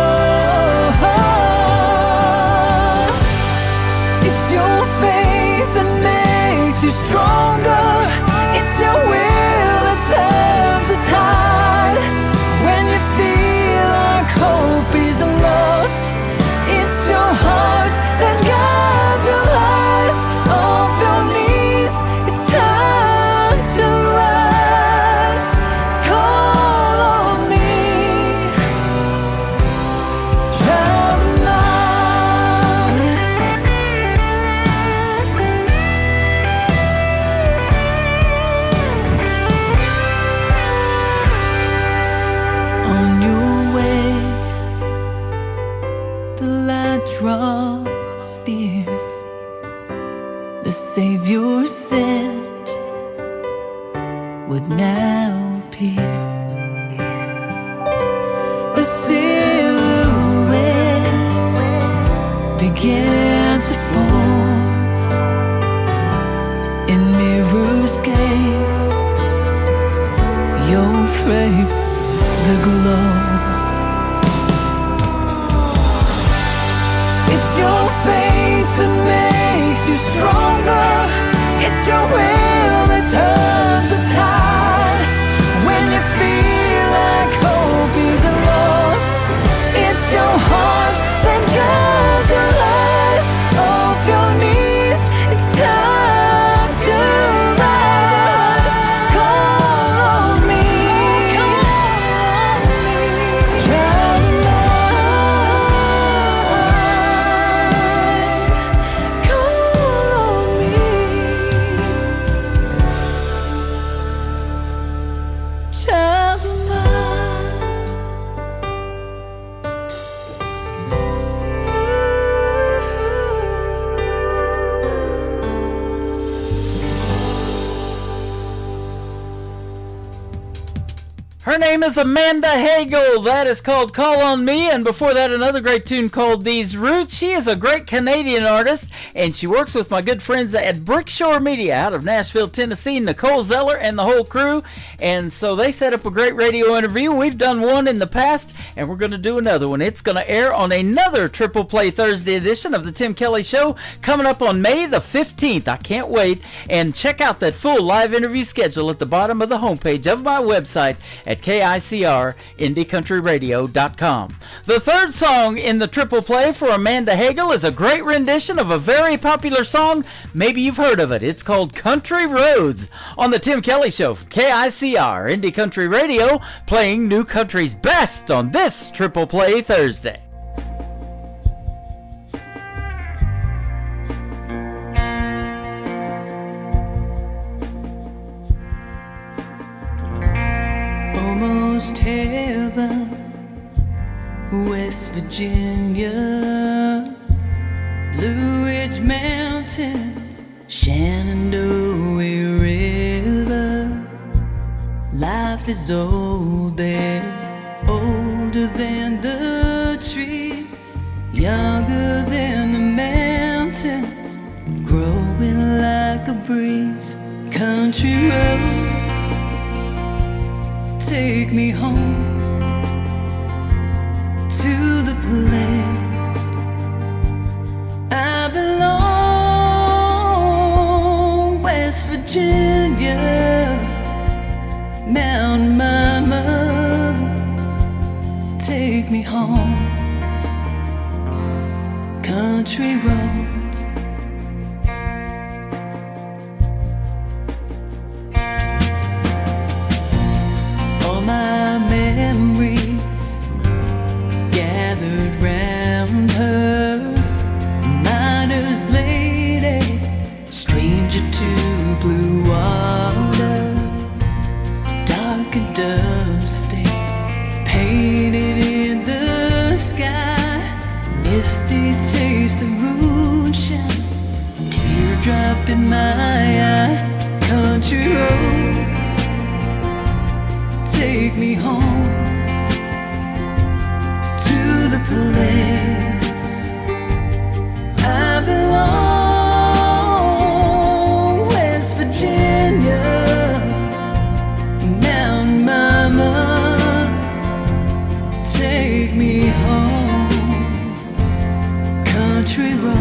It's your faith that makes you stronger. It's your will that turns the tide. When you feel like hope is lost, it's your heart that guides your life. Off your knees, it's time to rise. Call on me, child of mine. On your way, the light draws near. The Savior sent would now appear. A silhouette began to form. In mirror's gaze, your face, the glow. It's your faith that makes you stronger. It's your will that turns the tide. When you feel like hope is lost, it's your heart that guides your life. Off your knees, it's time to rise. Call on me, child of mine. Call on me. Her name is Amanda Hagel. That is called Call on Me. And before that, another great tune called These Roots. She is a great Canadian artist, and she works with my good friends at Brickshore Media out of Nashville, Tennessee, Nicole Zeller and the whole crew. And so they set up a great radio interview. We've done one in the past, and we're going to do another one. It's going to air on another Triple Play Thursday edition of the Tim Kelly Show coming up on May the 15th. I can't wait. And check out that full live interview schedule at the bottom of the homepage of my website at KICR-IndieCountryRadio.com. The third song in the Triple Play for Amanda Hagel is a great rendition of a very popular song. Maybe you've heard of it. It's called Country Roads on the Tim Kelly Show. KICR Indie Country Radio, playing new country's best on this Triple Play Thursday. Almost heaven, West Virginia, Blue Ridge Mountains, Shenandoah River. Life is old there, older than the trees, younger than the mountains, growing like a breeze. Country roads take me home to the place I belong. West Virginia, Mountain Mama, take me home. Country roads, all my memories gathered round her. Miner's lady, stranger to blue water, dark and dusty, painted in the sky, misty taste of moonshine, teardrop in my eye. Country roads take me home to the place I belong. West Virginia, Mountain Mama, take me home. Country roads.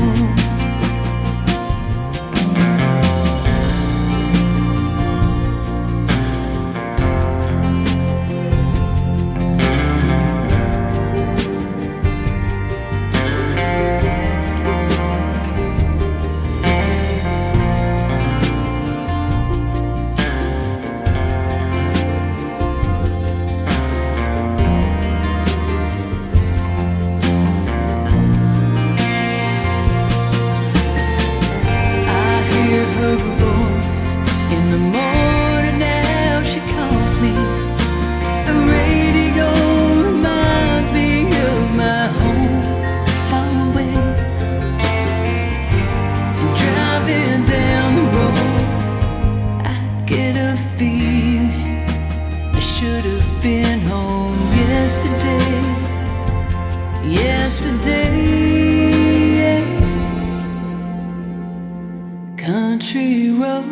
Country road,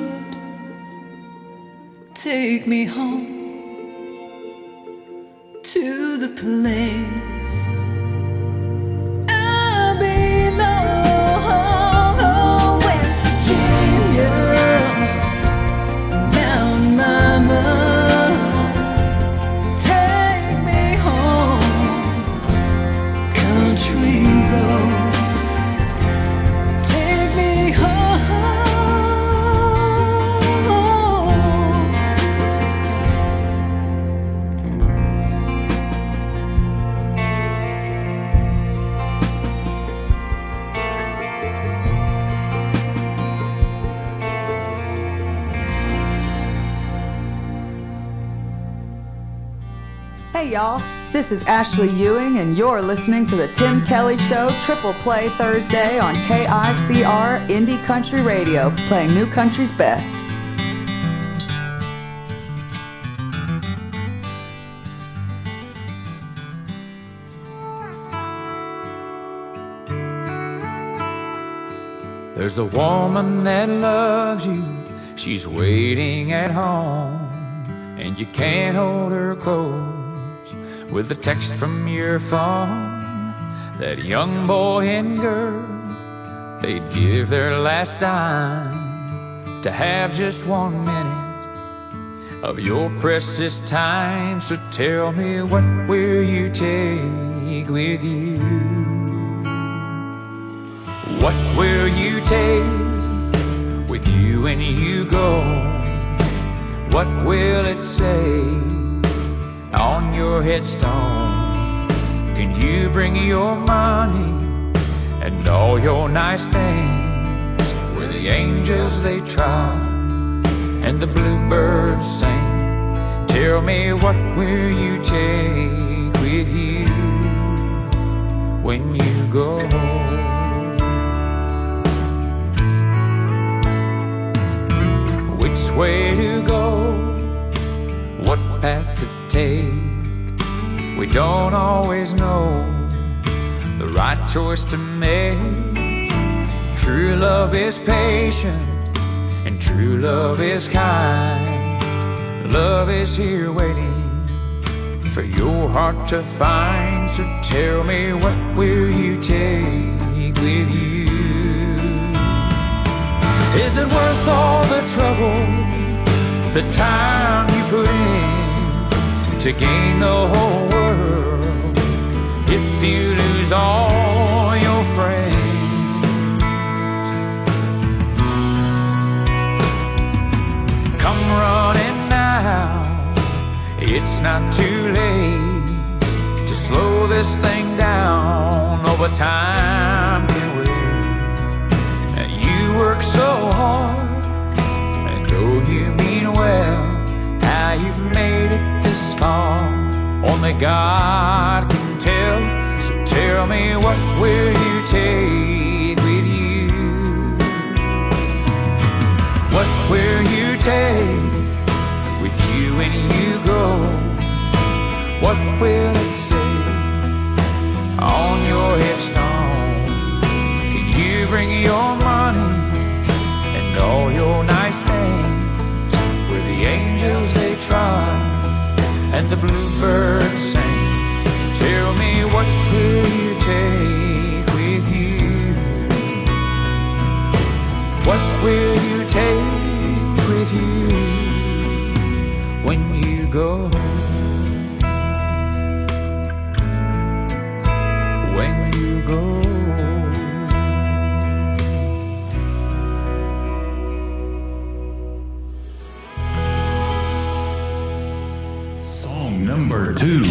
take me home to the place I belong. West Virginia, Mountain Mama, take me home. Country roads, take me home. Hey y'all, this is Ashley Ewing and you're listening to the Tim Kelly Show Triple Play Thursday on KICR Indie Country Radio, playing new country's best. There's a woman that loves you, she's waiting at home, and you can't hold her close with a text from your phone. That young boy and girl, they'd give their last dime to have just 1 minute of your precious time. So tell me, what will you take with you? What will you take with you when you go? What will it say on your headstone? Can you bring your money and all your nice things where the angels they trot and the bluebirds sing? Tell me, what will you take with you when you go? Which way to go, what path to take? We don't always know the right choice to make. True love is patient, and true love is kind. Love is here waiting for your heart to find. So tell me, what will you take with you? Is it worth all the trouble, the time you put in to gain the whole world if you lose all your friends? Come running now, it's not too late to slow this thing down. Over time can wait. You work so hard, and though you mean well, how you've made it this far, only God can tell. So tell me, what will you take with you? What will you take with you when you go? What will it say on your headstone? Can you bring your money and all your nice things where the angels they try and the bluebirds sing? Tell me, what will you take with you? What will you take with you when you go? When you go. Number 2.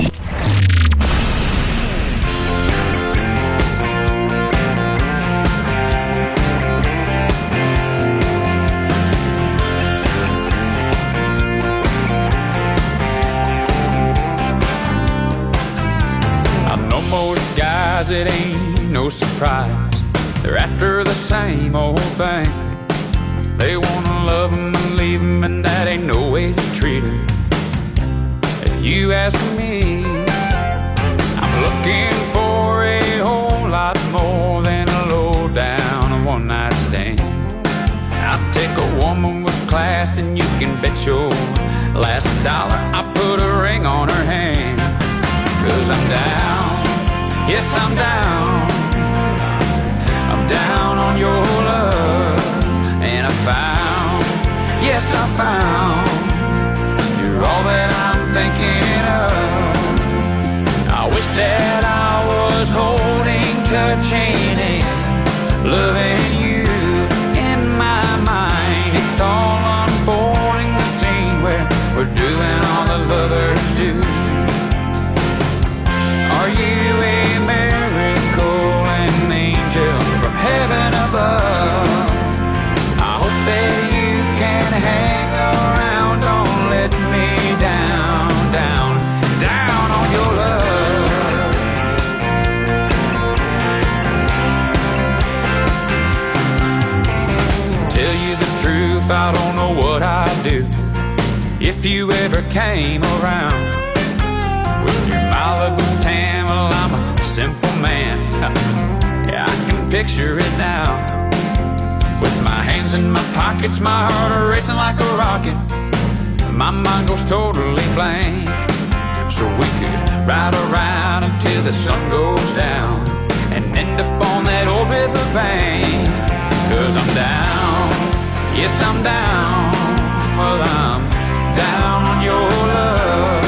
I know most guys, it ain't no surprise, they're after the same old thing. They wanna love 'em and leave 'em, and that ain't no way to treat 'em. You ask me, I'm looking for a whole lot more than a low down one-night stand. I'll take a woman with class, and you can bet your last dollar I put a ring on her hand. 'Cause I'm down, yes I'm down. I'm down on your love, and I found, yes I found, you're all that I'm thinking of. I wish that I was holding, touching, and loving you in my mind. It's all unfolding, the scene where we're doing all the lovers do. Are you a miracle, an angel from heaven above? I hope that you can hang around, don't let me down, down, down on your love. Tell you the truth, I don't know what I'd do if you ever came around. With your Malibu tan, well I'm a simple man. Yeah, I can picture it now. With my hands in my pockets, my heart racing like a rocket. My mind goes totally blank. So we could ride around until the sun goes down and end up on that old river bank. 'Cause I'm down, yes I'm down. Well, I'm down on your love.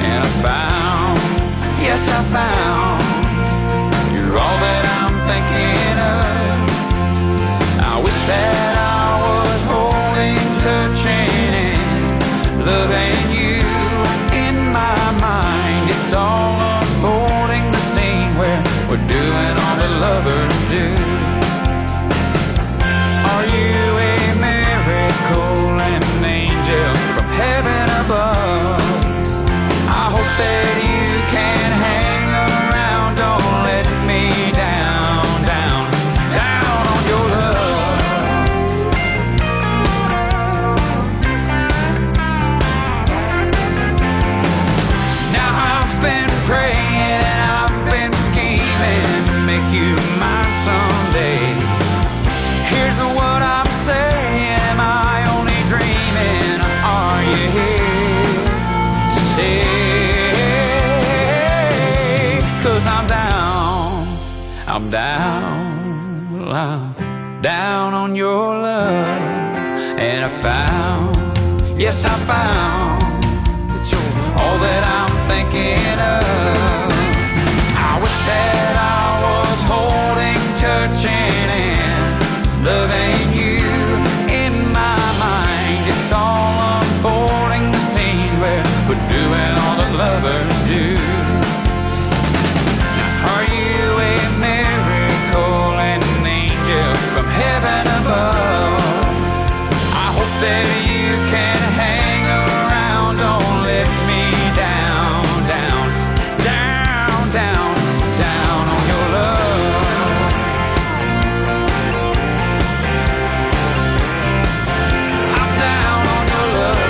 And I found, yes I found, you're all that I'm thinking of. I wish that I was holding, touching, and loving you. In my mind, it's all unfolding, the scene where we're doing all that lovers do. Are you a miracle and an angel from heaven above? I hope that you can hang around, don't let me down, down, down on your love. Now I've been praying and I've been scheming to make you mine someday. Here's what I'm saying, am I only dreaming? Are you here to stay? 'Cause I'm down, I'm down, I'm down on your love. And I found, yes I found, that you're all that I'm thinking of. I wish that I was holding, touching, and loving you. In my mind, it's all unfolding, the scene where we're doing all that lovers do. Are you a miracle and an angel from heaven above? I hope that you can hang around, don't let me down, down, down, down, down on your love. I'm down on your love.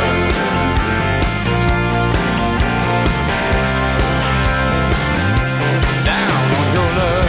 Down on your love.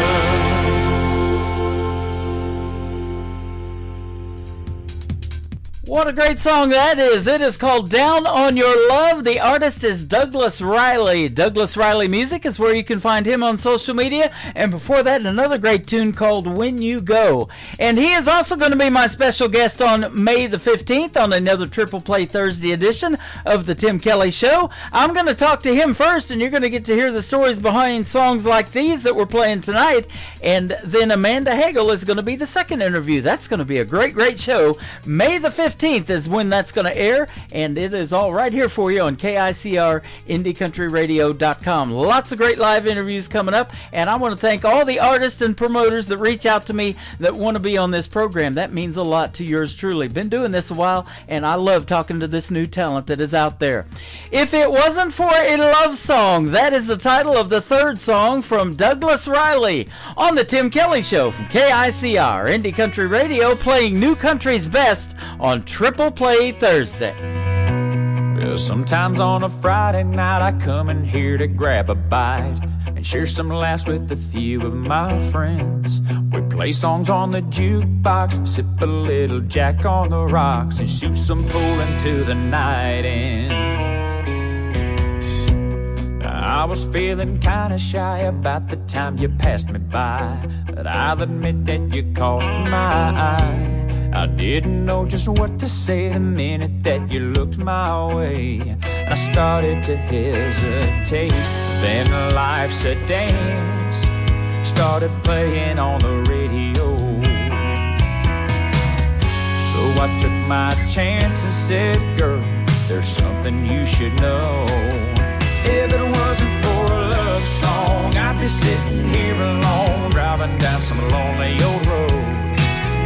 What a great song that is. It is called Down on Your Love. The artist is Douglas Riley. Douglas Riley Music is where you can find him on social media. And before that, another great tune called When You Go. And he is also going to be my special guest on May the 15th on another Triple Play Thursday edition of the Tim Kelly Show. I'm going to talk to him first, and you're going to get to hear the stories behind songs like these that we're playing tonight. And then Amanda Hagel is going to be the second interview. That's going to be a great, great show. May the 15th is when that's going to air, and it is all right here for you on KICR IndieCountryRadio.com. Lots of great live interviews coming up, and I want to thank all the artists and promoters that reach out to me that want to be on this program. That means a lot to yours truly. Been doing this a while, and I love talking to this new talent that is out there. If It Wasn't for a Love Song, that is the title of the third song from Douglas Riley on the Tim Kelly Show from KICR Indie Country Radio, playing new country's best on Triple Play Thursday. Well, sometimes on a Friday night I come in here to grab a bite and share some laughs with a few of my friends. We play songs on the jukebox, sip a little Jack on the rocks, and shoot some pool until the night ends. I was feeling kinda shy about the time you passed me by, but I'll admit that you caught my eye. I didn't know just what to say the minute that you looked my way. I started to hesitate, then life's a dance started playing on the radio. So I took my chance and said, girl, there's something you should know. If it wasn't for a love song, I'd be sitting here alone, driving down some lonely old road,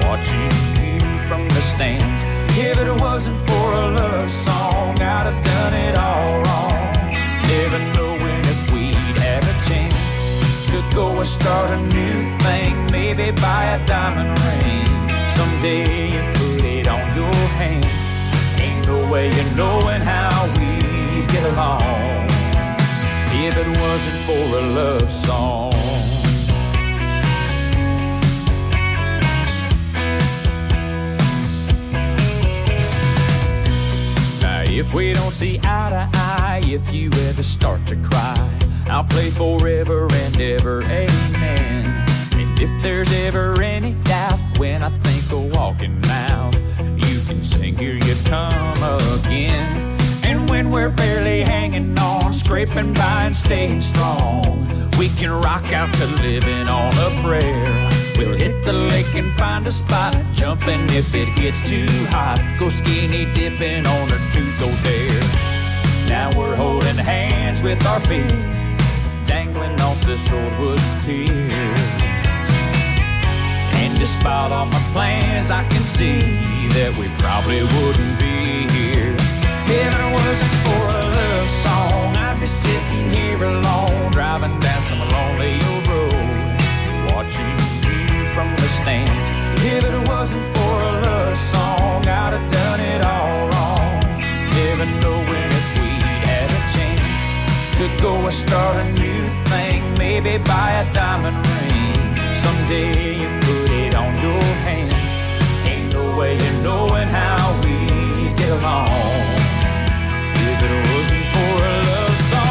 watching you from the stands. If it wasn't for a love song, I'd have done it all wrong, never knowing if we'd have a chance to go and start a new thing, maybe buy a diamond ring. Someday you put it on your hand, ain't no way of knowing how we'd get along if it wasn't for a love song. If we don't see eye to eye, if you ever start to cry, I'll play forever and ever, amen. And if there's ever any doubt when I think of walking out, you can sing Here You Come Again. And when we're barely hanging on, scraping by and staying strong, we can rock out to Living on a Prayer. We'll hit the lake and find a spot, jumping if it gets too hot, go skinny dipping on a truth or dare. Now we're holding hands with our feet dangling off this old wood pier. And despite all my plans, I can see that we probably wouldn't be here if it wasn't for a love song. I'd be sitting here alone, driving down some lonely old road, watching you from the stands. If it wasn't for a love song, I'd have done it all wrong, never knowing if we'd had a chance to go and start a new thing, maybe buy a diamond ring. Someday you put it on your hand, ain't no way of knowing how we get along if it wasn't for a love song.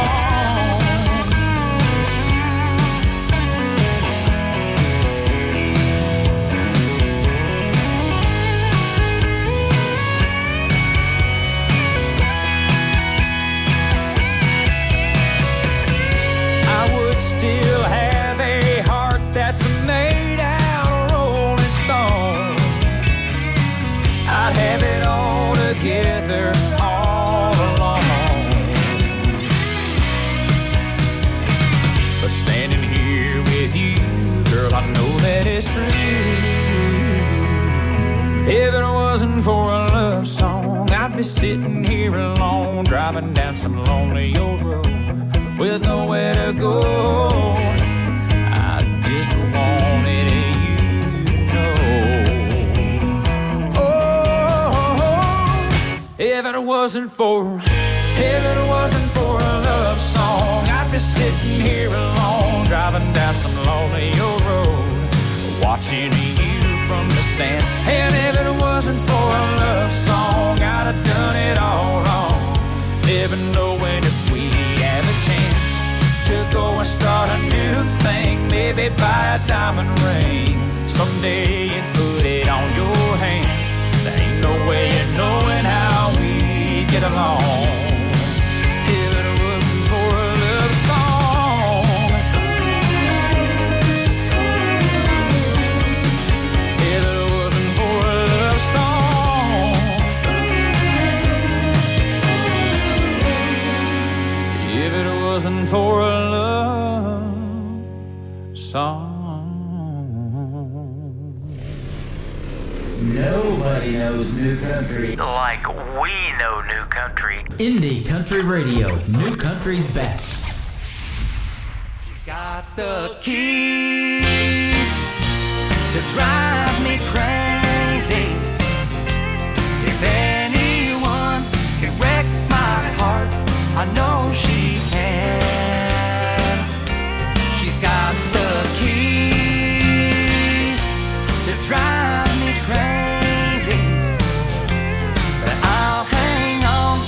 Still have a heart that's made out of rolling stone. I'd have it all together all along. But standing here with you, girl, I know that it's true. If it wasn't for a love song, I'd be sitting here alone, driving down some lonely old road with nowhere to go. I just wanted you to know. Oh, if it wasn't for a love song, I'd be sitting here alone, driving down some lonely old road, watching you from the stands. And if it wasn't for a love song, I'd have done it all wrong, never knowing if we have a chance to go and start a new thing, maybe buy a diamond ring. Someday and put it on your hand. There ain't no way of knowing how we get along if it wasn't for a love song. If it wasn't for a love song. If it wasn't for a love song. Nobody knows new country like we know new country. Indie Country Radio, new country's best. She's got the keys to drive me crazy. If anyone can wreck my heart, I know she can. She's got the keys to drive me crazy, but I'll hang on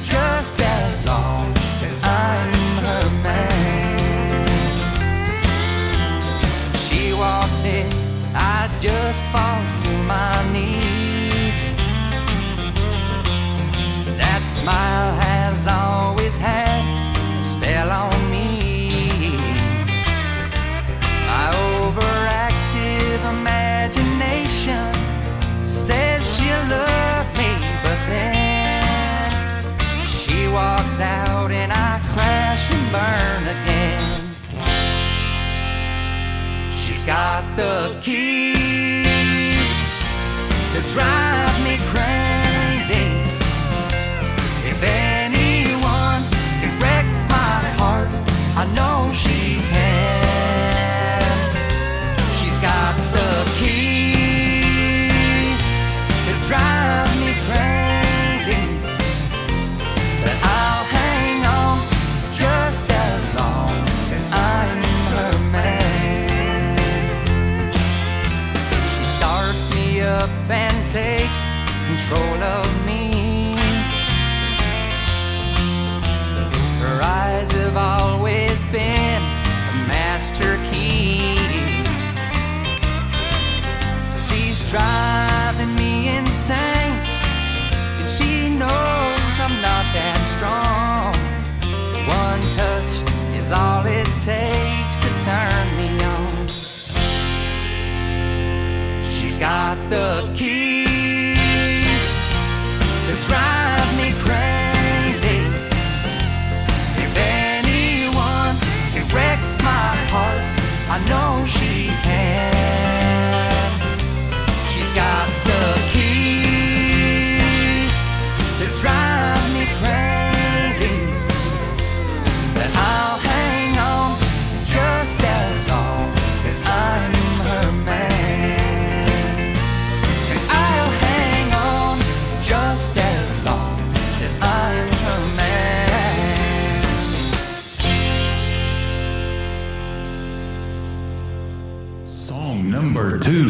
just as long as I'm her man. She walks in, I just fall to my knees. That smile has always had a spell on me. My overactive imagination says she'll love me, but then she walks out and I crash and burn again. She's got the keys to drive me crazy. If anyone can wreck my heart, I know she can. She's got the keys to drive me crazy, but I'll hang on just as long as I'm her man. She starts me up and takes Number 2.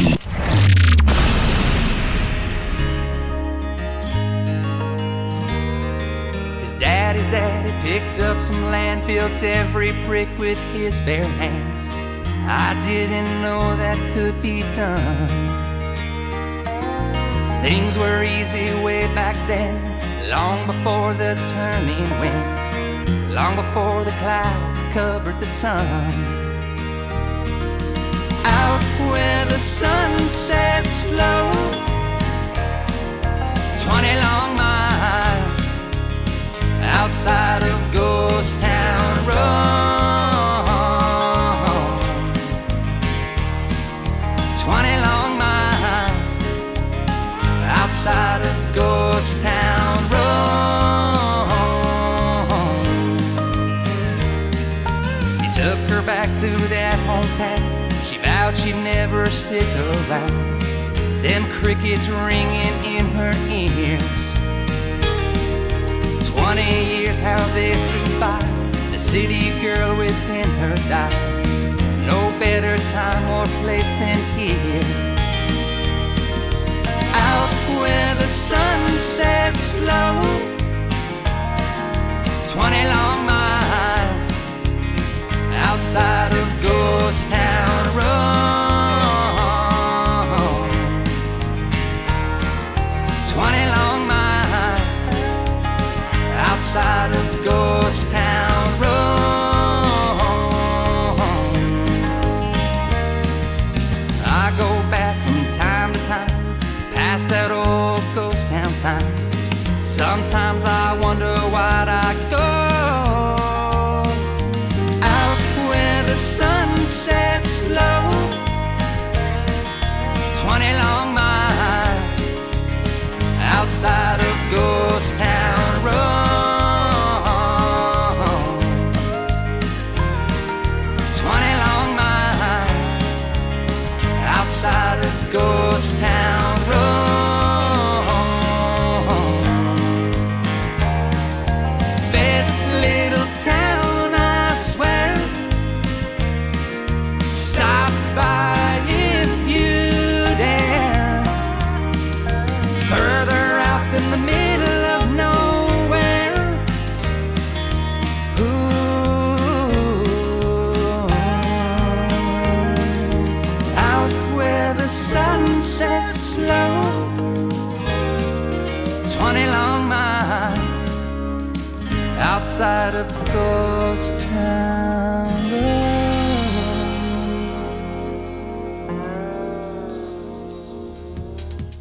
His daddy's daddy picked up some land, built every brick with his bare hands. I didn't know that could be done. Things were easy way back then, long before the turning winds, long before the clouds covered the sun. Out where the sun sets slow, 20 long miles outside of Ghost Town Road. 20 long miles outside of Ghost Town Road. He took her back through that hometown. She vowed she'd never stick around. Them crickets ringing in her ears. 20 years how they flew by. The city girl within her died. No better time or place than here. Out where the sun sets slow, 20 long miles outside of Ghost Town Road. 20 long miles outside of Ghost Town Road. I go back from time to time past that old ghost town sign. Sometimes I wonder why'd I go out where the sun sets slow. 20 long miles outside of Ghost Town Road. 20 long miles outside of Ghost Town Road. Best little town, I swear. Stop by if you dare. Further out in the middle of nowhere. Ooh. Out where the sun sets slow. 20 long miles outside of Ghost Town Road.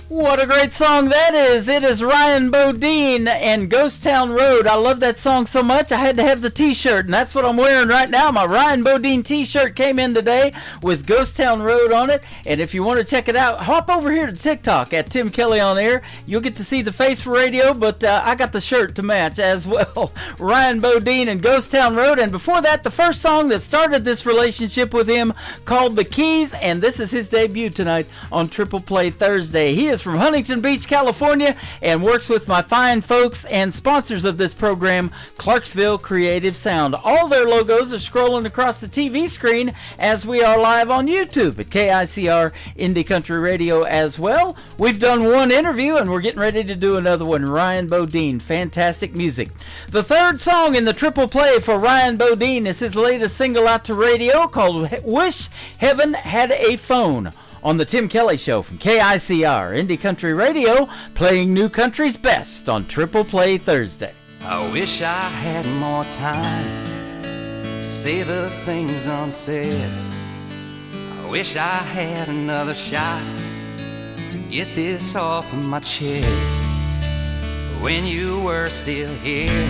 What a great song that is. It is Ryan Bodine and Ghost Town Road. I love that song so much I had to have the t-shirt, and that's what I'm wearing right now. My Ryan Bodine t-shirt came in today with Ghost Town Road on it, and if you want to check it out, hop over here to TikTok at Tim Kelly on Air. You'll get to see the face for radio, but I got the shirt to match as well. Ryan Bodine and Ghost Town Road, and before that, the first song that started this relationship with him called The Keys, and this is his debut tonight on Triple Play Thursday. He is from Huntington Beach, California, and works with my fine folks and sponsors of this program, Clarksville Creative Sound. All their logos are scrolling across the TV screen as we are live on YouTube at KICR Indie Country Radio as well. We've done one interview and we're getting ready to do another one. Ryan Bodine, fantastic music. The third song in the Triple Play for Ryan Bodine is his latest single out to radio called Wish Heaven Had a Phone, on the Tim Kelly Show from KICR Indie Country Radio, playing new country's best on Triple Play Thursday. I wish I had more time to say the things unsaid. I wish I had another shot to get this off of my chest. When you were still here,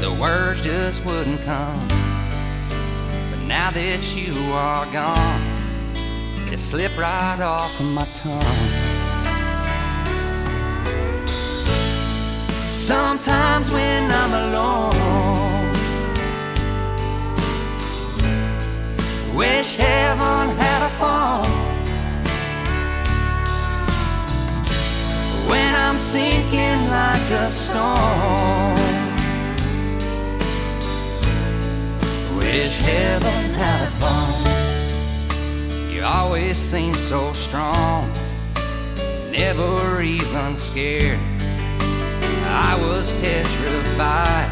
the words just wouldn't come. But now that you are gone, they slip right off of my tongue. Sometimes when I'm alone, wish heaven had a phone. When I'm sinking like a stone, wish heaven had a phone. You always seemed so strong, never even scared. I was petrified,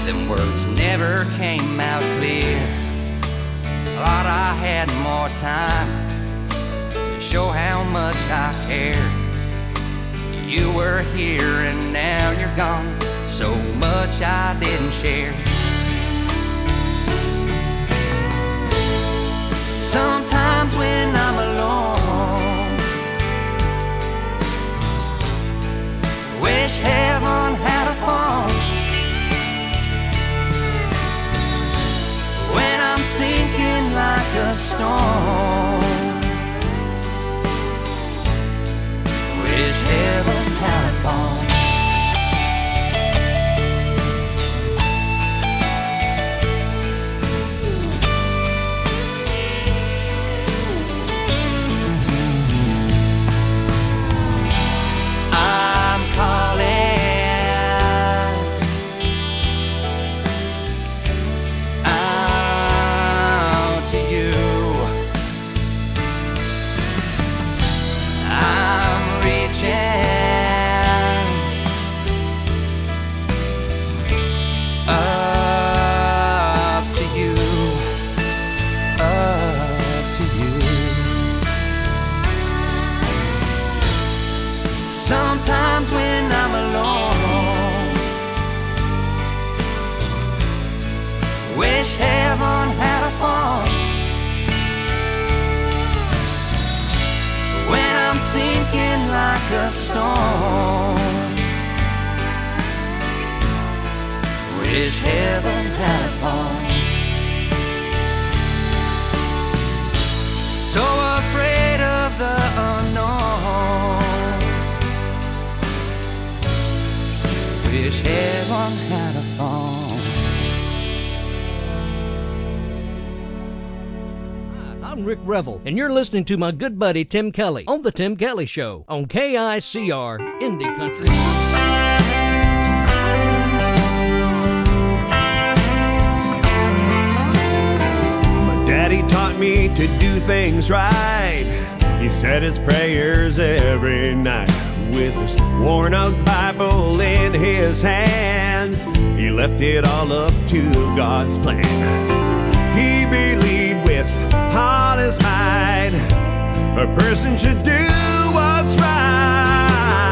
them words never came out clear. Thought I had more time to show how much I cared. You were here and now you're gone, so much I didn't share. Sometimes when I'm alone, wish heaven had a phone. When I'm sinking like a stone, wish heaven had a phone. Sometimes when I'm alone, wish heaven had a phone. When I'm sinking like a stone, wish heaven had a phone. So afraid of the unknown, wish heaven had a phone. Hi, I'm Rick Revel, and you're listening to my good buddy Tim Kelly on The Tim Kelly Show on KICR Indie Country. My daddy taught me to do things right. He said his prayers every night. With his worn-out Bible in his hands, he left it all up to God's plan. He believed with all his might a person should do what's right.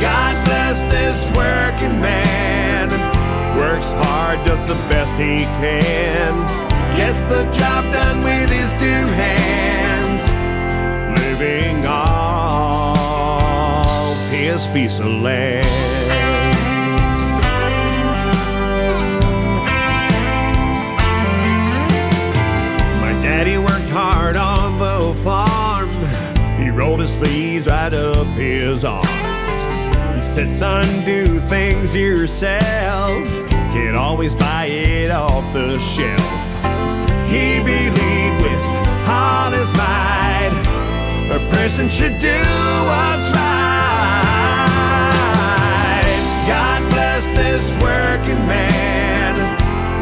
God bless this working man, works hard, does the best he can, gets the job done with his two hands, living on his piece of land. My daddy worked hard on the farm. He rolled his sleeves right up his arms. He said, son, do things yourself, can't always buy it off the shelf. He believed with all his might a person should do what's right. God bless this working man,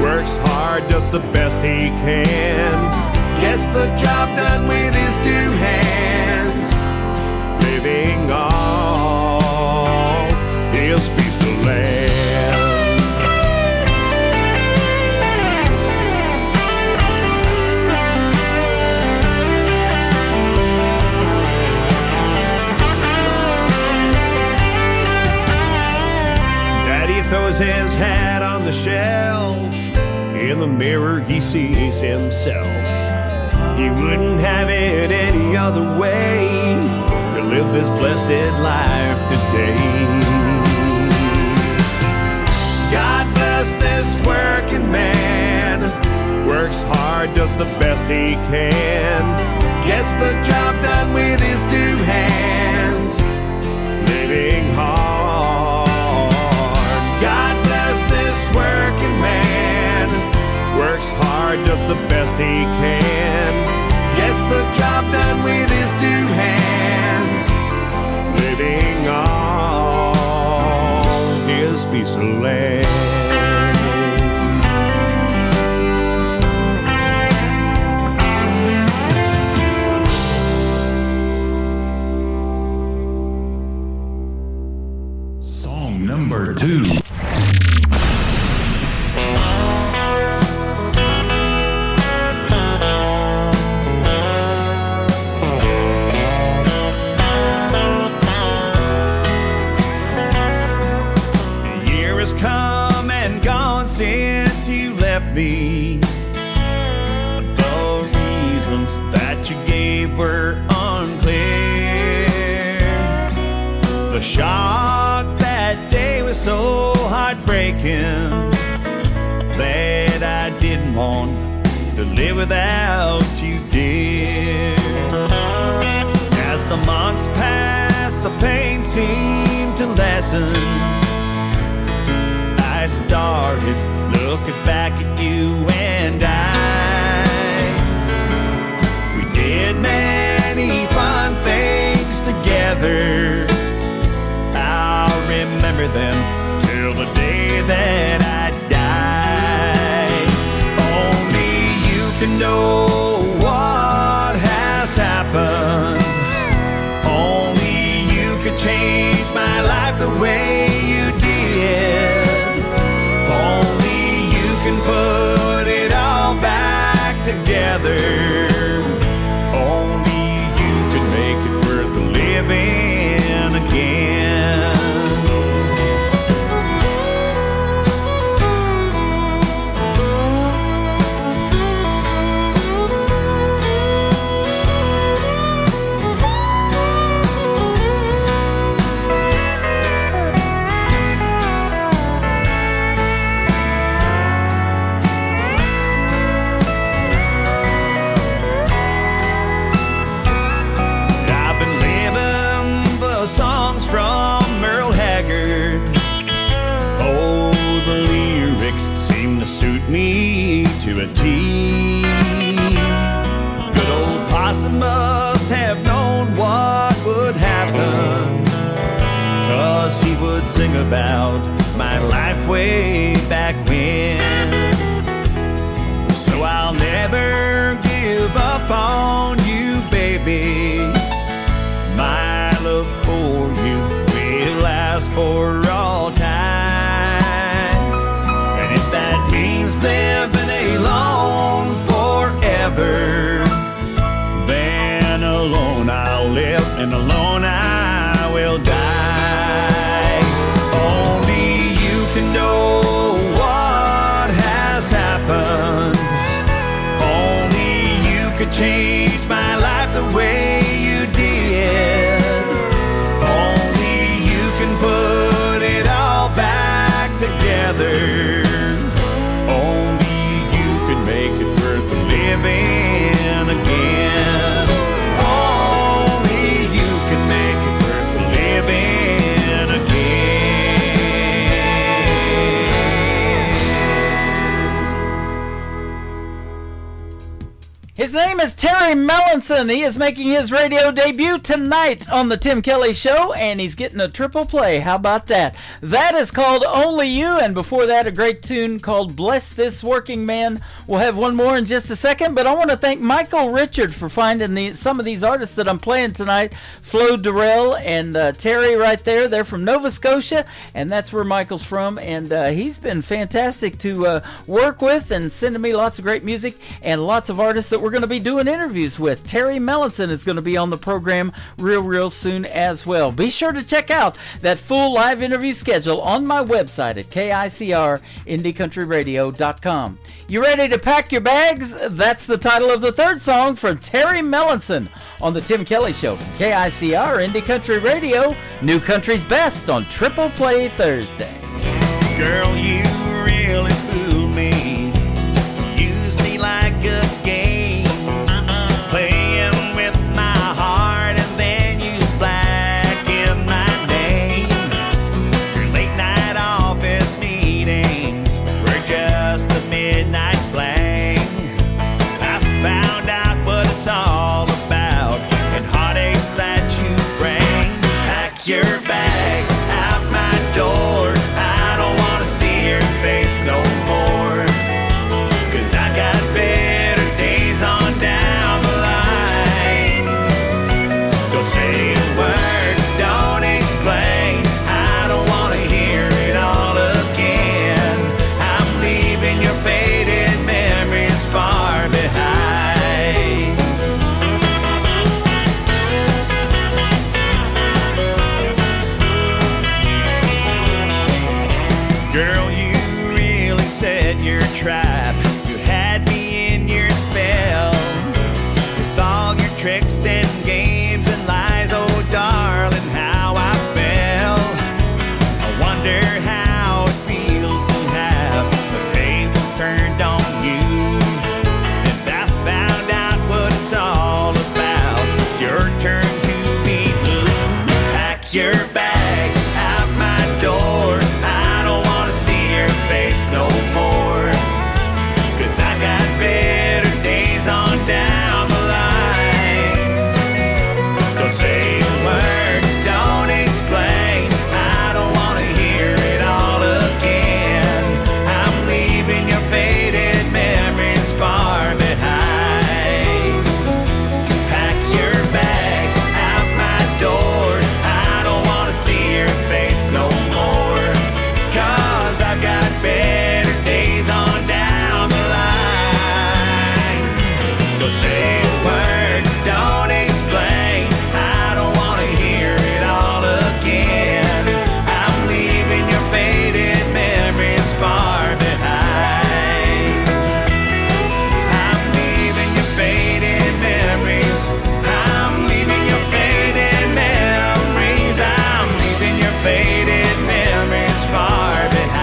works hard, does the best he can, gets the job done with his two hands, living off his piece of land. Throws his hat on the shelf. In the mirror he sees himself. He wouldn't have it any other way to live this blessed life today. God bless this working man, works hard, does the best he can, gets the job done with his two hands, living hard. God bless this working man, works hard, does the best he can, gets the job done with his two hands, living on his piece of land. Number 2. A year has come and gone since you left me. The reasons that you gave were unclear. The shock that day was so heartbreaking that I didn't want to live without you, dear. As the months passed, the pain seemed to lessen. I started looking back at you and we did many fun things together. I'll remember them till the day that I die. Only you can know what has happened. Only you could change my life the way you did. Only you can put it all back together. Only you could make it worth living again. Songs from Merle Haggard. Oh, the lyrics seem to suit me to a T. Good old Possum must have known what would happen, 'cause he would sing about my life way back when. So I'll never give up on you, baby. My love for you will last for all time. And if that means living alone forever, then alone I'll live and alone I will die. Only you can know what has happened. Only you could change my life the way you did. Only you can put it all back together. Only you can make it worth living again. Only you can make it worth living again. His name is Terry Mellinson. He is making his radio debut tonight on the Tim Kelly Show, and he's getting a triple play. How about that? That is called Only You, and before that, a great tune called Bless This Working Man. We'll have one more in just a second, but I want to thank Michael Richard for finding some of these artists that I'm playing tonight. Flo Durrell and Terry right there. They're from Nova Scotia, and that's where Michael's from, and he's been fantastic to work with and sending me lots of great music and lots of artists that we're going to be doing interviews with. Terry Mellinson is going to be on the program real soon as well. Be sure to check out that full live interview schedule on my website at KICRIndieCountryRadio.com. You ready to pack your bags? That's the title of the third song from Terry Mellinson on the Tim Kelly Show from KICR Indie Country Radio, New Country's Best on Triple Play Thursday. Girl, you really fooled me. Used me like a game, playing with my heart, and then you blackened my name. Your late night office meetings were just a midnight fling. I found out what it's all about and heartaches that you bring. Pack your bags out my door. I don't want to see your face no more. set your trap. You had me in your spell with all your tricks and games and lies. Oh, darling, how I fell. I wonder how it feels to have the tables turned on you. And I found out what it's all about. It's your turn to be blue. Pack your bags out my door. I don't want to see your face no more. 'Cause I got better days on down the line. Don't say a word, don't explain. I don't want to hear it all again. I'm leaving your faded memories far behind. Pack your bags out my door. I don't want to see your face no more. 'Cause I've got better days on down the line. Don't say a word, don't explain. I don't want to hear it all again. I'm leaving your faded memories far behind. I'm leaving your faded memories. I'm leaving your faded memories. I'm leaving your faded memories far behind.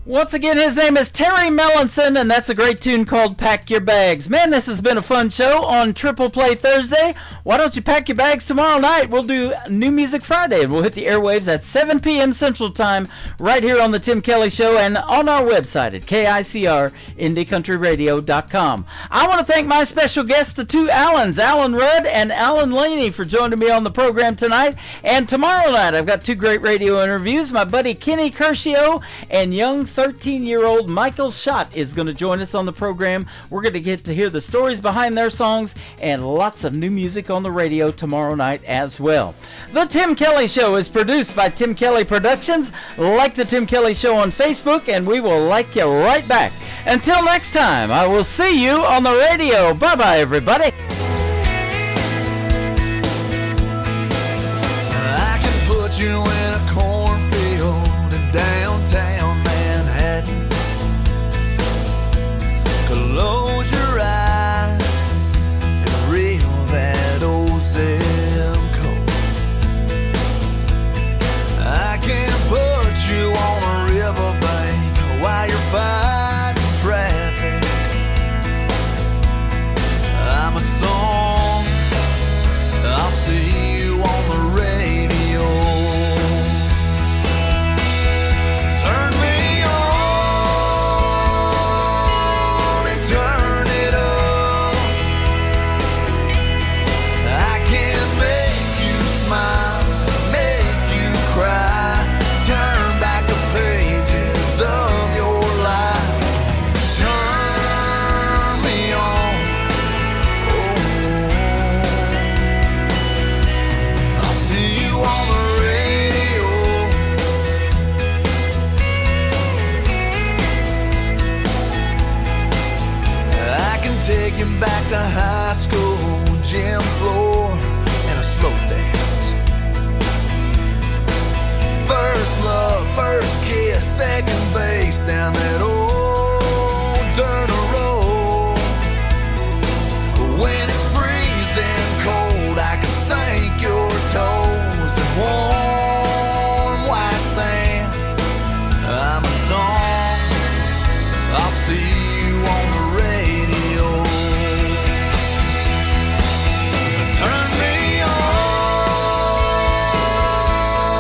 Once again, his name is Terry Mellinson, and that's a great tune called Pack Your Bags. Man, this has been a fun show on Triple Play Thursday. Why don't you pack your bags tomorrow night? We'll do New Music Friday, and we'll hit the airwaves at 7 p.m. Central Time right here on the Tim Kelly Show and on our website at KICRIndieCountryRadio.com. I want to thank my special guests, the two Allens, Alan Rudd and Alan Laney, for joining me on the program tonight. And tomorrow night, I've got two great radio interviews. My buddy Kenny Curcio and young 13-year-old Michael Schott is going to join us on the program. We're going to get to hear the stories behind their songs and lots of new music on the radio tomorrow night as well. The Tim Kelly Show is produced by Tim Kelly Productions. Like the Tim Kelly Show on Facebook, and we will like you right back. Until next time, I will see you on the radio. Bye-bye, everybody. I can put you in a cornfield in downtown Manhattan. Close your eyes and reel that old zip code. I can put you on a riverbank while you're fighting traffic. I'm a song I'll sing